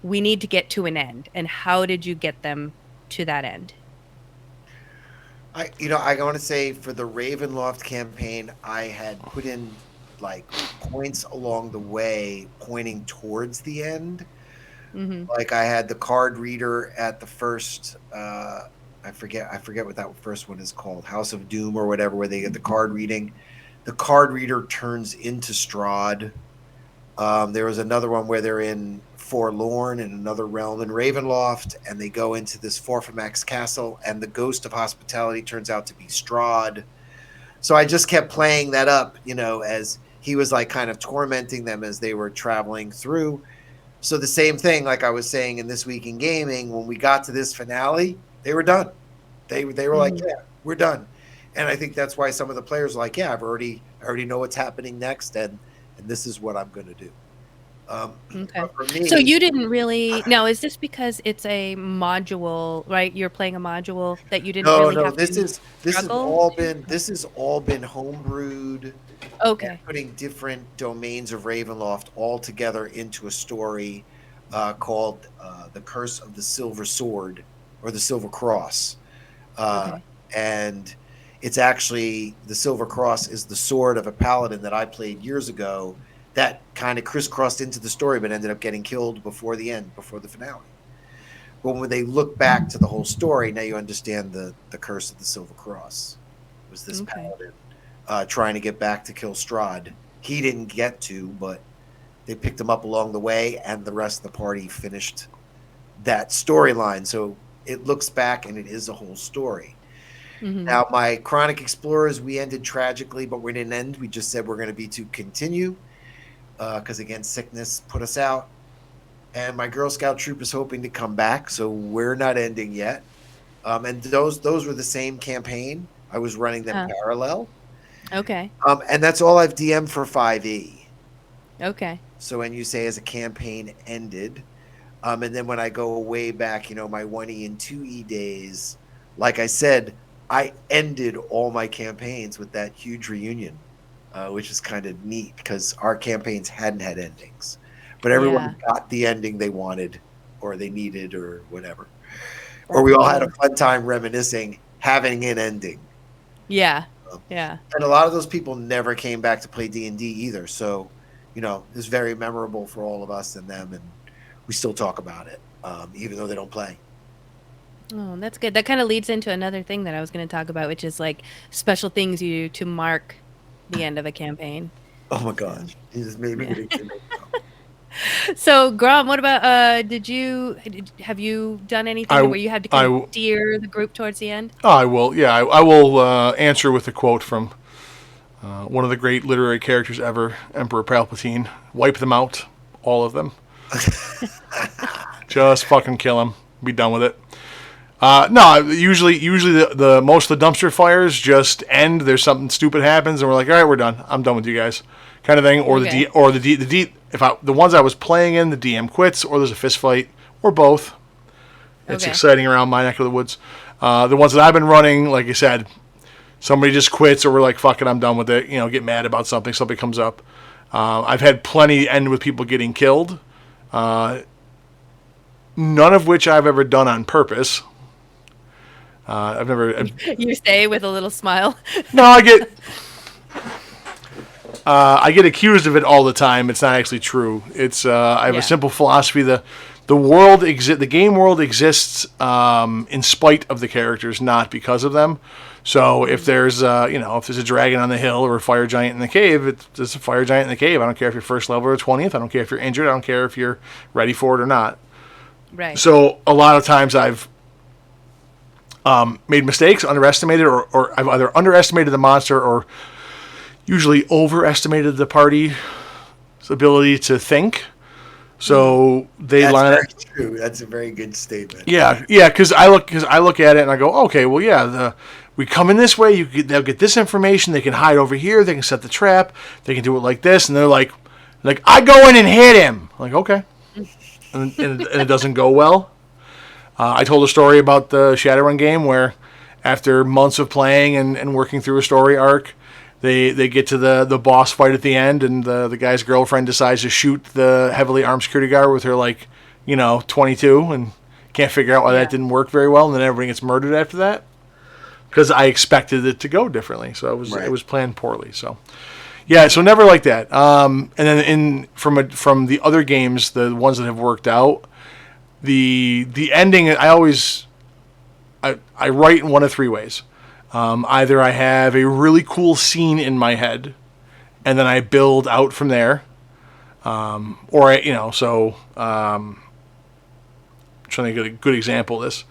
we need to get to an end, and how did you get them to that end? I want to say for the Ravenloft campaign, I had put in like points along the way pointing towards the end. Mm-hmm. Like I had the card reader at the first, I forget what that first one is called, House of Doom or whatever, where they get the card reading. The card reader turns into Strahd. There was another one where they're in Forlorn in another realm in Ravenloft, and they go into this Forfamax castle, and the Ghost of Hospitality turns out to be Strahd. So I just kept playing that up, as he was like kind of tormenting them as they were traveling through. So the same thing, like I was saying in This Week in Gaming, when we got to this finale, they were done. They were like, yeah, we're done. And I think that's why some of the players are like, yeah, I already know what's happening next, and this is what I'm going to do. Okay. For me, so you didn't really. Now, is this because it's a module, right? You're playing a module that you didn't really have this to has all been homebrewed. Okay. Putting different domains of Ravenloft all together into a story called The Curse of the Silver Sword, or the Silver Cross. Okay. And it's actually, the Silver Cross is the sword of a paladin that I played years ago that kind of crisscrossed into the story but ended up getting killed before the end, before the finale. But when they look back to the whole story, now you understand the Curse of the Silver Cross. It was this paladin trying to get back to kill Strahd. He didn't get to, but they picked him up along the way, and the rest of the party finished that storyline. So it looks back, and it is a whole story. Mm-hmm. Now, my Chronic Explorers, we ended tragically, but we didn't end. We just said we're going to be to continue because, again, sickness put us out. And my Girl Scout troop is hoping to come back, so we're not ending yet. And those were the same campaign. I was running them parallel. Okay. And that's all I've DM'd for 5e. Okay. So when you say as a campaign ended, and then when I go way back, my 1e and 2e days, like I said, I ended all my campaigns with that huge reunion, which is kind of neat because our campaigns hadn't had endings. But everyone got the ending they wanted or they needed or whatever. Or we all had a fun time reminiscing, having an ending. Yeah. Yeah. And a lot of those people never came back to play D&D either. So, it's very memorable for all of us and them. And we still talk about it, even though they don't play. Oh, that's good. That kind of leads into another thing that I was going to talk about, which is like special things you do to mark the end of a campaign. Oh my gosh. You just made me So, Grom, what about have you done anything where you had to kind of steer the group towards the end? I will. Yeah, I will answer with a quote from one of the great literary characters ever, Emperor Palpatine. Wipe them out, all of them. Just fucking kill them. Be done with it. No, usually the most of the dumpster fires just end. There's something stupid happens, and we're like, all right, we're done. I'm done with you guys, kind of thing. Or the ones I was playing in, the DM quits, or there's a fist fight, or both. It's exciting around my neck of the woods. The ones that I've been running, like I said, somebody just quits, or we're like, fuck it, I'm done with it. Get mad about something comes up. I've had plenty end with people getting killed. None of which I've ever done on purpose. I've never. You say with a little smile. No, I get accused of it all the time. It's not actually true. It's I have a simple philosophy. The game world exists in spite of the characters, not because of them. So if there's if there's a dragon on the hill or a fire giant in the cave, there's a fire giant in the cave. I don't care if you're first level or 20th. I don't care if you're injured. I don't care if you're ready for it or not. Right. So a lot of times I've made mistakes, underestimated, or I've either underestimated the monster or usually overestimated the party's ability to think. So they line up. That's very true. That's a very good statement. Yeah, because I look at it and I go, okay, well, yeah, we come in this way. They'll get this information. They can hide over here. They can set the trap. They can do it like this, and they're like I go in and hit him. I'm like, okay, and it doesn't go well. I told a story about the Shadowrun game where, after months of playing and working through a story arc, they get to the boss fight at the end, and the guy's girlfriend decides to shoot the heavily armed security guard with her 22, and can't figure out why that didn't work very well, and then everybody gets murdered after that because I expected it to go differently, so it was planned poorly. So yeah, so never like that. And then from the other games, the ones that have worked out. The ending, I write in one of three ways. Either I have a really cool scene in my head, and then I build out from there, trying to get a good example of this.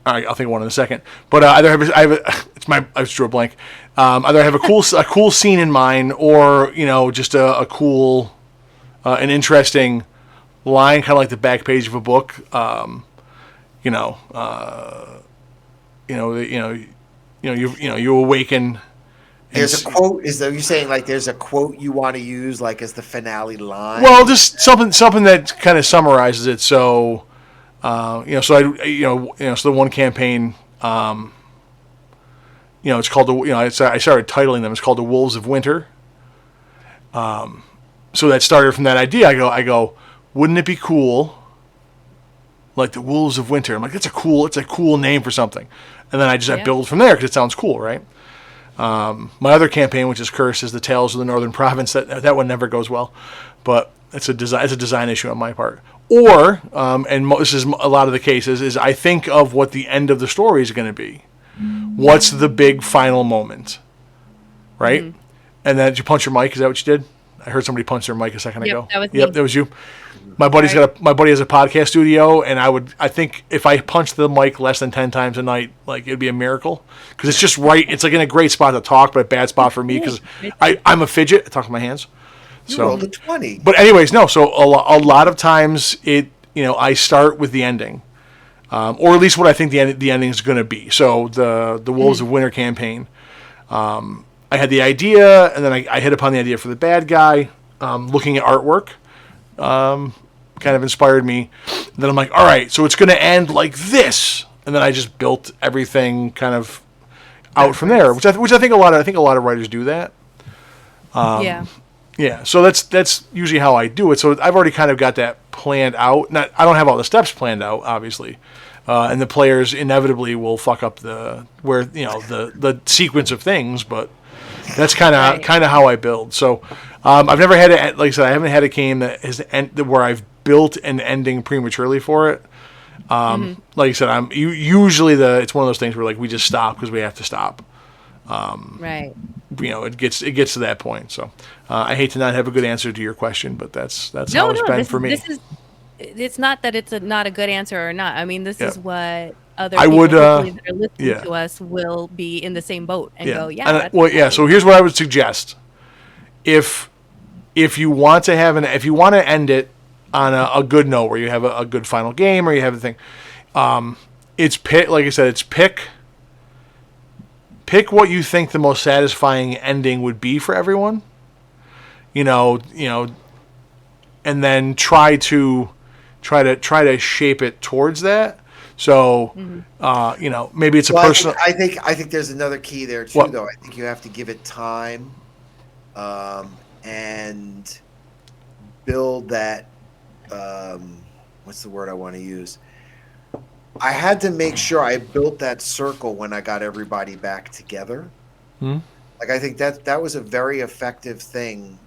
All right, I'll think of one in a second. But I just drew a blank. Either I have a cool scene in mind, or just a cool, an interesting line, kind of like the back page of a book. You awaken. There's a quote. You're saying there's a quote you want to use as the finale line? Well, just something that kind of summarizes it. So. So the one campaign, it's called I started titling them. It's called The Wolves of Winter. So that started from that idea. I go, wouldn't it be cool? Like The Wolves of Winter. I'm like, it's a cool name for something. And then I build from there because it sounds cool, right? My other campaign, which is Curse, is The Tales of the Northern Province. That one never goes well, but it's a design issue on my part. Or, this is a lot of the cases, is I think of what the end of the story is going to be. What's the big final moment? Right? Mm-hmm. And then did you punch your mic? Is that what you did? I heard somebody punch their mic a second ago. That was me. That was you. My buddy has a podcast studio, and I think if I punched the mic less than 10 times a night, it'd be a miracle, because it's just right. It's in a great spot to talk, but a bad spot for me because I'm a fidget. I talk with my hands. You rolled a 20. But anyways, no. So a lot of times I start with the ending, or at least what I think the ending is going to be. So the Wolves of Winter campaign, I had the idea, and then I hit upon the idea for the bad guy. Looking at artwork, kind of inspired me. Then I'm like, all right, so it's going to end like this, and then I just built everything kind of out from there, which I think a lot of writers do that. Yeah, so that's usually how I do it. So I've already kind of got that planned out. I don't have all the steps planned out, obviously, and the players inevitably will fuck up the sequence of things. But that's kind of how I build. So I've never had like I said, I haven't had a game that has where I've built an ending prematurely for it. Like I said, usually it's one of those things where we just stop because we have to stop. Right. It gets to that point. So I hate to not have a good answer to your question, but that's how it's been for me. It's not that it's not a good answer or not. I mean, this is what other people that are listening to us will be in the same boat and go, So here's what I would suggest: if you want to end it on a good note, where you have a good final game, or you have a thing, like I said, it's pick what you think the most satisfying ending would be for everyone. And then try to shape it towards that. So, maybe it's a personal. I think there's another key there too, though. I think you have to give it time, and build that. What's the word I want to use? I had to make sure I built that circle when I got everybody back together. I think that was a very effective thing,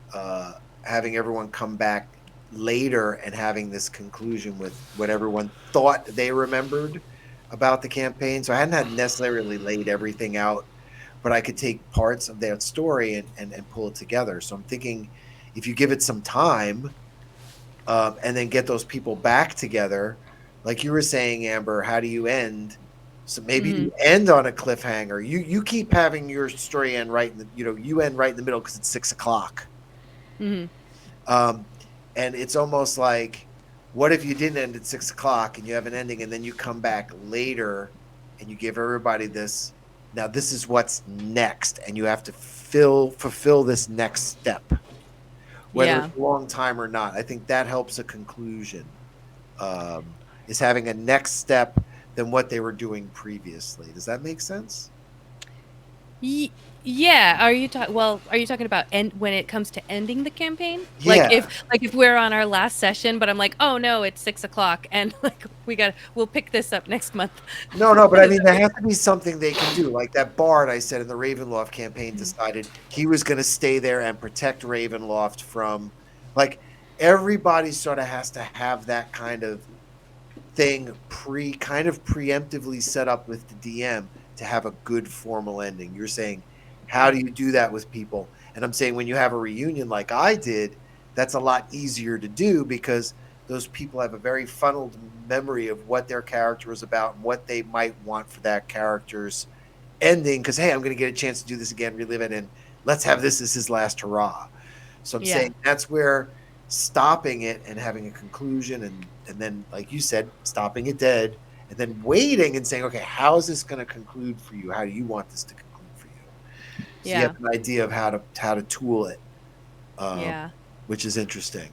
having everyone come back later and having this conclusion with what everyone thought they remembered about the campaign. So I hadn't necessarily laid everything out, but I could take parts of that story and pull it together. So I'm thinking if you give it some time, and then get those people back together. Like you were saying, Amber, how do you end? So maybe you end on a cliffhanger. You keep having your story end right in the, you end right in the middle because it's 6 o'clock. Mm-hmm. And it's almost like, what if you didn't end at 6 o'clock and you have an ending, and then you come back later and you give everybody this. Now this is what's next, and you have to fulfill this next step, whether it's a long time or not. I think that helps a conclusion. Is having a next step than what they were doing previously. Does that make sense? Yeah. Are you talking about when it comes to ending the campaign? Yeah. If we're on our last session, but I'm like, oh no, it's 6 o'clock, and like we'll pick this up next month. No, but I mean, there has to be something they can do. Like that Bard I said in the Ravenloft campaign decided he was going to stay there and protect Ravenloft from, like, everybody sort of has to have that kind of thing preemptively set up with the DM to have a good formal ending. You're saying, how do you do that with people? And I'm saying, when you have a reunion like I did, that's a lot easier to do because those people have a very funneled memory of what their character is about and what they might want for that character's ending. Because, hey, I'm going to get a chance to do this again, relive it, and let's have this as his last hurrah. So I'm saying that's where stopping it and having a conclusion and then, like you said, stopping it dead and then waiting and saying, okay, how is this going to conclude for you? How do you want this to conclude for you? So you have an idea of how to tool it, which is interesting.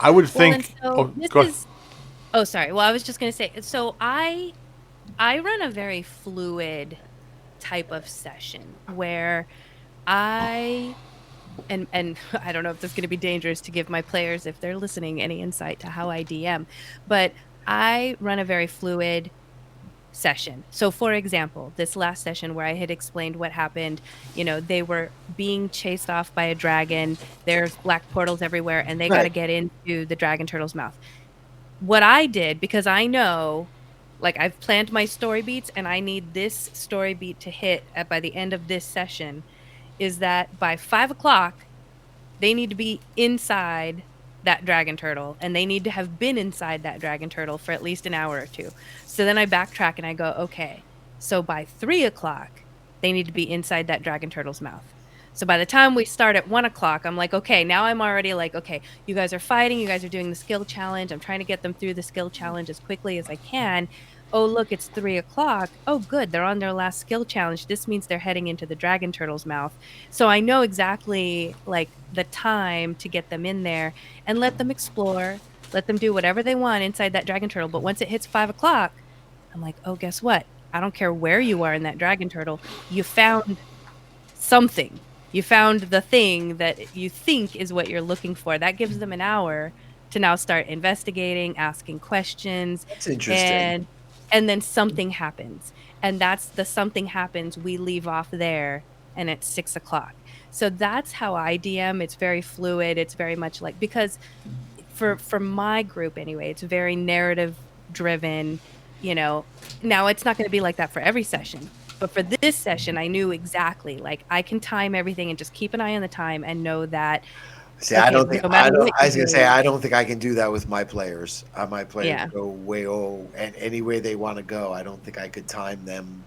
I would think. Sorry. Well, I was just going to say. So I run a very fluid type of session where and I don't know if this is going to be dangerous to give my players, if they're listening, any insight to how I DM, but I run a very fluid session. So for example, this last session where I had explained what happened, they were being chased off by a dragon, there's black portals everywhere, and they got to get into the dragon turtle's mouth. What I did, because I know, like, I've planned my story beats and I need this story beat to hit by the end of this session, is that by 5 o'clock, they need to be inside that dragon turtle, and they need to have been inside that dragon turtle for at least an hour or two. So then I backtrack and I go, okay, so by 3 o'clock, they need to be inside that dragon turtle's mouth. So by the time we start at 1 o'clock, I'm like, okay, now I'm already like, okay, you guys are fighting, you guys are doing the skill challenge. I'm trying to get them through the skill challenge as quickly as I can. Oh, look, it's 3 o'clock. Oh, good. They're on their last skill challenge. This means they're heading into the dragon turtle's mouth. So I know exactly, like, the time to get them in there and let them explore, let them do whatever they want inside that dragon turtle. But once it hits 5 o'clock, I'm like, oh, guess what? I don't care where you are in that dragon turtle. You found something. You found the thing that you think is what you're looking for. That gives them an hour to now start investigating, asking questions. That's interesting. And then something happens. And that's the something happens. We leave off there, and it's 6 o'clock. So that's how I DM. It's very fluid. It's very much like, because for my group anyway, it's very narrative driven. Now it's not going to be like that for every session. But for this session, I knew exactly, like, I can time everything and just keep an eye on the time and know that. See, okay, I don't think I don't think I can do that with my players. My players go way and any way they want to go. I don't think I could time them.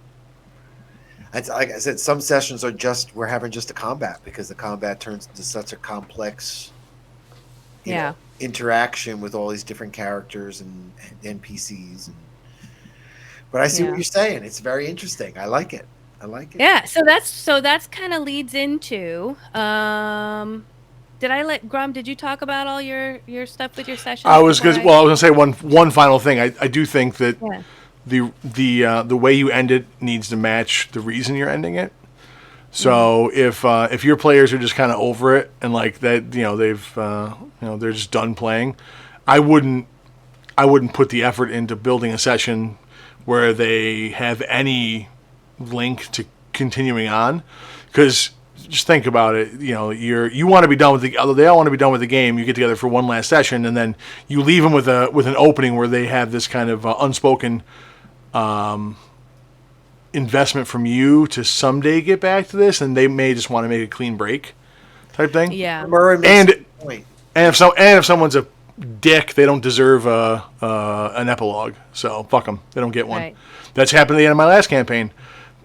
It's, like I said, some sessions are we're having just a combat because the combat turns into such a complex, you know, interaction with all these different characters and NPCs. But I see what you're saying. It's very interesting. I like it. Yeah. So that's kind of leads into. Did I let Grum? Did you talk about all your stuff with your session? I was gonna say one final thing. I do think that the way you end it needs to match the reason you're ending it. So if your players are just kind of over it and like that, they've they're just done playing, I wouldn't put the effort into building a session where they have any link to continuing on, because. Just think about it. You want to be done with they all want to be done with the game. You get together for one last session, and then you leave them with an opening where they have this kind of unspoken investment from you to someday get back to this, and they may just want to make a clean break, type thing. Yeah. And if someone's dick. They don't deserve an epilogue. So fuck them. They don't get one. Right. That's happened at the end of my last campaign.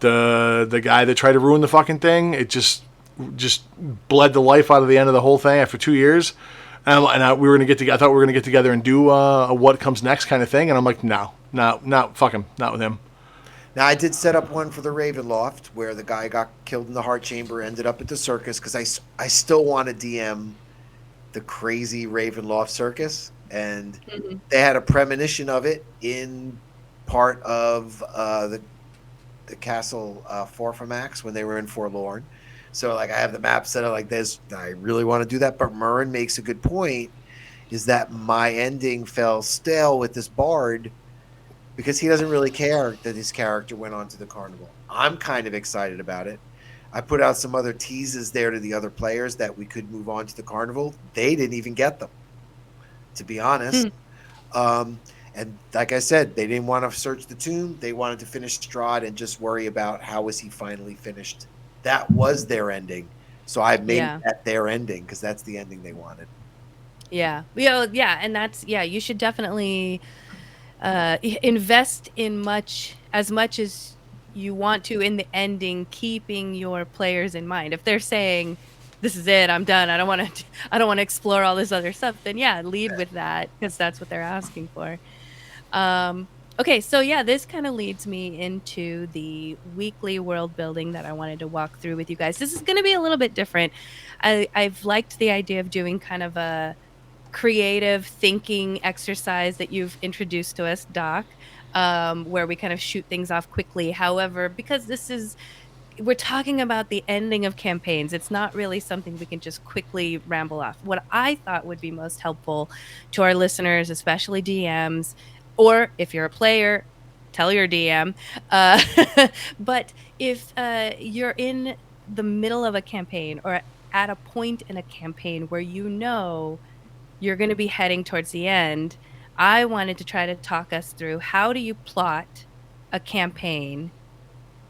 The guy that tried to ruin the fucking thing, it just bled the life out of the end of the whole thing after 2 years. We were gonna get together. I thought we were gonna get together and do a what comes next kind of thing. And I'm like, no, fuck him, not with him. Now, I did set up one for the Ravenloft where the guy got killed in the heart chamber, ended up at the circus, because I still want to DM the crazy Ravenloft circus. And they had a premonition of it in part of the castle Forfamax when they were in Forlorn. So, like, I have the map set up like this. I really want to do that. But Merwin makes a good point, is that my ending fell stale with this bard, because he doesn't really care that his character went on to the carnival. I'm kind of excited about it. I put out some other teases there to the other players that we could move on to the carnival. They didn't even get them, to be honest. And like I said, they didn't want to search the tomb. They wanted to finish Strahd and just worry about how was he finally finished. That was their ending. So I made that their ending, because that's the ending they wanted. Yeah. And that's, you should definitely invest in as much as you want to in the ending, keeping your players in mind. If they're saying, this is it, I'm done, I don't want to explore all this other stuff, then lead with that, because that's what they're asking for. Okay, so this kind of leads me into the weekly world building that I wanted to walk through with you guys. This is going to be a little bit different. I've liked the idea of doing kind of a creative thinking exercise that you've introduced to us, Doc, where we kind of shoot things off quickly. However, because we're talking about the ending of campaigns, it's not really something we can just quickly ramble off. What I thought would be most helpful to our listeners, especially DMs, or if you're a player, tell your DM. But if you're in the middle of a campaign or at a point in a campaign where you know you're going to be heading towards the end, I wanted to try to talk us through, how do you plot a campaign?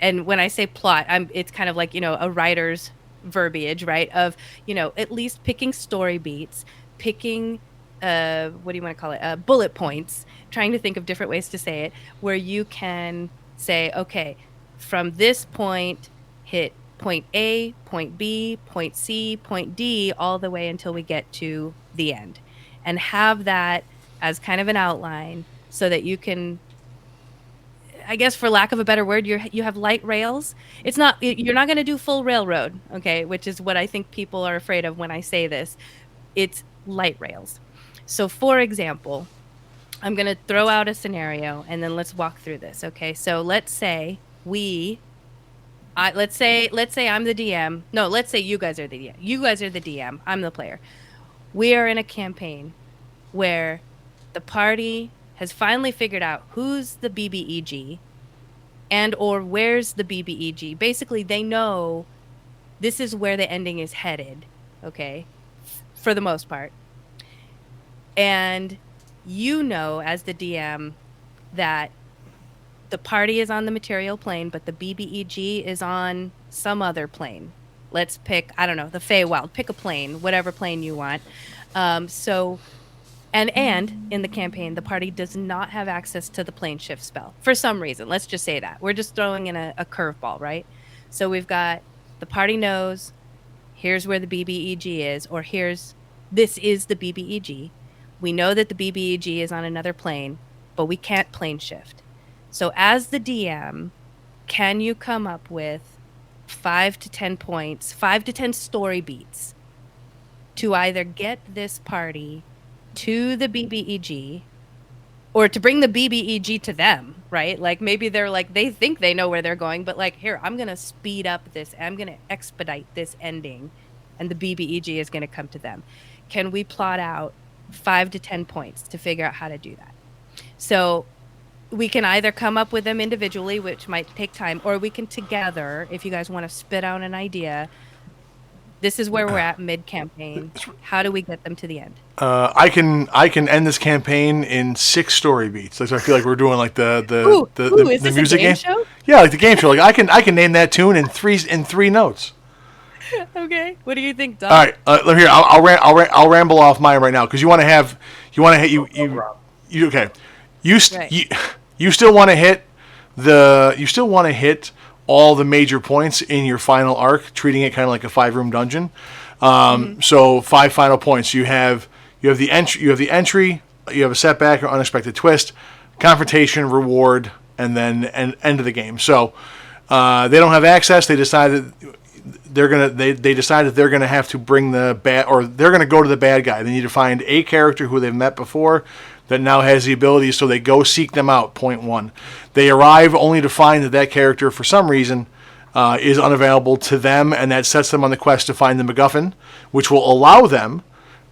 And when I say plot, it's kind of like, a writer's verbiage, right? Of, at least picking story beats, picking, what do you want to call it? Bullet points, trying to think of different ways to say it, where you can say, okay, from this point, hit point A, point B, point C, point D, all the way until we get to the end. And have that as kind of an outline so that you can, I guess, for lack of a better word, you have light rails. You're not going to do full railroad, okay, which is what I think people are afraid of when I say this. It's light rails. So, for example, I'm going to throw out a scenario, and then let's walk through this, okay? So let's say let's say I'm the DM. No, let's say you guys are the DM. You guys are the DM. I'm the player. We are in a campaign where the party has finally figured out who's the BBEG and or where's the BBEG. Basically, they know this is where the ending is headed, okay, for the most part. And as the DM, that the party is on the material plane, but the BBEG is on some other plane. Let's pick, I don't know, the Feywild. Pick a plane, whatever plane you want. And in the campaign, the party does not have access to the plane shift spell for some reason. Let's just say that. We're just throwing in a curveball, right? So we've got, the party knows, here's where the BBEG is, or this is the BBEG. We know that the BBEG is on another plane, but we can't plane shift. So as the DM, can you come up with 5 to 10 points, 5 to 10 story beats to either get this party to the BBEG or to bring the BBEG to them, right? Like maybe they're like, they think they know where they're going, but like, here, I'm going to speed up this. I'm going to expedite this ending, and the BBEG is going to come to them. Can we plot out 5 to 10 points to figure out how to do that? So we can either come up with them individually, which might take time, or we can together, if you guys want to spit out an idea. This is where we're at mid-campaign. How do we get them to the end? I can end this campaign in 6 story beats. Like, so I feel like we're doing like the music game show. Yeah, like the game show. Like I can name that tune in three notes. Okay. What do you think, Doc? All right. Let me hear. I'll ramble off mine right now, because you want to You want to hit you okay. You still want to hit all the major points in your final arc, treating it kind of like a 5-room dungeon. So 5 final points. You have the entry. You have a setback or unexpected twist, confrontation, reward, and then end of the game. So they don't have access. They decided they're gonna have to bring the bad, or they're gonna go to the bad guy. They need to find a character who they've met before that now has the ability. So they go seek them out. Point 1. They arrive only to find that character for some reason is unavailable to them, and that sets them on the quest to find the MacGuffin, which will allow them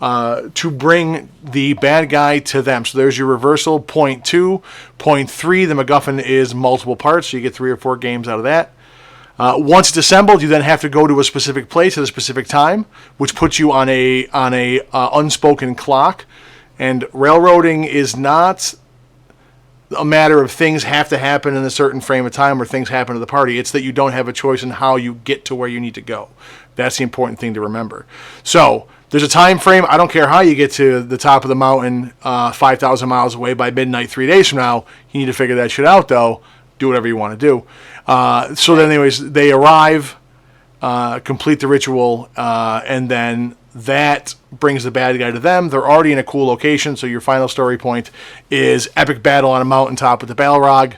to bring the bad guy to them. So there's your reversal. Point 2. Point 3, the MacGuffin is multiple parts, so you get 3 or 4 games out of that. Once it's assembled, you then have to go to a specific place at a specific time, which puts you on a unspoken clock. And railroading is not a matter of things have to happen in a certain frame of time or things happen to the party. It's that you don't have a choice in how you get to where you need to go. That's the important thing to remember. So there's a time frame. I don't care how you get to the top of the mountain 5,000 miles away by midnight 3 days from now. You need to figure that shit out, though. Do whatever you want to do. So then anyways, they arrive, complete the ritual, and then that brings the bad guy to them. They're already in a cool location, so your final story point is epic battle on a mountaintop with the Balrog,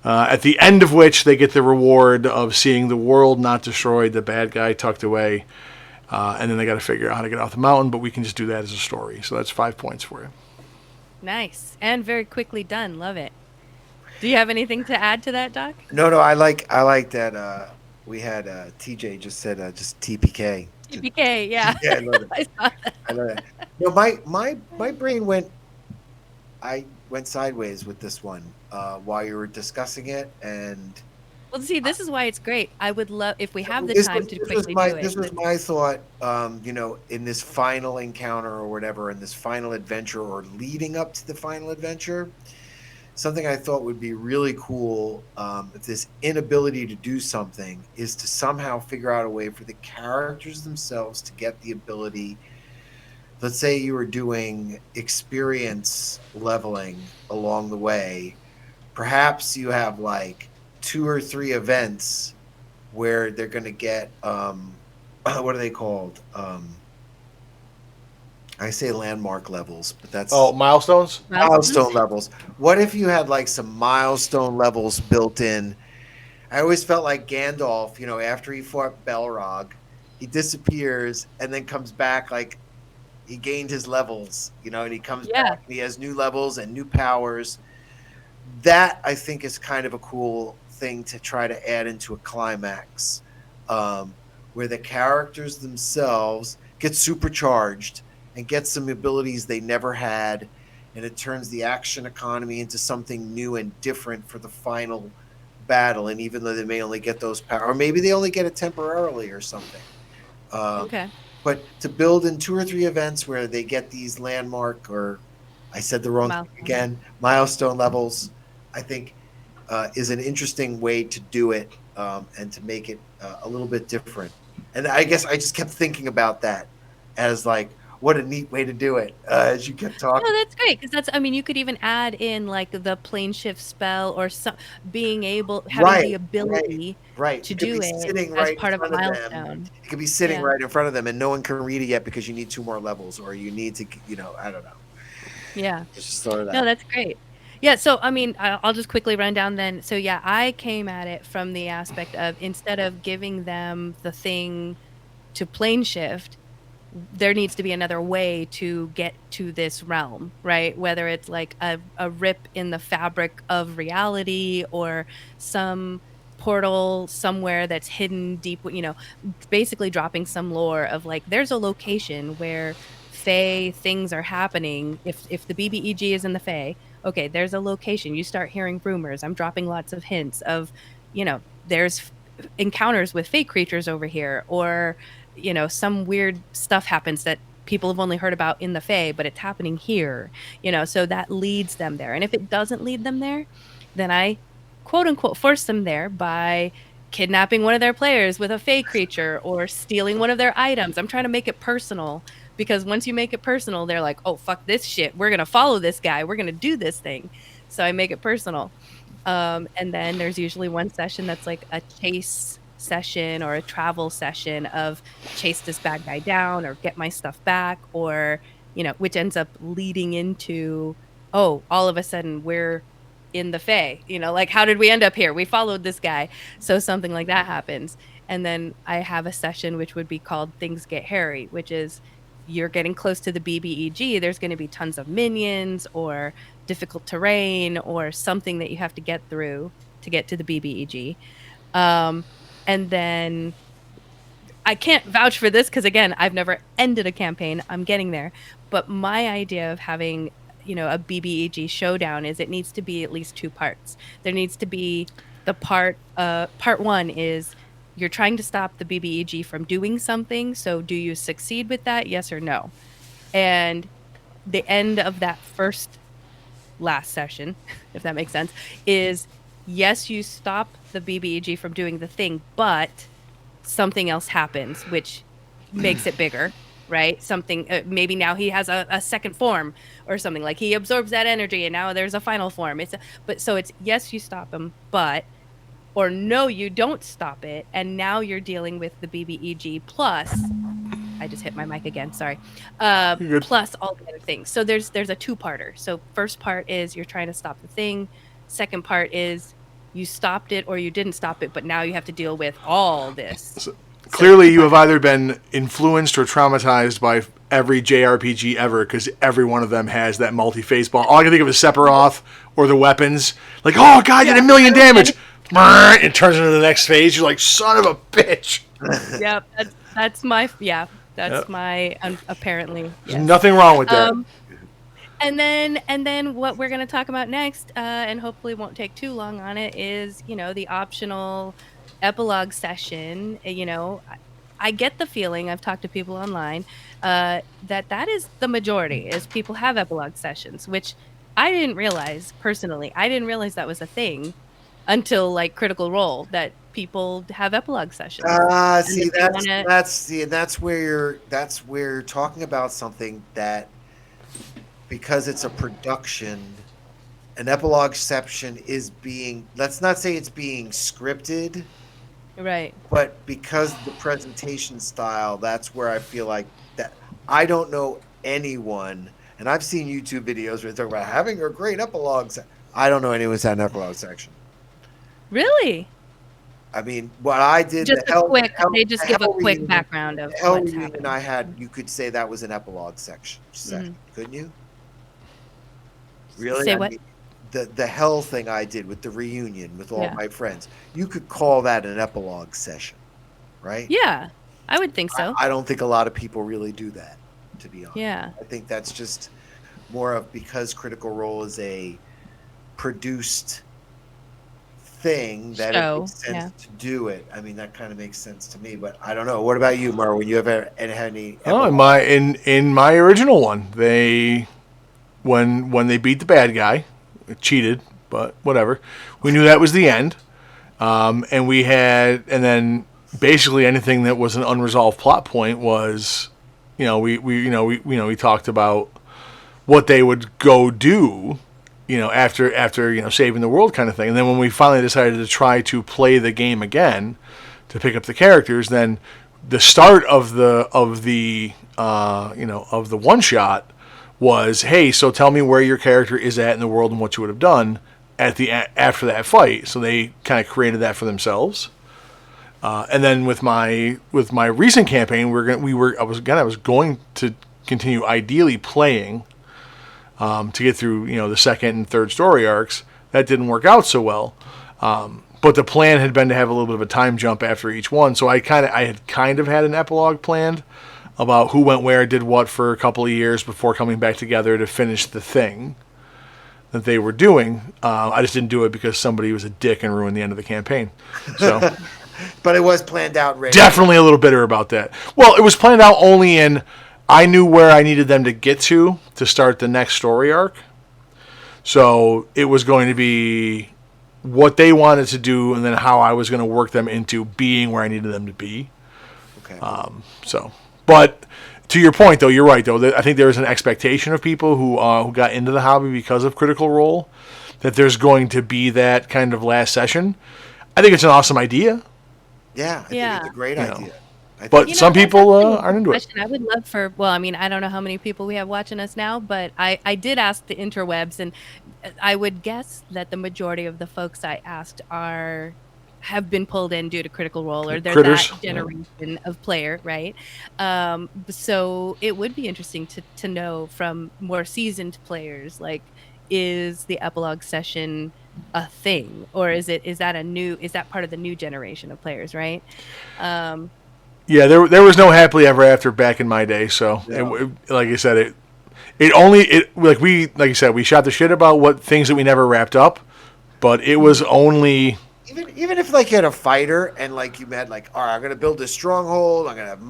at the end of which they get the reward of seeing the world not destroyed, the bad guy tucked away, and then they got to figure out how to get off the mountain, but we can just do that as a story. So that's 5 points for you. Nice. And very quickly done. Love it. Do you have anything to add to that, Doc? No, I like that we had TJ just said just TPK. TPK, yeah. Yeah, I love it. I saw that. I love that. No, my brain went sideways with this one while you were discussing it, and well, see, this is why it's great. I would love if we have the time to quickly do it. This was my thought, in this final encounter or whatever, in this final adventure or leading up to the final adventure. Something I thought would be really cool, if this inability to do something is to somehow figure out a way for the characters themselves to get the ability. Let's say you were doing experience leveling along the way. Perhaps you have like 2 or 3 events where they're going to get, what are they called? I say landmark levels, but that's... Oh, milestones? Milestone levels. What if you had like some milestone levels built in? I always felt like Gandalf, after he fought Balrog, he disappears and then comes back like he gained his levels, and he comes back and he has new levels and new powers. That, I think, is kind of a cool thing to try to add into a climax, where the characters themselves get supercharged and get some abilities they never had, and it turns the action economy into something new and different for the final battle. And even though they may only get those power, or maybe they only get it temporarily or something. Okay. But to build in 2 or 3 events where they get these landmark, or I said the wrong thing again, milestone levels, I think is an interesting way to do it, and to make it a little bit different. And I guess I just kept thinking about that as like, what a neat way to do it, as you kept talking. No, that's great, because you could even add in like the plane shift spell or being able, having the ability to do it as part of a milestone. It could be sitting right in front of them, and no one can read it yet because you need 2 more levels, or you need to, I don't know. Yeah. Just thought of that. No, that's great. Yeah, so I'll just quickly run down then. So yeah, I came at it from the aspect of, instead of giving them the thing to plane shift, there needs to be another way to get to this realm, right? Whether it's like a rip in the fabric of reality, or some portal somewhere that's hidden deep, basically dropping some lore of like, there's a location where Fae things are happening. If the BBEG is in the Fae, okay, there's a location. You start hearing rumors. I'm dropping lots of hints of, there's encounters with Fae creatures over here, or some weird stuff happens that people have only heard about in the Fae, but it's happening here, so that leads them there. And if it doesn't lead them there, then I quote unquote force them there by kidnapping one of their players with a Fae creature, or stealing one of their items. I'm trying to make it personal because once you make it personal, they're like, oh, fuck this shit. We're going to follow this guy. We're going to do this thing. So I make it personal. And then there's usually one session that's like a chase session or a travel session of chase this bad guy down or get my stuff back, or, you know, which ends up leading into, oh, all of a sudden we're in the Fae, you know, like, how did we end up here? We followed this guy. So something like that happens. And then I have a session which would be called Things Get Hairy, which is you're getting close to the BBEG. There's going to be tons of minions or difficult terrain or something that you have to get through to get to the BBEG. And then I can't vouch for this because, again, I've never ended a campaign. I'm getting there. But my idea of having, you know, a BBEG showdown is it needs to be at least 2 parts. There needs to be the part one is you're trying to stop the BBEG from doing something. So do you succeed with that? Yes or no? And the end of that last session, if that makes sense, is yes, you stop the BBEG from doing the thing, but something else happens, which makes it bigger, right? Something, maybe now he has a second form or something, like he absorbs that energy and now there's a final form. So it's yes, you stop him, but, or no, you don't stop it. And now you're dealing with the BBEG plus, I just hit my mic again, sorry. Plus all the other things. So there's a 2-parter. So first part is you're trying to stop the thing. Second part is you stopped it or you didn't stop it, but now you have to deal with all this. So clearly you have either been influenced or traumatized by every JRPG ever, because every one of them has that multi-phase ball. All I can think of is Sephiroth or the weapons. Like, oh, God, did 1,000,000 damage. It turns into the next phase. You're like, son of a bitch. Yep, that's my, my, apparently. Yes. There's nothing wrong with that. And then what we're going to talk about next, and hopefully won't take too long on it, is, you know, the optional epilogue session. You know, I get the feeling, I've talked to people online, that is the majority, is people have epilogue sessions, which I didn't realize personally. I didn't realize that was a thing until like Critical Role, that people have epilogue sessions. That's where you're talking about something that, because it's a production, an epilogue section is being, let's not say it's being scripted, right? But because the presentation style, that's where I feel like that. I don't know anyone, and I've seen YouTube videos where they talk about having a great epilogue. I don't know anyone who's had an epilogue section. Really? I mean, what I did, they just give a quick background of what's happening. I had, you could say that was an epilogue section, couldn't you? Really? Say what? Mean, the hell thing I did with the reunion with all my friends, you could call that an epilogue session, right? Yeah, I would think so. I don't think a lot of people really do that, to be honest. Yeah. I think that's just more of, because Critical Role is a produced thing that it makes sense to do it. I mean, that kind of makes sense to me, but I don't know. What about you, Merwin? You ever had any? Oh, in my original one, when they beat the bad guy, it cheated, but whatever. We knew that was the end, and then basically anything that was an unresolved plot point was, we talked about what they would go do, after saving the world kind of thing. And then when we finally decided to try to play the game again, to pick up the characters, then the start of the one shot was, hey, so tell me where your character is at in the world and what you would have done after that fight. So they kind of created that for themselves. And then with my recent campaign, I was going to continue ideally playing to get through the second and third story arcs. That didn't work out so well. But the plan had been to have a little bit of a time jump after each one. So I had kind of had an epilogue planned about who went where, did what for a couple of years before coming back together to finish the thing that they were doing. I just didn't do it because somebody was a dick and ruined the end of the campaign. So, but it was planned out, ready. Definitely a little bitter about that. Well, it was planned out only in, I knew where I needed them to get to start the next story arc. So it was going to be what they wanted to do and then how I was going to work them into being where I needed them to be. Okay. But to your point, though, you're right. Though I think there is an expectation of people who got into the hobby because of Critical Role that there's going to be that kind of last session. I think it's an awesome idea. Yeah, I think it's a great idea. But some people aren't into it. I would love for, well, I mean, I don't know how many people we have watching us now, but I did ask the interwebs, and I would guess that the majority of the folks I asked have been pulled in due to Critical Role, or they're Critters. that generation of player, right? So it would be interesting to know from more seasoned players, like, is the epilogue session a thing, or is that part of the new generation of players, right? Yeah, there was no happily ever after back in my day. So, like you said, like you said, we shot the shit about what things that we never wrapped up, but it was only even if like you had a fighter and like you had like, all right, I'm gonna build this stronghold. I'm gonna have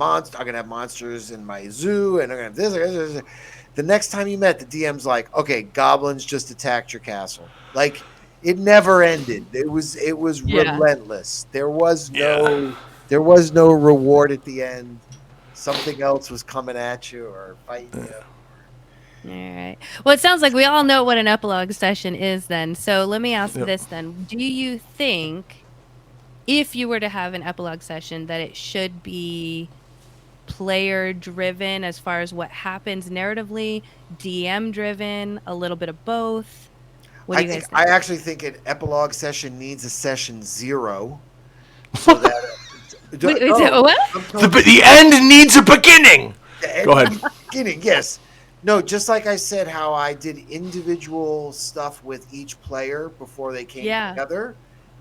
monsters in my zoo, and I'm gonna have this. The next time you met, the DM's like, okay, goblins just attacked your castle. Like, it never ended. It was relentless. There was no reward at the end. Something else was coming at you or fighting you. All right. Well, it sounds like we all know what an epilogue session is then. So let me ask this then. Do you think, if you were to have an epilogue session, that it should be player driven as far as what happens narratively, DM driven, a little bit of both? What do you guys think? I actually think an epilogue session needs a session 0. So that the end needs a beginning. Go ahead. Beginning, yes. No, just like I said, how I did individual stuff with each player before they came together.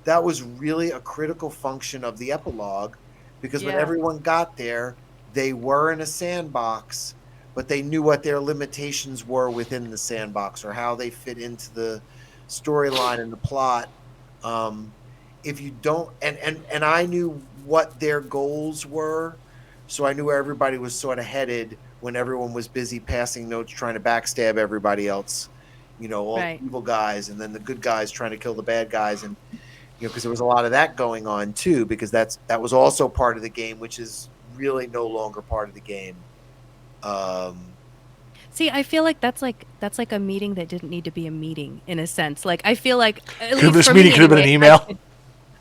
That was really a critical function of the epilogue, because when everyone got there, they were in a sandbox, but they knew what their limitations were within the sandbox or how they fit into the storyline and the plot. If you don't, and I knew what their goals were, so I knew where everybody was sort of headed when everyone was busy passing notes, trying to backstab everybody else, all the evil guys, and then the good guys trying to kill the bad guys, and because there was a lot of that going on too, because that was also part of the game, which is really no longer part of the game. See, I feel like that's like a meeting that didn't need to be a meeting, in a sense. Like, I feel like this meeting could have been an email.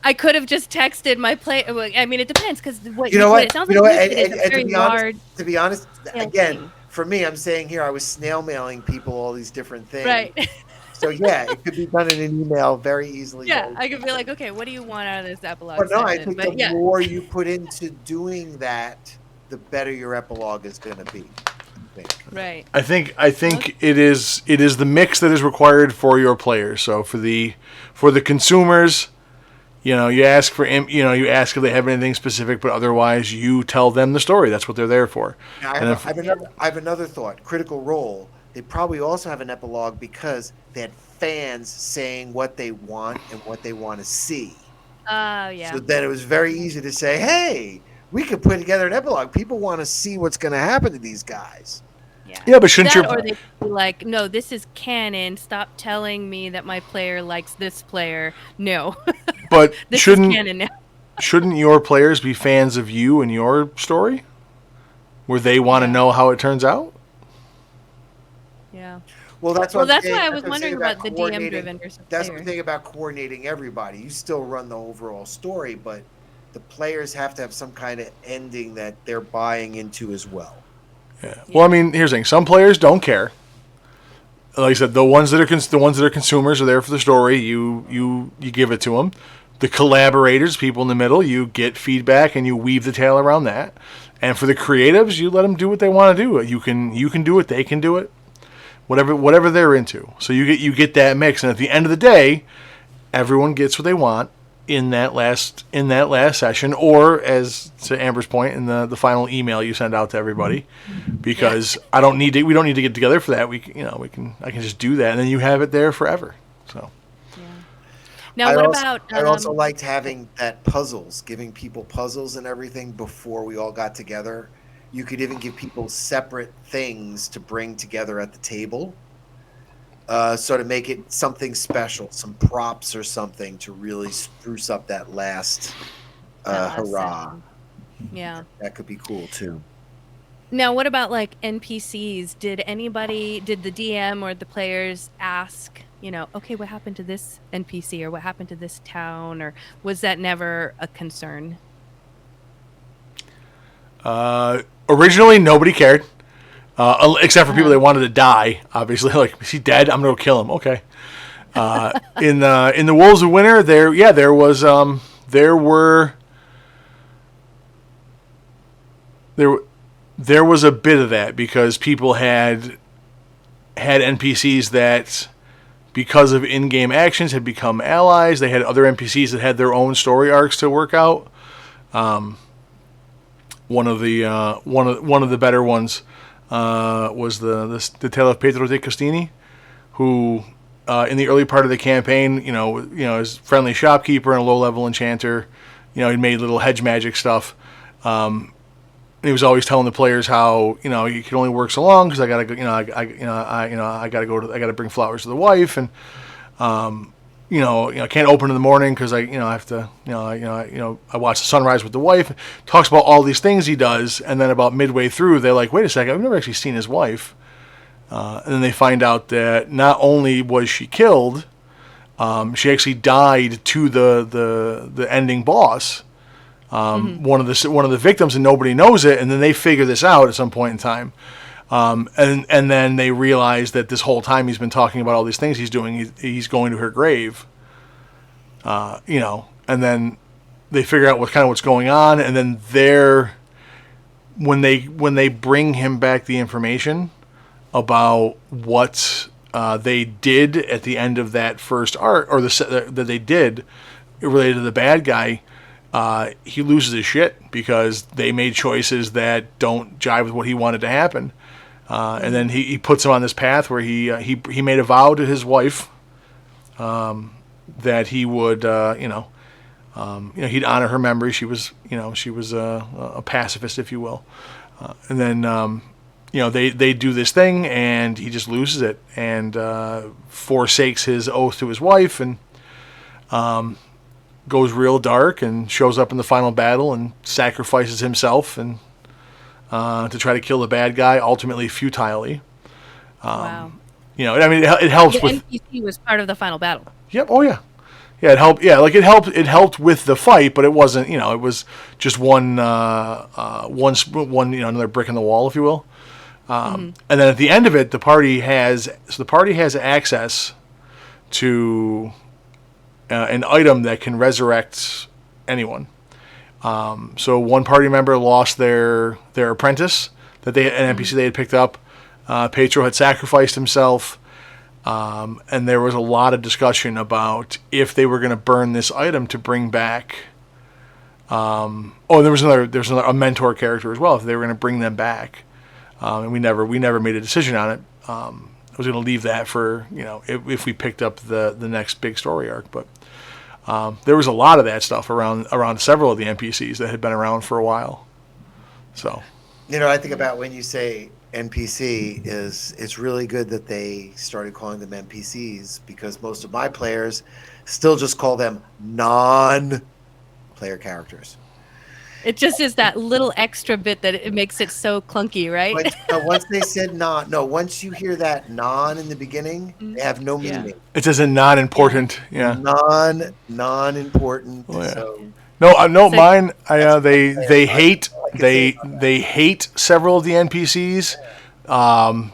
I could have just texted my play. I mean, it depends, because what you know what it sounds you like know, is a very large. To be honest, again, for me, I'm saying here, I was snail mailing people all these different things. Right. So yeah, it could be done in an email very easily. Yeah, I could be like, okay, what do you want out of this epilogue? But no, I think the more you put into doing that, the better your epilogue is going to be. Right. I think it is the mix that is required for your players. So for the consumers, you ask if they have anything specific, but otherwise you tell them the story. That's what they're there for. Now, I have another thought. Critical Role. They probably also have an epilogue because they had fans saying what they want and what they want to see. Yeah. So then it was very easy to say, hey, we could put together an epilogue. People want to see what's going to happen to these guys. Yeah, but shouldn't or they be like, no, this is canon. Stop telling me that my player likes this player. No. But this is canon now. Shouldn't your players be fans of you and your story, where they want to know how it turns out? Yeah. Well, that's why I was wondering about the DM driven versus That's player. the thing about coordinating everybody. You still run the overall story, but the players have to have some kind of ending that they're buying into as well. Yeah. Well, I mean, here's the thing: some players don't care. Like I said, the ones that are consumers are there for the story. You give it to them. The collaborators, people in the middle, you get feedback and you weave the tale around that. And for the creatives, you let them do what they want to do. You can do it. They can do it. Whatever they're into. So you get that mix. And at the end of the day, everyone gets what they want in that last session, or as to Amber's point, in the final email you send out to everybody, because we don't need to get together for that. I can just do that, and then you have it there forever. So. Now, I also liked having that puzzles, giving people puzzles and everything before we all got together. You could even give people separate things to bring together at the table. So to make it something special, some props or something to really spruce up that last hurrah. Yeah. That could be cool too. Now, what about like NPCs? Did the DM or the players ask, okay, what happened to this NPC or what happened to this town, or was that never a concern? Originally, nobody cared, except for people that wanted to die. Obviously, like, is he dead? I'm gonna go kill him. Okay. In the Wolves of Winter, there was there was a bit of that because people had NPCs that, because of in-game actions, had become allies. They had other NPCs that had their own story arcs to work out. One of the better ones was the tale of Pedro de Castini, who in the early part of the campaign, is friendly shopkeeper and a low-level enchanter. He made little hedge magic stuff. He was always telling the players how you can only work so long because I gotta go, I gotta bring flowers to the wife, and I can't open in the morning because I have to I watch the sunrise with the wife. Talks about all these things he does, and then about midway through, they're like, wait a second, I've never actually seen his wife, and then they find out that not only was she killed, she actually died to the ending boss. One of the victims, and nobody knows it, and then they figure this out at some point in time, and then they realize that this whole time he's been talking about all these things he's doing. He's going to her grave, and then they figure out what's going on, and then when they bring him back the information about what they did at the end of that first arc, or that they did related to the bad guy. He loses his shit because they made choices that don't jive with what he wanted to happen, and then he puts him on this path where he made a vow to his wife that he would he'd honor her memory. She was a pacifist, if you will, and then they do this thing and he just loses it and forsakes his oath to his wife and goes real dark and shows up in the final battle and sacrifices himself and to try to kill the bad guy, ultimately futilely. Wow. It helps the with NPC was part of the final battle. Yep. Oh yeah. Yeah, it helped. Yeah, like it helped with the fight, but it wasn't. It was just one another brick in the wall, if you will. And then at the end of it, the party has access to an item that can resurrect anyone. So one party member lost their apprentice an NPC they had picked up. Petro had sacrificed himself, and there was a lot of discussion about if they were going to burn this item to bring back. There was a mentor character as well. If they were going to bring them back, and we never made a decision on it. I was going to leave that for if we picked up the next big story arc, but. There was a lot of that stuff around several of the NPCs that had been around for a while. So, I think about when you say NPC it's really good that they started calling them NPCs because most of my players still just call them non-player characters. It just is that little extra bit that it makes it so clunky, right? But once they said once you hear that non in the beginning, they have no meaning. It says a non-important, yeah. Non-important. Oh, yeah. So no, mine. They hate several of the NPCs.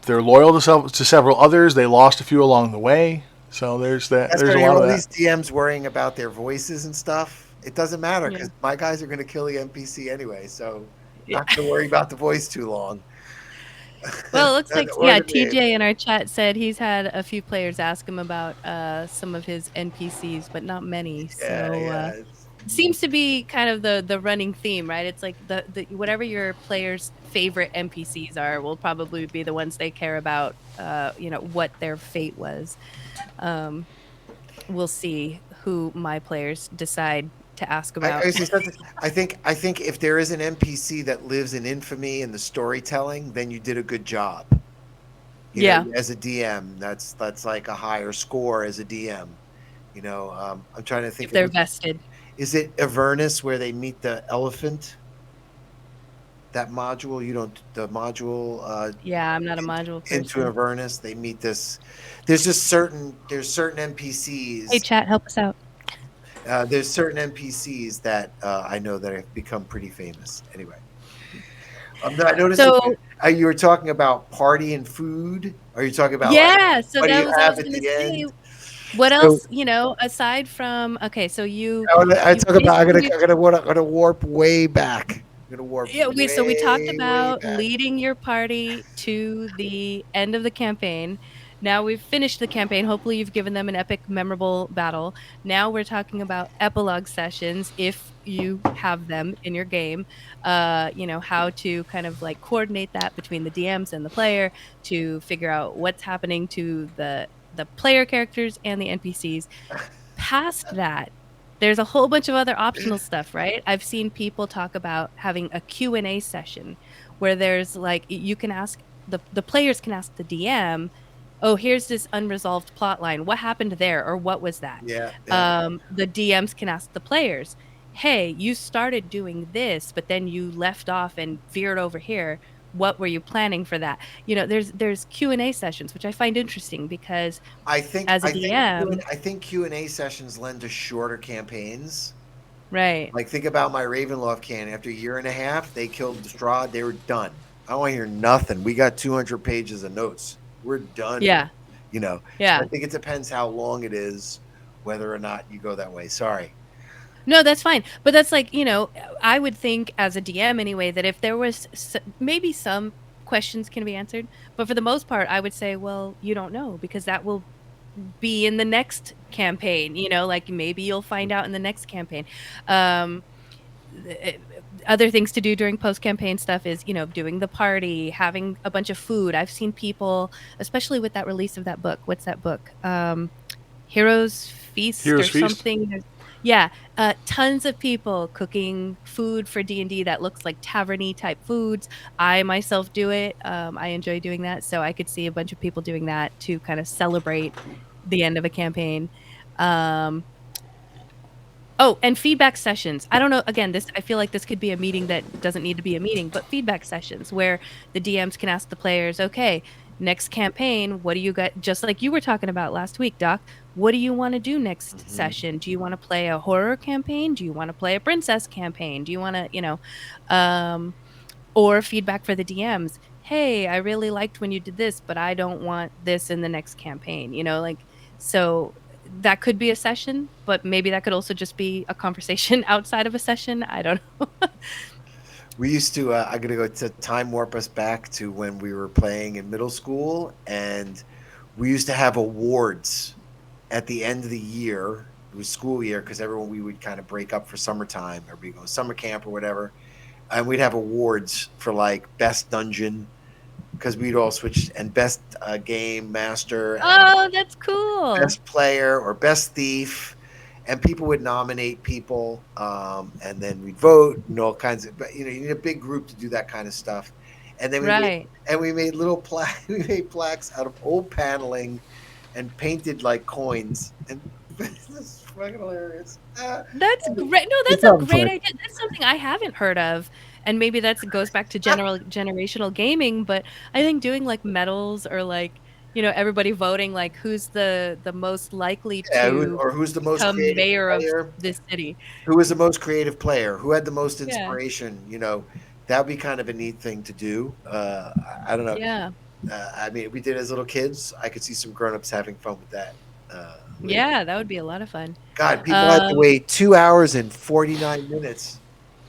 They're loyal to several others. They lost a few along the way. So there's that. That's there's a lot lot of all that. these DMs worrying about their voices and stuff. It doesn't matter because my guys are going to kill the NPC anyway, so not going to worry about the voice too long. Well, it looks like TJ in our chat said he's had a few players ask him about some of his NPCs, but not many. So seems to be kind of the running theme, right? It's like the whatever your players' favorite NPCs are will probably be the ones they care about. What their fate was. We'll see who my players decide to ask about. I think if there is an NPC that lives in infamy in the storytelling, then you did a good job. As a DM, that's like a higher score as a DM. I'm trying to think. If they're vested. Is it Avernus where they meet the elephant? that module. You don't the module Yeah, I'm not a module into person. Avernus. They meet this. There's certain Hey, NPCs. chat, help us out. There's certain NPCs that I know that have become pretty famous. Anyway, I noticed that So you were talking about party and food. Are you talking about like yeah, so what do that you was I have was at gonna the say. end? What So else, aside from okay, so I you talk about. basically I'm gonna warp way back. I'm gonna warp yeah, we talked way about back. leading your party to the end of the campaign. Now we've finished the campaign. Hopefully you've given them an epic, memorable battle. Now we're talking about epilogue sessions if you have them in your game. How to kind of like coordinate that between the DMs and the player to figure out what's happening to the player characters and the NPCs. Past that, there's a whole bunch of other optional stuff, right? I've seen people talk about having a Q&A session where there's like you can ask the players can ask the DM, "Oh, here's this unresolved plot line. What happened there or what was that?" Yeah, yeah. The DMs can ask the players, "Hey, you started doing this, but then you left off and veered over here. What were you planning for that?" There's Q&A sessions, which I find interesting because as a DM, I think Q&A sessions lend to shorter campaigns. right. Like think about my Ravenloft can. After a year and a half, they killed the straw. They were done. I don't want to hear nothing. We got 200 pages of notes. We're done. Yeah. So Yeah. I think it depends how long it is, whether or not you go that way. Sorry. No, that's fine. But that's like, I would think as a DM anyway that if there was maybe some questions can be answered, but for the most part, I would say, well, you don't know because that will be in the next campaign, like maybe you'll find out in the next campaign. Um, Other things to do during post campaign stuff is doing the party, having a bunch of food. I've seen people, especially with that release of that book. What's that book? Heroes Feast Heroes or Feast. something. Yeah, tons of people cooking food for D&D that looks like taverny type foods. I myself do it. I enjoy doing that, so I could see a bunch of people doing that to kind of celebrate the end of a campaign. Um, Oh, and feedback sessions. I don't know. Again, I feel like this could be a meeting that doesn't need to be a meeting, but feedback sessions where the DMs can ask the players, okay, next campaign, what do you got? Just like you were talking about last week, Doc, what do you want to do next session? Do you want to play a horror campaign? Do you want to play a princess campaign? Do you want to, um, or feedback for the DMs. Hey, I really liked when you did this, but I don't want this in the next campaign, so that could be a session, but maybe that could also just be a conversation outside of a session. I don't know. We used to. I'm gonna go to time warp us back to when we were playing in middle school, and we used to have awards at the end of the year. It was school year because everyone we would kind of break up for summertime, or we go summer camp or whatever, and we'd have awards for like best dungeon because we'd all switch and best game master and Oh, that's cool. best player or best thief, and people would nominate people, and then we'd vote and all kinds of. But you need a big group to do that kind of stuff, and then Right. we made little we made plaques out of old paneling, and painted like coins, and this is fucking hilarious. That's great. No, It's that's a something great fun. idea. That's something I haven't heard of. And maybe goes back to generational gaming, but I think doing like medals or like, everybody voting like who's the most likely Yeah, to who's the most become creative mayor of player? this city. Who was the most creative player? Who had the most Yeah. inspiration? That would be kind of a neat thing to do. I don't know. Yeah. I mean, we did as little kids. I could see some grown-ups having fun with that. Later. Yeah, that would be a lot of fun. God, people had to wait 2 hours and 49 minutes.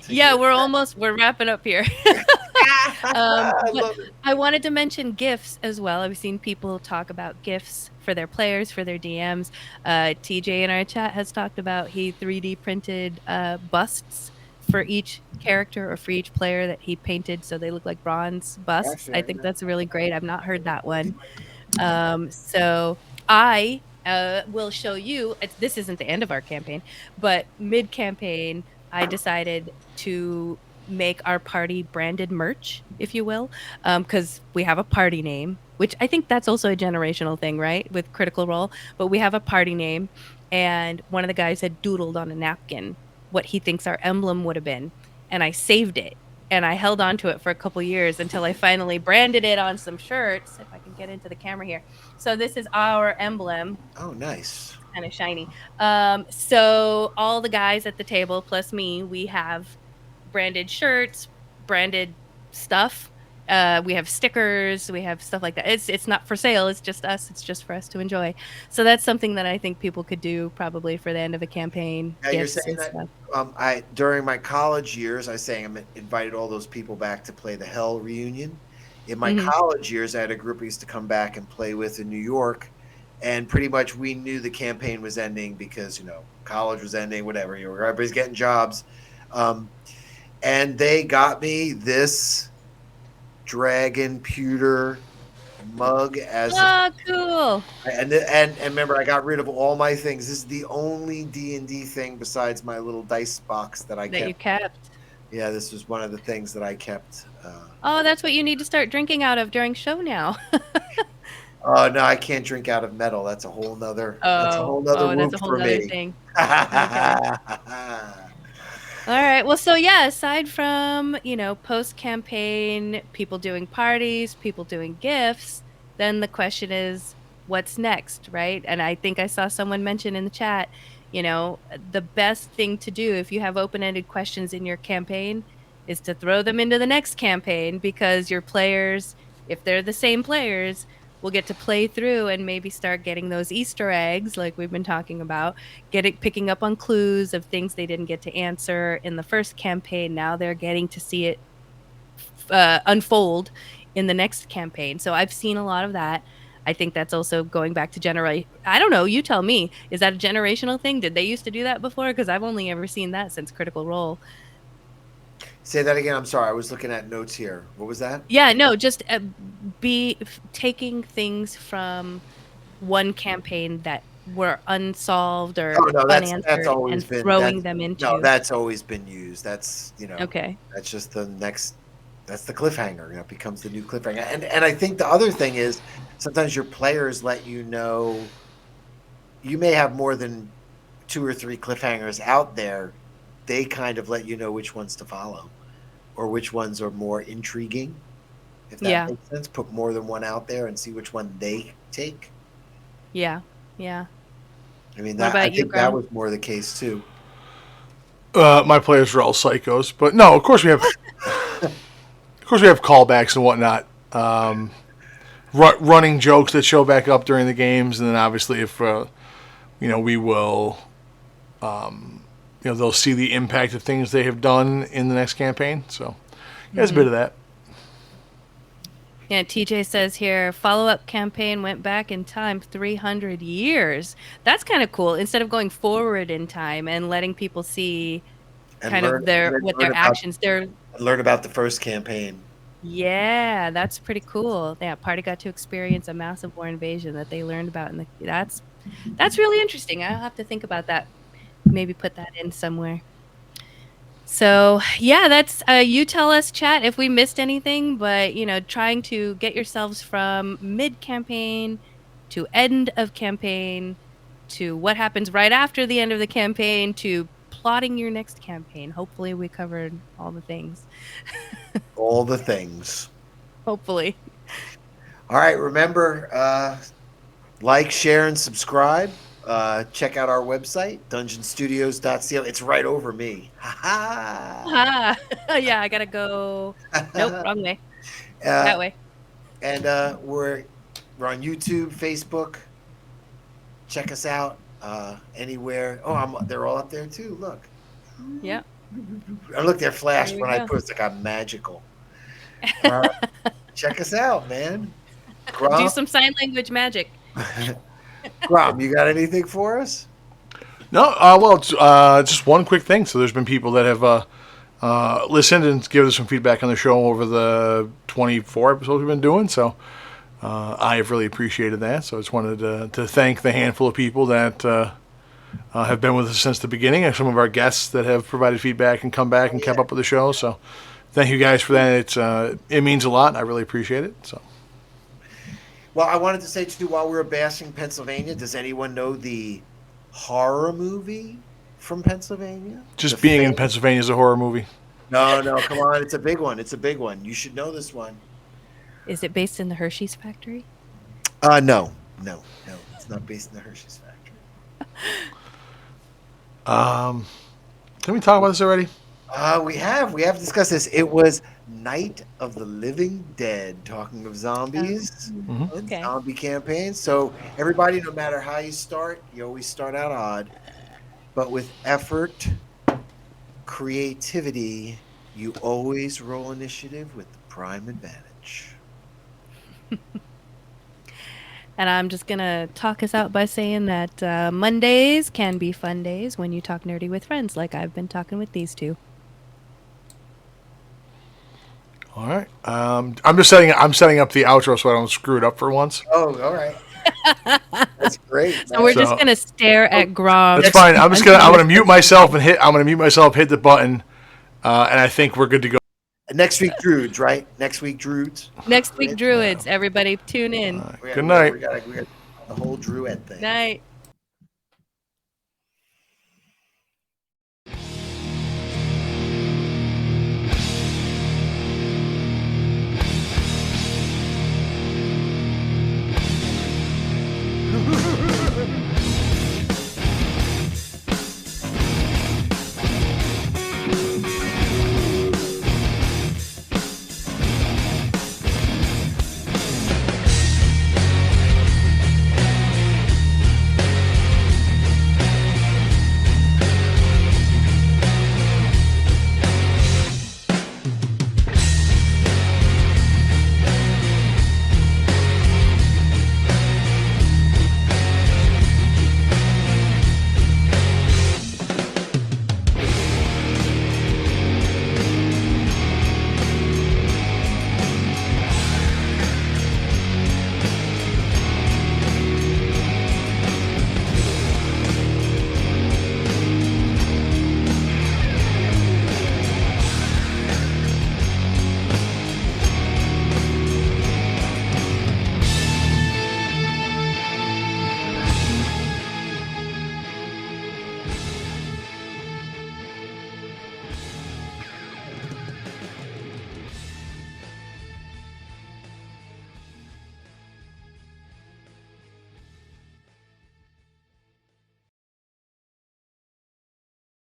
Yeah, we're wrapping up here. I But love it. I wanted to mention gifts as well. I've seen people talk about gifts for their players, for their DMs. TJ in our chat has talked about he 3D printed busts for each character or for each player that he painted, so they look like bronze busts. I think that's really great. I've not heard that one. So I will show you. This isn't the end of our campaign, but mid campaign, I decided to make our party branded merch, if you will, because we have a party name, which I think that's also a generational thing, right? With Critical Role, but we have a party name, and one of the guys had doodled on a napkin what he thinks our emblem would have been, and I saved it. and I held on to it for a couple years until I finally branded it on some shirts. If I can get into the camera here. So this is our emblem. Oh, nice. Kind of shiny. So all the guys at the table plus me, we have branded shirts, branded stuff. We have stickers, we have stuff like that. It's not for sale. It's just us. It's just for us to enjoy. So that's something that I think people could do probably for the end of a campaign. Now you're Gifts saying and that stuff. I during my college years, I invited all those people back to play the Hell reunion. In my college years, I had a group I used to come back and play with in New York, and pretty much we knew the campaign was ending because college was ending, whatever. Everybody's getting jobs, and they got me this dragon pewter mug as cool. and remember, I got rid of all my things. This is the only D&D thing besides my little dice box that I kept. You kept. Yeah, this was one of the things that I kept. Oh, that's what you need to start drinking out of during show now. Oh no, I can't drink out of metal. That's a whole nother. That's a whole nother that's a whole for nother me. thing. All right. Well, so yeah, aside from, post campaign, people doing parties, people doing gifts, then the question is, what's next, right? And I think I saw someone mention in the chat, the best thing to do if you have open-ended questions in your campaign is to throw them into the next campaign, because your players, if they're the same players, will get to play through and maybe start getting those Easter eggs like we've been talking about, picking up on clues of things they didn't get to answer in the first campaign. Now they're getting to see it unfold in the next campaign. So I've seen a lot of that. I think that's also going back to generation. I don't know. You tell me. Is that a generational thing? Did they used to do that before? Because I've only ever seen that since Critical Role. Say that again. I'm sorry. I was looking at notes here. What was that? Yeah, no, just taking things from one campaign that were unsolved or unanswered that's always and been throwing them into. No, that's always been used. That's Okay. That's just the next. That's the cliffhanger. It becomes the new cliffhanger. And I think the other thing is sometimes your players let you know. You may have more than 2 or 3 cliffhangers out there. They kind of let you know which ones to follow, or which ones are more intriguing. If that makes sense, put more than one out there and see which one they take. Yeah. I mean, I think that was more the case too. My players are all psychos, but no, of course we have, callbacks and whatnot, running jokes that show back up during the games, and then obviously if we will, they'll see the impact of things they have done in the next campaign. So there's a bit of that. Yeah, TJ says here, follow-up campaign went back in time 300 years. That's kind of cool. Instead of going forward in time and letting people see their actions. Learn about the first campaign. Yeah, that's pretty cool. Yeah, party got to experience a massive war invasion that they learned about. That's really interesting. I'll have to think about that. Maybe put that in somewhere. So yeah, that's you tell us, chat, if we missed anything, but trying to get yourselves from mid-campaign to end of campaign to what happens right after the end of the campaign to plotting your next campaign. Hopefully we covered all the things. All the things. Hopefully. All right, remember, like, share, and subscribe. Check out our website, dungeonstudios.co. It's right over me. Yeah, I gotta go. Nope, wrong way. That way. And we're on YouTube, Facebook. Check us out anywhere. Oh, they're all up there too. Look. Yeah. Oh, look, they're flashed when I post. Like I'm magical. Check us out, man. Grom? Do some sign language magic. Grom, you got anything for us? No, just one quick thing. So there's been people that have listened and given us some feedback on the show over the 24 episodes we've been doing. So I have really appreciated that. So I just wanted to thank the handful of people that have been with us since the beginning, and some of our guests that have provided feedback and come back and kept up with the show. So thank you guys for that. It means a lot. I really appreciate it. So. Well, I wanted to say, too, while we were bashing Pennsylvania, does anyone know the horror movie from Pennsylvania? Just being in Pennsylvania is a horror movie. No, come on. It's a big one. It's a big one. You should know this one. Is it based in the Hershey's factory? No. It's not based in the Hershey's factory. Can we talk about this already? We have discussed this. It was Night of the Living Dead, talking of zombies and Okay. zombie campaigns. So everybody, no matter how you start, you always start out odd, but with effort, creativity, you always roll initiative with the prime advantage. And I'm just going to talk us out by saying that Mondays can be fun days when you talk nerdy with friends, like I've been talking with these two. All right. I'm setting up the outro so I don't screw it up for once. Oh, all right. That's great. So we're just going to stare at Grom. That's fine. I'm gonna mute myself and hit the button, and I think we're good to go. Next week, Druids, right? Next week, Druids. Next week, Druids. Everybody tune in. Good night. We got the whole Druid thing. Night.